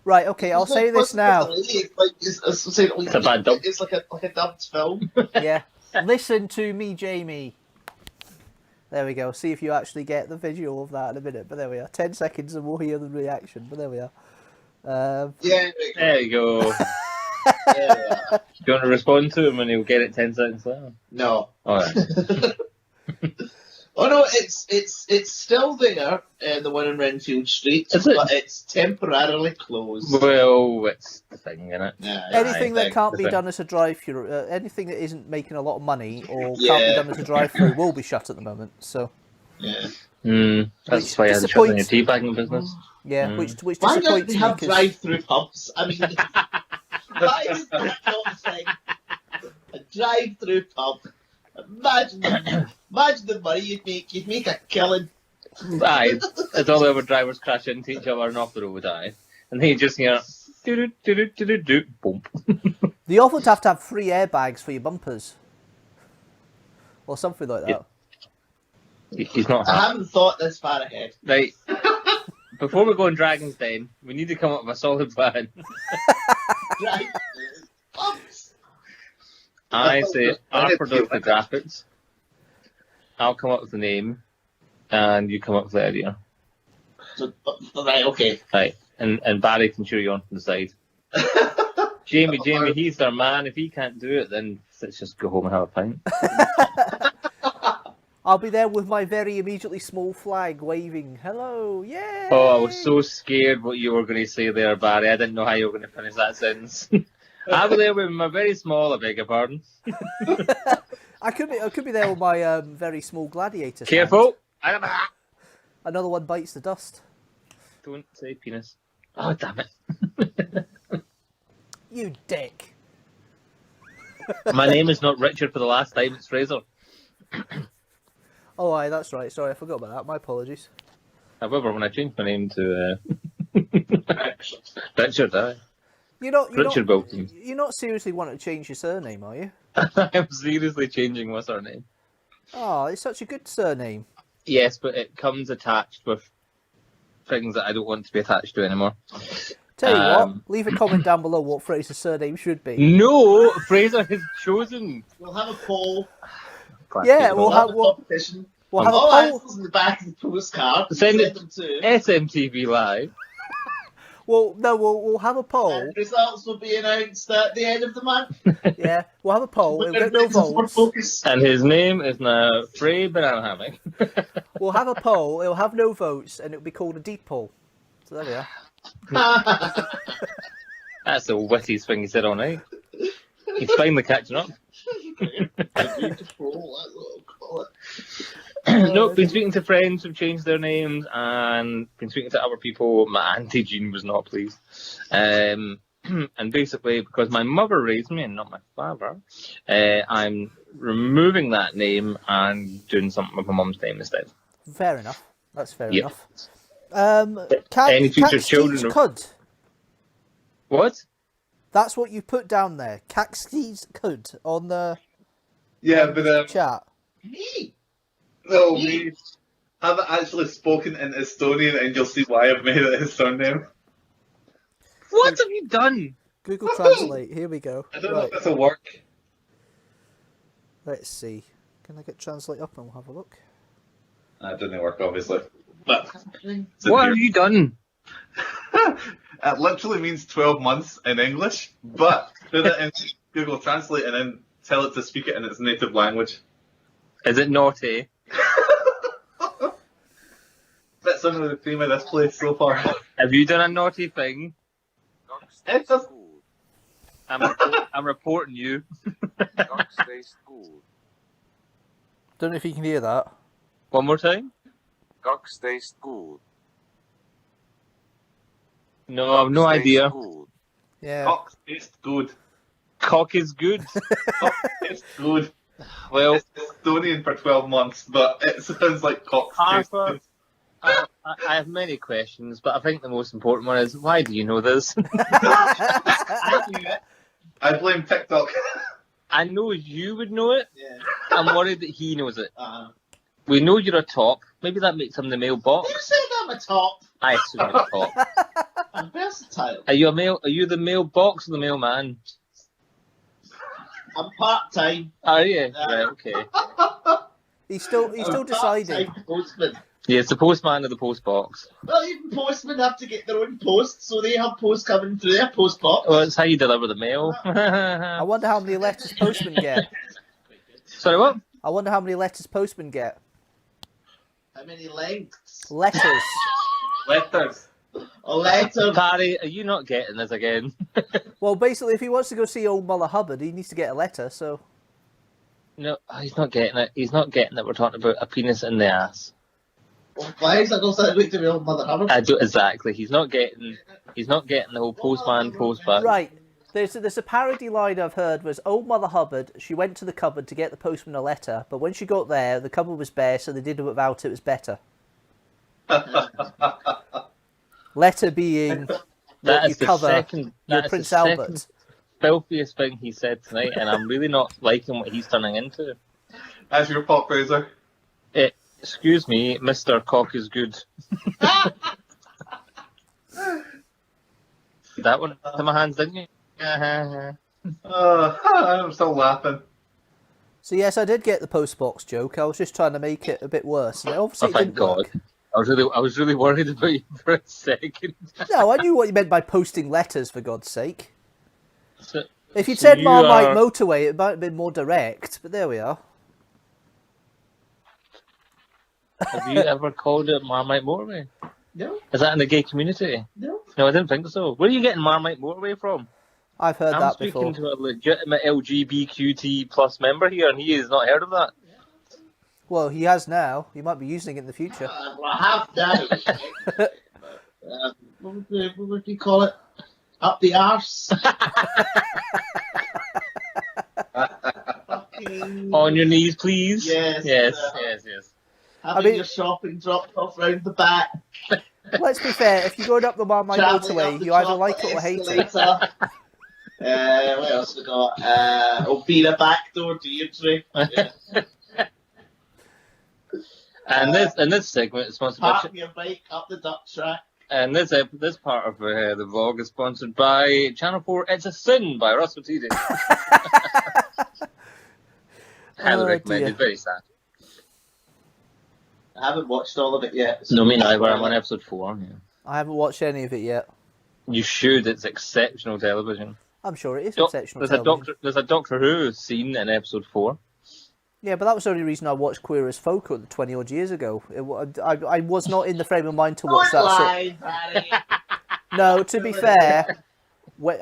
Right, okay, I'll say this now.
It's
a bad dub.
It's like a dubbed film.
Yeah. Listen to me, Jamie. There we go. See if you actually get the visual of that in a minute. But there we are. 10 seconds and we'll hear the reaction. But there we are.
Yeah,
There you go.
yeah.
Do you want to respond to him and he'll get it 10 seconds later?
No.
Alright.
Oh no, it's still there, the one in Renfield Street,
Is it?
but it's temporarily closed.
Well, it's the thing, innit?
Yeah,
Anything that can't be
That's
done as a drive-through, anything that isn't making a lot of money or can't be
Yeah.
done as a drive-through will be shut at the moment. So
Yeah.
That's
Which
why I had to shut down your
disappoints-
teabagging business.
yeah, which
Why don't
disappoints
they
me
have
'cause-
drive-through pubs? I mean, why is that not a thing? A drive-through pub. Imagine the money you'd make. You'd make a killing.
Aye, it's all the other drivers crash into each other and off the road, aye. And then you just hear, do boom.
They often have to have 3 airbags for your bumpers. Or something like that.
He's not
I
happy.
haven't thought this far ahead.
Right. Before we go on Dragon's Den, we need to come up with a solid plan.
Drive-through pubs.
I say Harper does the graphics. I'll come up with the name, and you come up with the idea.
So, right, okay.
Right. And Barry can cheer you on from the side. Jamie, he's their man. If he can't do it, then let's just go home and have a pint.
I'll be there with my very immediately small flag waving. Hello, yeah.
Oh, I was so scared what you were going to say there, Barry. I didn't know how you were going to finish that sentence. I'll be there with my very small, I beg your pardon.
I could be there with my very small gladiator.
Careful!
stand. Another one bites the dust.
Don't say penis. Oh, damn it.
You dick.
My name is not Richard for the last time, it's Fraser.
Oh, aye, that's right. Sorry, I forgot about that. My apologies.
However, when I changed my name to Richard, aye. Richard Wilkins.
You're not seriously wanting to change your surname, are you?
I'm seriously changing my surname.
Oh, it's such a good surname.
Yes, but it comes attached with things that I don't want to be attached to anymore.
Tell you what, leave a comment down below what Fraser's surname should be.
No, Fraser has chosen.
We'll have a poll.
Yeah, we'll have
a competition.
We'll have a
all
poll.
answers in the back of the postcard.
Send it
them to.
SMTV Live.
Well, no, we'll have a poll.
And results will be announced at the end of the month.
Yeah, we'll have a poll. It'll get no votes.
Focus.
And his name is now Frey Banana Hammock.
We'll have a poll. It'll have no votes, and it'll be called a deep poll. So there we are.
That's the wittiest thing he said all night. He's finally catching up. No, been speaking to friends who've changed their names and been speaking to other people. My auntie Jean was not pleased. And basically, because my mother raised me and not my father, I'm removing that name and doing something with my mum's name instead.
Fair enough. That's fair
Yeah.
enough. Any
future children?
Could.
What?
That's what you put down there. Caxties could on the chat.
Me?
No, me. Haven't actually spoken in Estonian, and you'll see why I've made it his surname.
What have you done?
Google Translate. Here we go.
I don't know if this will work.
Let's see. Can I get Translate up and we'll have a look?
That didn't work, obviously. But
What have you done?
It literally means 12 months in English, but put it in Google Translate and then tell it to speak it in its native language.
Is it naughty?
That's some of the theme of this place so far.
Have you done a naughty thing?
It's just...
I'm reporting you.
Don't know if you can hear that.
One more time?
Cox tastes good.
No, I've no idea.
Good.
Yeah.
Cock tastes good.
Cock is good.
Cock tastes good.
Well,
it's Estonian for 12 months, but it sounds like cock tastes
Harper,
good.
I have many questions, but I think the most important one is, why do you know this?
I knew it.
I blame TikTok.
I know you would know it.
Yeah.
I'm worried that he knows it. We know you're a top. Maybe that makes him the male bot.
Who said I'm a top?
I assume you're a top.
I'm versatile.
Are you a male? Are you the male box or the male man?
I'm part-time.
Are you? Right, okay.
He's still deciding.
Part-time postman.
Yeah, it's the postman of the post box.
Well, even postmen have to get their own post, so they have post coming through their post box.
Well, it's how you deliver the mail.
I wonder how many letters postmen get.
Sorry, what?
I wonder how many letters postmen get.
How many lengths?
Letters.
Letters.
A letter.
Barry, are you not getting this again?
Well, basically, if he wants to go see old Mother Hubbard, he needs to get a letter, so...
No, he's not getting it. He's not getting that we're talking about a penis in the ass.
Why is that not sounding to me old Mother Hubbard?
I do exactly. He's not getting the whole postman postback.
Right. There's a parody line I've heard was old Mother Hubbard, she went to the cupboard to get the postman a letter, but when she got there, the cupboard was bare, so they did it without it was better. Letter being
That
what
is
you cover
that
your
is
Prince
the
Albert.
second filthiest thing he said tonight, and I'm really not liking what he's turning into.
As your pop bruiser.
Excuse me, Mr. Cock is good. That one to my hands, didn't you?
I'm still laughing.
So yes, I did get the postbox joke. I was just trying to make it a bit worse. And obviously
Oh,
it
thank
didn't
God.
work.
I was really worried about you for a second.
No, I knew what you meant by posting letters, for God's sake.
So,
If you'd
so
said
you
Marmite
are-
Motorway, it might have been more direct, but there we are.
Have you ever called it Marmite Motorway?
No.
Is that in the gay community?
No.
No, I didn't think so. Where are you getting Marmite Motorway from?
I've heard
I'm
that
speaking
before.
to a legitimate LGBTQ+ member here, and he has not heard of that.
Well, he has now. He might be using it in the future.
Well, I have now. What would you call it? Up the arse. Fucking...
On your knees, please.
Yes.
Yes.
Having your shopping dropped off round the back.
Let's be fair, if you're going up the Marmite
Travelling up
Motorway,
the
you either like it or hate it.
escalator. What else we got? Obina backdoor Deirdre. Yeah.
And this segment is sponsored by.
Park your bike up the duck track.
And this part of the vlog is sponsored by Channel 4. It's a Sin by Russell T. Highly recommended.
dear.
Very sad.
I haven't watched all of it yet. So
No, me neither. I'm on episode 4. Yeah.
I haven't watched any of it yet.
You should. It's exceptional television.
I'm sure it is exceptional television.
There's a Doctor Who scene in episode 4.
Yeah, but that was the only reason I watched Queer as Folk 20 odd years ago. I was not in the frame of mind to watch that.
lie, Barry.
No, to be fair,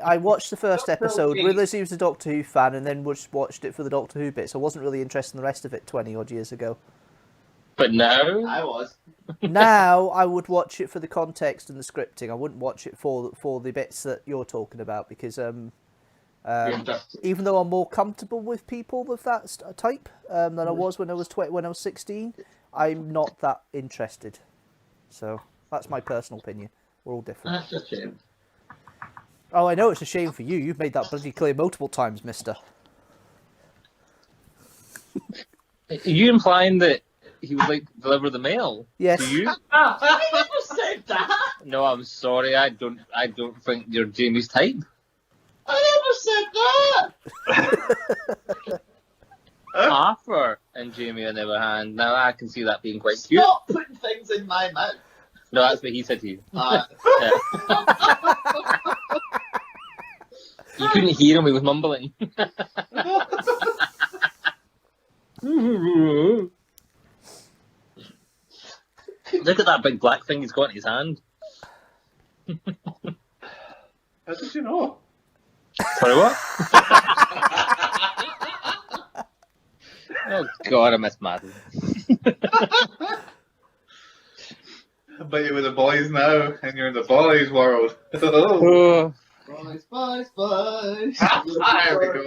I watched the first episode, realised he was a Doctor Who fan, and then watched it for the Doctor Who bits. I wasn't really interested in the rest of it 20 odd years ago.
But now?
I was.
Now I would watch it for the context and the scripting. I wouldn't watch it for the bits that you're talking about, because even though I'm more comfortable with people of that type than I was when I was 16, I'm not that interested. So that's my personal opinion. We're all different.
That's a shame.
Oh, I know it's a shame for you. You've made that bloody clear multiple times, mister.
Are you implying that he would like to deliver the mail?
Yes.
To you?
I never said that.
No, I'm sorry. I don't think you're Jamie's type.
I never said that.
Arthur and Jamie, on the other hand, now I can see that being quite cute.
Stop putting things in my mouth.
No, that's what he said to you.
Uh,
Yeah. You couldn't hear him, he was mumbling. Look at that big black thing he's got in his hand.
How did you know?
Sorry, what? Oh God, I miss Madden.
But you're with the boys now, and you're in the boys' world.
Oh.
Boys.
There we go.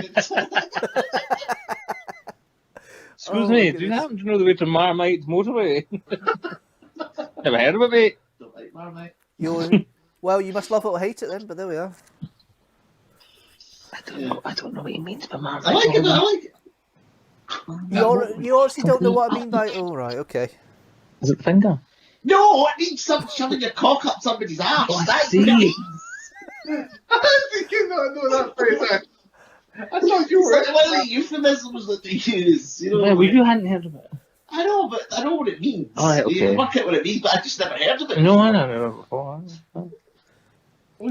Excuse me, do you happen to know the way to Marmite Motorway? Never heard of it, mate.
Don't like Marmite.
Well, you must love it or hate it then, but there we are.
I don't know what he means by Marmite.
I like it. I like it.
You honestly don't know what I mean by... Oh, right, okay.
Is it finger?
No, it means shoving your cock up somebody's ass.
Oh, I
That's
see.
what it means.
How did you not know that phrase? I thought you
It's
were.
like one of the euphemisms that they use. You know,
Yeah, well, you hadn't heard of it.
I know, but I know what it means.
All right, okay.
You work out what it means, but I just never heard of it.
No, I don't know before.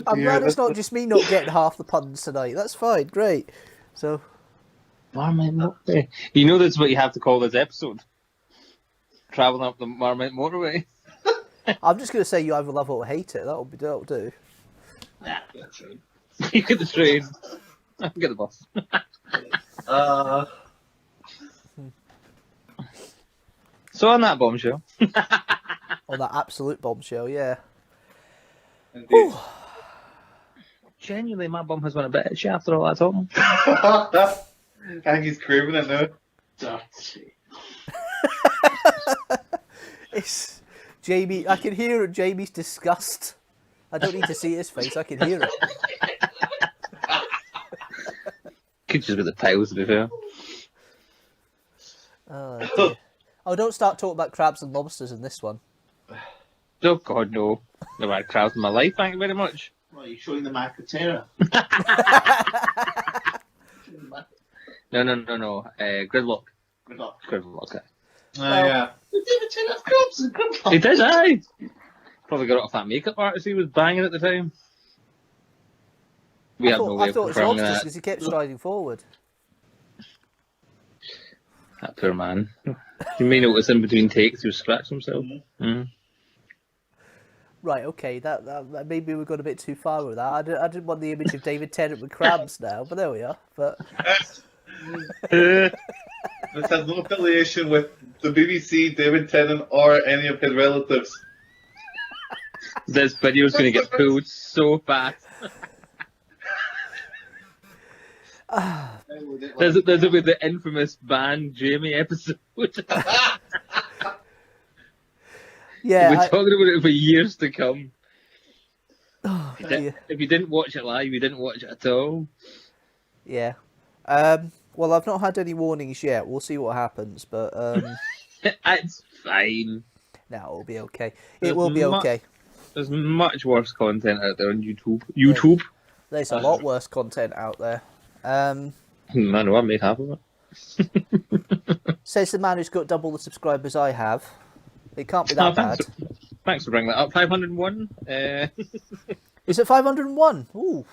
I'm glad it's not just me not getting half the puns tonight. That's fine, great. So,
Marmite Motorway. You know that's what you have to call this episode. Travelling up the Marmite Motorway.
I'm just going to say you either love it or hate it. That'll do.
Nah, that's right.
You get the train. I can get the bus. So on that bombshell.
On that absolute bombshell, yeah.
Indeed.
Genuinely, my bum has been a bit itchy after all that talking.
I think he's craving it now.
Dirty.
It's Jamie. I can hear Jamie's disgust. I don't need to see his face. I can hear it.
Could just be the titles, to be fair.
Oh, dear. Oh, don't start talking about crabs and lobsters in this one.
Oh God, no! Never had crabs in my life. Thank you very much.
Well, you're showing the Macatera.
No. Gridlock.
Gridlock.
Gridlock.
Yeah.
David Tennant's crabs and Gridlock.
He did, aye. Probably got it off that makeup artist he was banging at the time. We
I
have
thought,
no way
I
of
thought it was
confirming
lobsters
that.
because he kept striding forward.
That poor man. You may notice in between takes he was scratching himself.
Right, okay, that maybe we got a bit too far with that. I didn't want the image of David Tennant with crabs now, but there we are. But
This has no affiliation with the BBC, David Tennant, or any of his relatives.
This video's going to get pulled so fast. There's will be the infamous Ban Jamie episode.
yeah,
We're talking about it for years to come.
Oh,
If you didn't watch it live, you didn't watch it at all.
Yeah. Well, I've not had any warnings yet. We'll see what happens, but
It's fine.
no, it'll be okay. It will be okay.
There's much worse content out there on YouTube.
There's a lot worse content out there.
I know, I made half of it.
Says the man who's got double the subscribers I have. It can't be that bad.
Thanks for bringing that up. 501.
Is it 501? Ooh.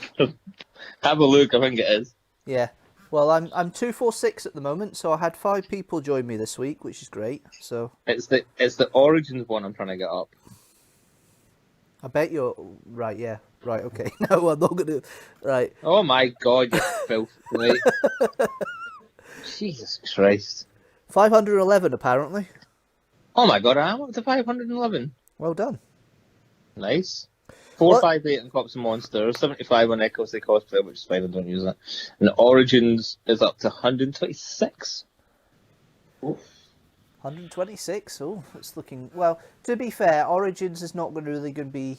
Have a look. I think it is.
Yeah. Well, I'm 246 at the moment, so I had 5 people join me this week, which is great. So
It's the Origins one I'm trying to get up.
I bet you're right. Yeah. Right. Okay. No, I'm not gonna. Right.
Oh my God, you filth! Right. Jesus Christ.
511 apparently.
Oh my God, I'm up to 511.
Well done.
Nice. 458 on Cops and Monsters, 75 on Echoes the Cosplay, which is fine, I don't use that. And Origins is up to 126. Oof.
126. Oh, it's looking well. To be fair, Origins is not really going to be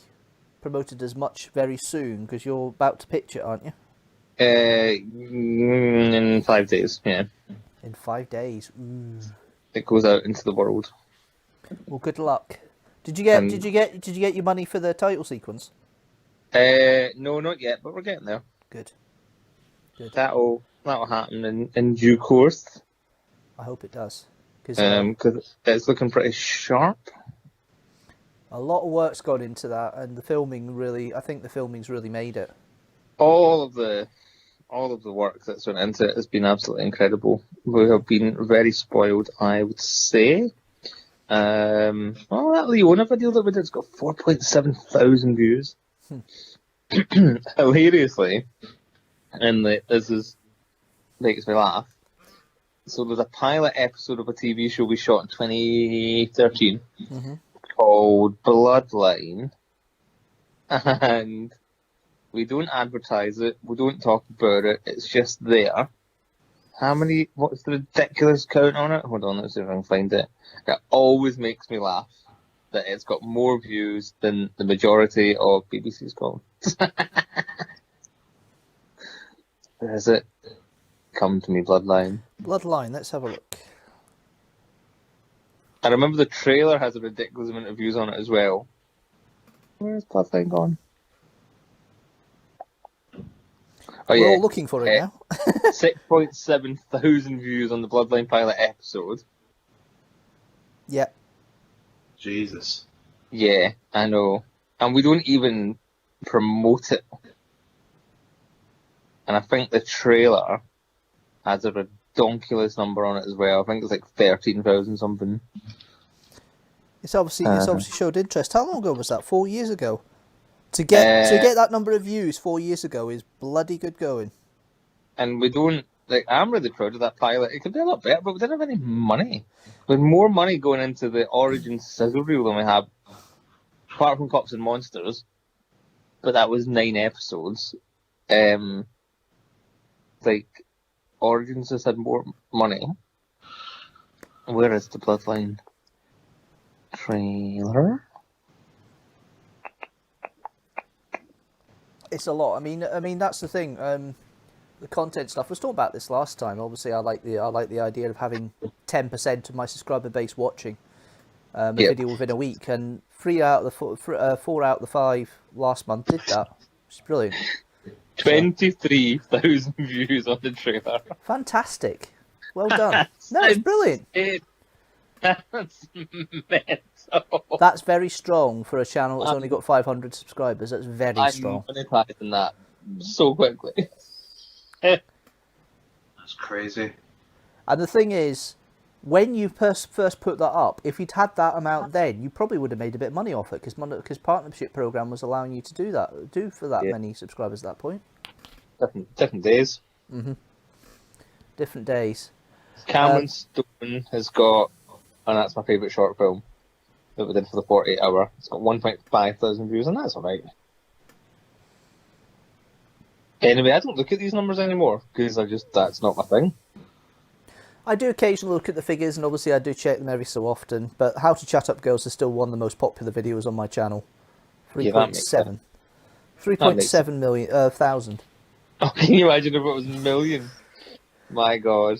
promoted as much very soon because you're about to pitch it, aren't you?
In 5 days, yeah.
In 5 days. Ooh.
It goes out into the world.
Well, good luck. Did you get your money for the title sequence?
No, not yet, but we're getting there.
Good.
That'll happen in due course.
I hope it does.
Because it's looking pretty sharp.
A lot of work's gone into that, and the filming I think the filming's really made it.
All of the work that's went into it has been absolutely incredible. We have been very spoiled, I would say. Well, that Leona video that we did's got 4.7 thousand views. Hilariously, and this makes me laugh. So there's a pilot episode of a TV show we shot in 2013 called Bloodline, and we don't advertise it, we don't talk about it, it's just there. What's the ridiculous count on it? Hold on, let's see if I can find it. It always makes me laugh that it's got more views than the majority of BBC's called. Where is it? Come to me, Bloodline.
Bloodline, let's have a look.
I remember the trailer has a ridiculous amount of views on it as well. Where's Bloodline gone? Oh,
We're all looking for it now.
6.7 thousand views on the Bloodline pilot episode.
Yeah.
Jesus.
Yeah, I know. And we don't even promote it. And I think the trailer has a redonkulous number on it as well. I think it's like 13,000 something.
It's obviously showed interest. How long ago was that? 4 years ago. To get that number of views 4 years ago is bloody good going.
And we don't, like, I'm really proud of that pilot. It could be a lot better, but we didn't have any money. We had more money going into the Origin sizzle reel than we have, apart from Cops and Monsters. But that was 9 episodes. Like, Origins has had more money. Where is the Bloodline trailer?
It's a lot. I mean that's the thing. The content stuff. I was talking about this last time. Obviously, I like the idea of having 10% of my subscriber base watching a video within a week, and 4 out of the 5 last month did that. It's brilliant.
23,000 views on the trailer.
Fantastic. Well done. No, it's brilliant.
That's mental.
That's very strong for a channel that's only got 500 subscribers. That's very strong.
I'm monetizing that so quickly.
That's crazy.
And the thing is, when you first put that up, if you'd had that amount then, you probably would have made a bit of money off it, because partnership program was allowing you to do for that many subscribers at that point.
Different days.
Mm-hmm. Different days.
Cameron Stone has got, and that's my favourite short film that we did for the 48 hour. It's got 1.5 thousand views, and that's alright. Anyway, I don't look at these numbers anymore, because that's not my thing.
I do occasionally look at the figures, and obviously I do check them every so often, but How to Chat Up Girls is still one of the most popular videos on my channel. 3.7. 3.7 million, thousand.
Oh, can you imagine if it was millions? My God.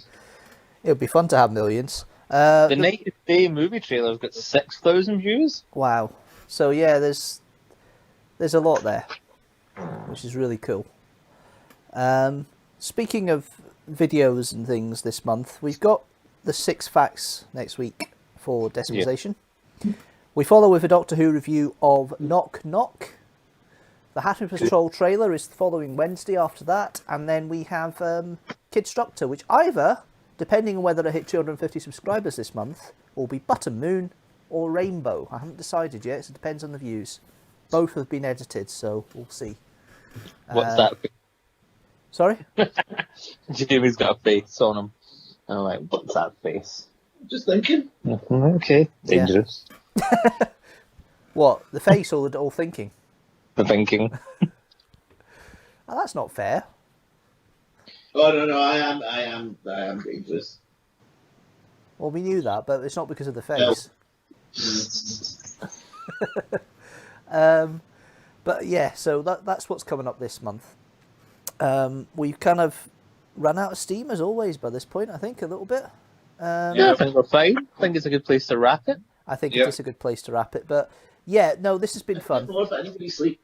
It would be fun to have millions.
The Night of Day movie trailer's got 6,000 views.
Wow. So yeah, there's a lot there, which is really cool. Speaking of videos and things this month, we've got the 6 facts next week for Decimalization. Yeah. We follow with a Doctor Who review of Knock Knock. The Hatter Patrol trailer is the following Wednesday after that, and then we have Kidstructor, which either, depending on whether I hit 250 subscribers this month, will be Button Moon or Rainbow. I haven't decided yet, so it depends on the views. Both have been edited, so we'll see.
What's that?
Sorry?
Jamie's got a face on him. And I'm like, what's that face?
Just thinking.
Okay, dangerous.
Yeah. What, the face or the thinking?
The thinking.
Oh, that's not fair.
Oh no, I am dangerous.
Well, we knew that, but it's not because of the face.
No.
But yeah, so that's what's coming up this month. We've kind of run out of steam as always by this point, I think, a little bit.
Yeah, I think we're fine. I think it's a good place to wrap it.
I think it is a good place to wrap it. But yeah, no, this has been fun.
Anybody sleep?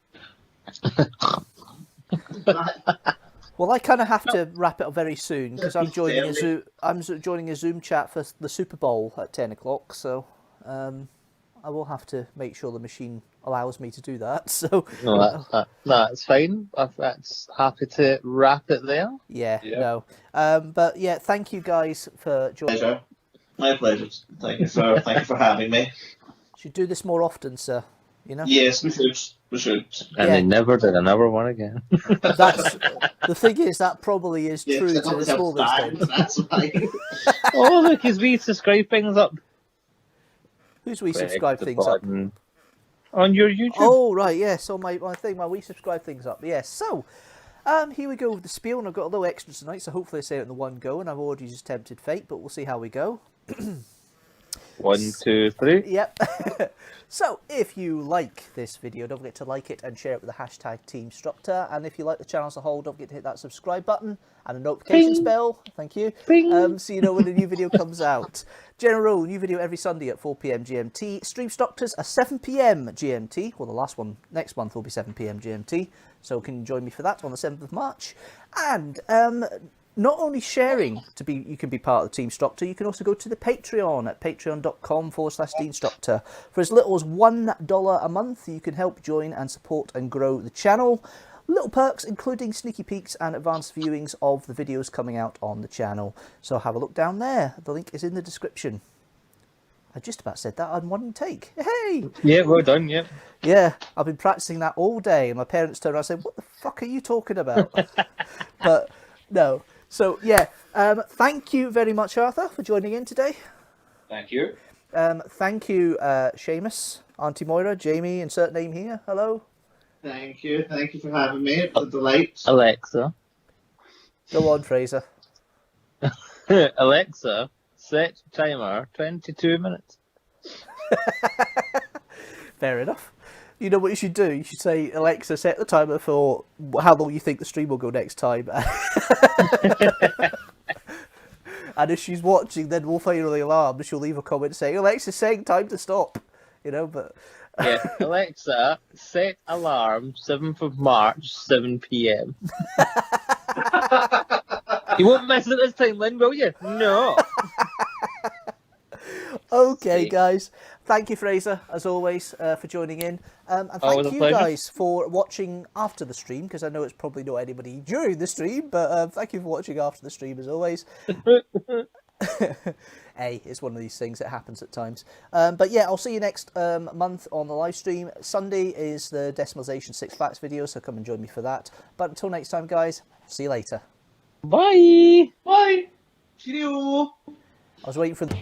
Well, I kind of have to wrap it up very soon because I'm joining a Zoom chat for the Super Bowl at 10 o'clock. So I will have to make sure the machine allows me to do that. So
no, that's fine. That's happy to wrap it there.
Yeah. No. But yeah, thank you guys for joining.
Pleasure. My pleasure. Thank you, sir. Thank you for having me.
Should do this more often, sir. You know.
Yes, we should. We should.
And they never did another one again.
That's the thing is that probably is true to the small extent.
That's fine.
Oh look, his resubscribe things up.
Who's resubscribe things up?
On your YouTube.
Oh right, yes, on my thing, my resubscribe things up. Yes. So, here we go with the spiel, and I've got a little extra tonight, so hopefully I say it in the one go, and I've already just tempted fate, but we'll see how we go.
1, 2, 3.
Yep. So, if you like this video, don't forget to like it and share it with the hashtag Teamstructor. And if you like the channel as a whole, don't forget to hit that subscribe button and the notifications bell. Thank you. So you know when a new video comes out. General rule, new video every Sunday at 4 PM GMT. Streamstructors are 7 PM GMT. Well, the last one next month will be 7 PM GMT. So can you join me for that on the 7th of March? And not only sharing you can be part of the Teamstructor, you can also go to the Patreon at patreon.com/Deanstructor. For as little as $1 a month, you can help join and support and grow the channel. Little perks including sneaky peeks and advanced viewings of the videos coming out on the channel. So have a look down there. The link is in the description. I just about said that on one take. Hey!
Yeah, well done, yeah.
Yeah, I've been practicing that all day, and my parents turned around and said, "What the fuck are you talking about?" But no. So yeah, thank you very much, Arthur, for joining in today.
Thank you.
Thank you, Seamus, Auntie Moira, Jamie, insert name here. Hello.
Thank you for having me. It's a delight.
Alexa.
Go on, Fraser.
Alexa, set timer 22 minutes.
Fair enough. You know what you should do? You should say, Alexa, set the timer for how long you think the stream will go next time. And if she's watching, then we'll fire the alarm. She'll leave a comment saying, Alexa's saying time to stop. You know, but...
Yeah, Alexa, set alarm 7th of March, 7 p.m. You won't miss it this time, Lynn, will you? No.
Okay, guys. Thank you, Fraser, as always, for joining in. And thank you guys for watching after the stream, because I know it's probably not anybody during the stream, but thank you for watching after the stream, as always. Hey, it's one of these things that happens at times. But yeah, I'll see you next month on the live stream. Sunday is the Decimalization 6 Facts video, so come and join me for that. But until next time, guys, see you later.
Bye.
Bye. Cheerio.
I was waiting for the...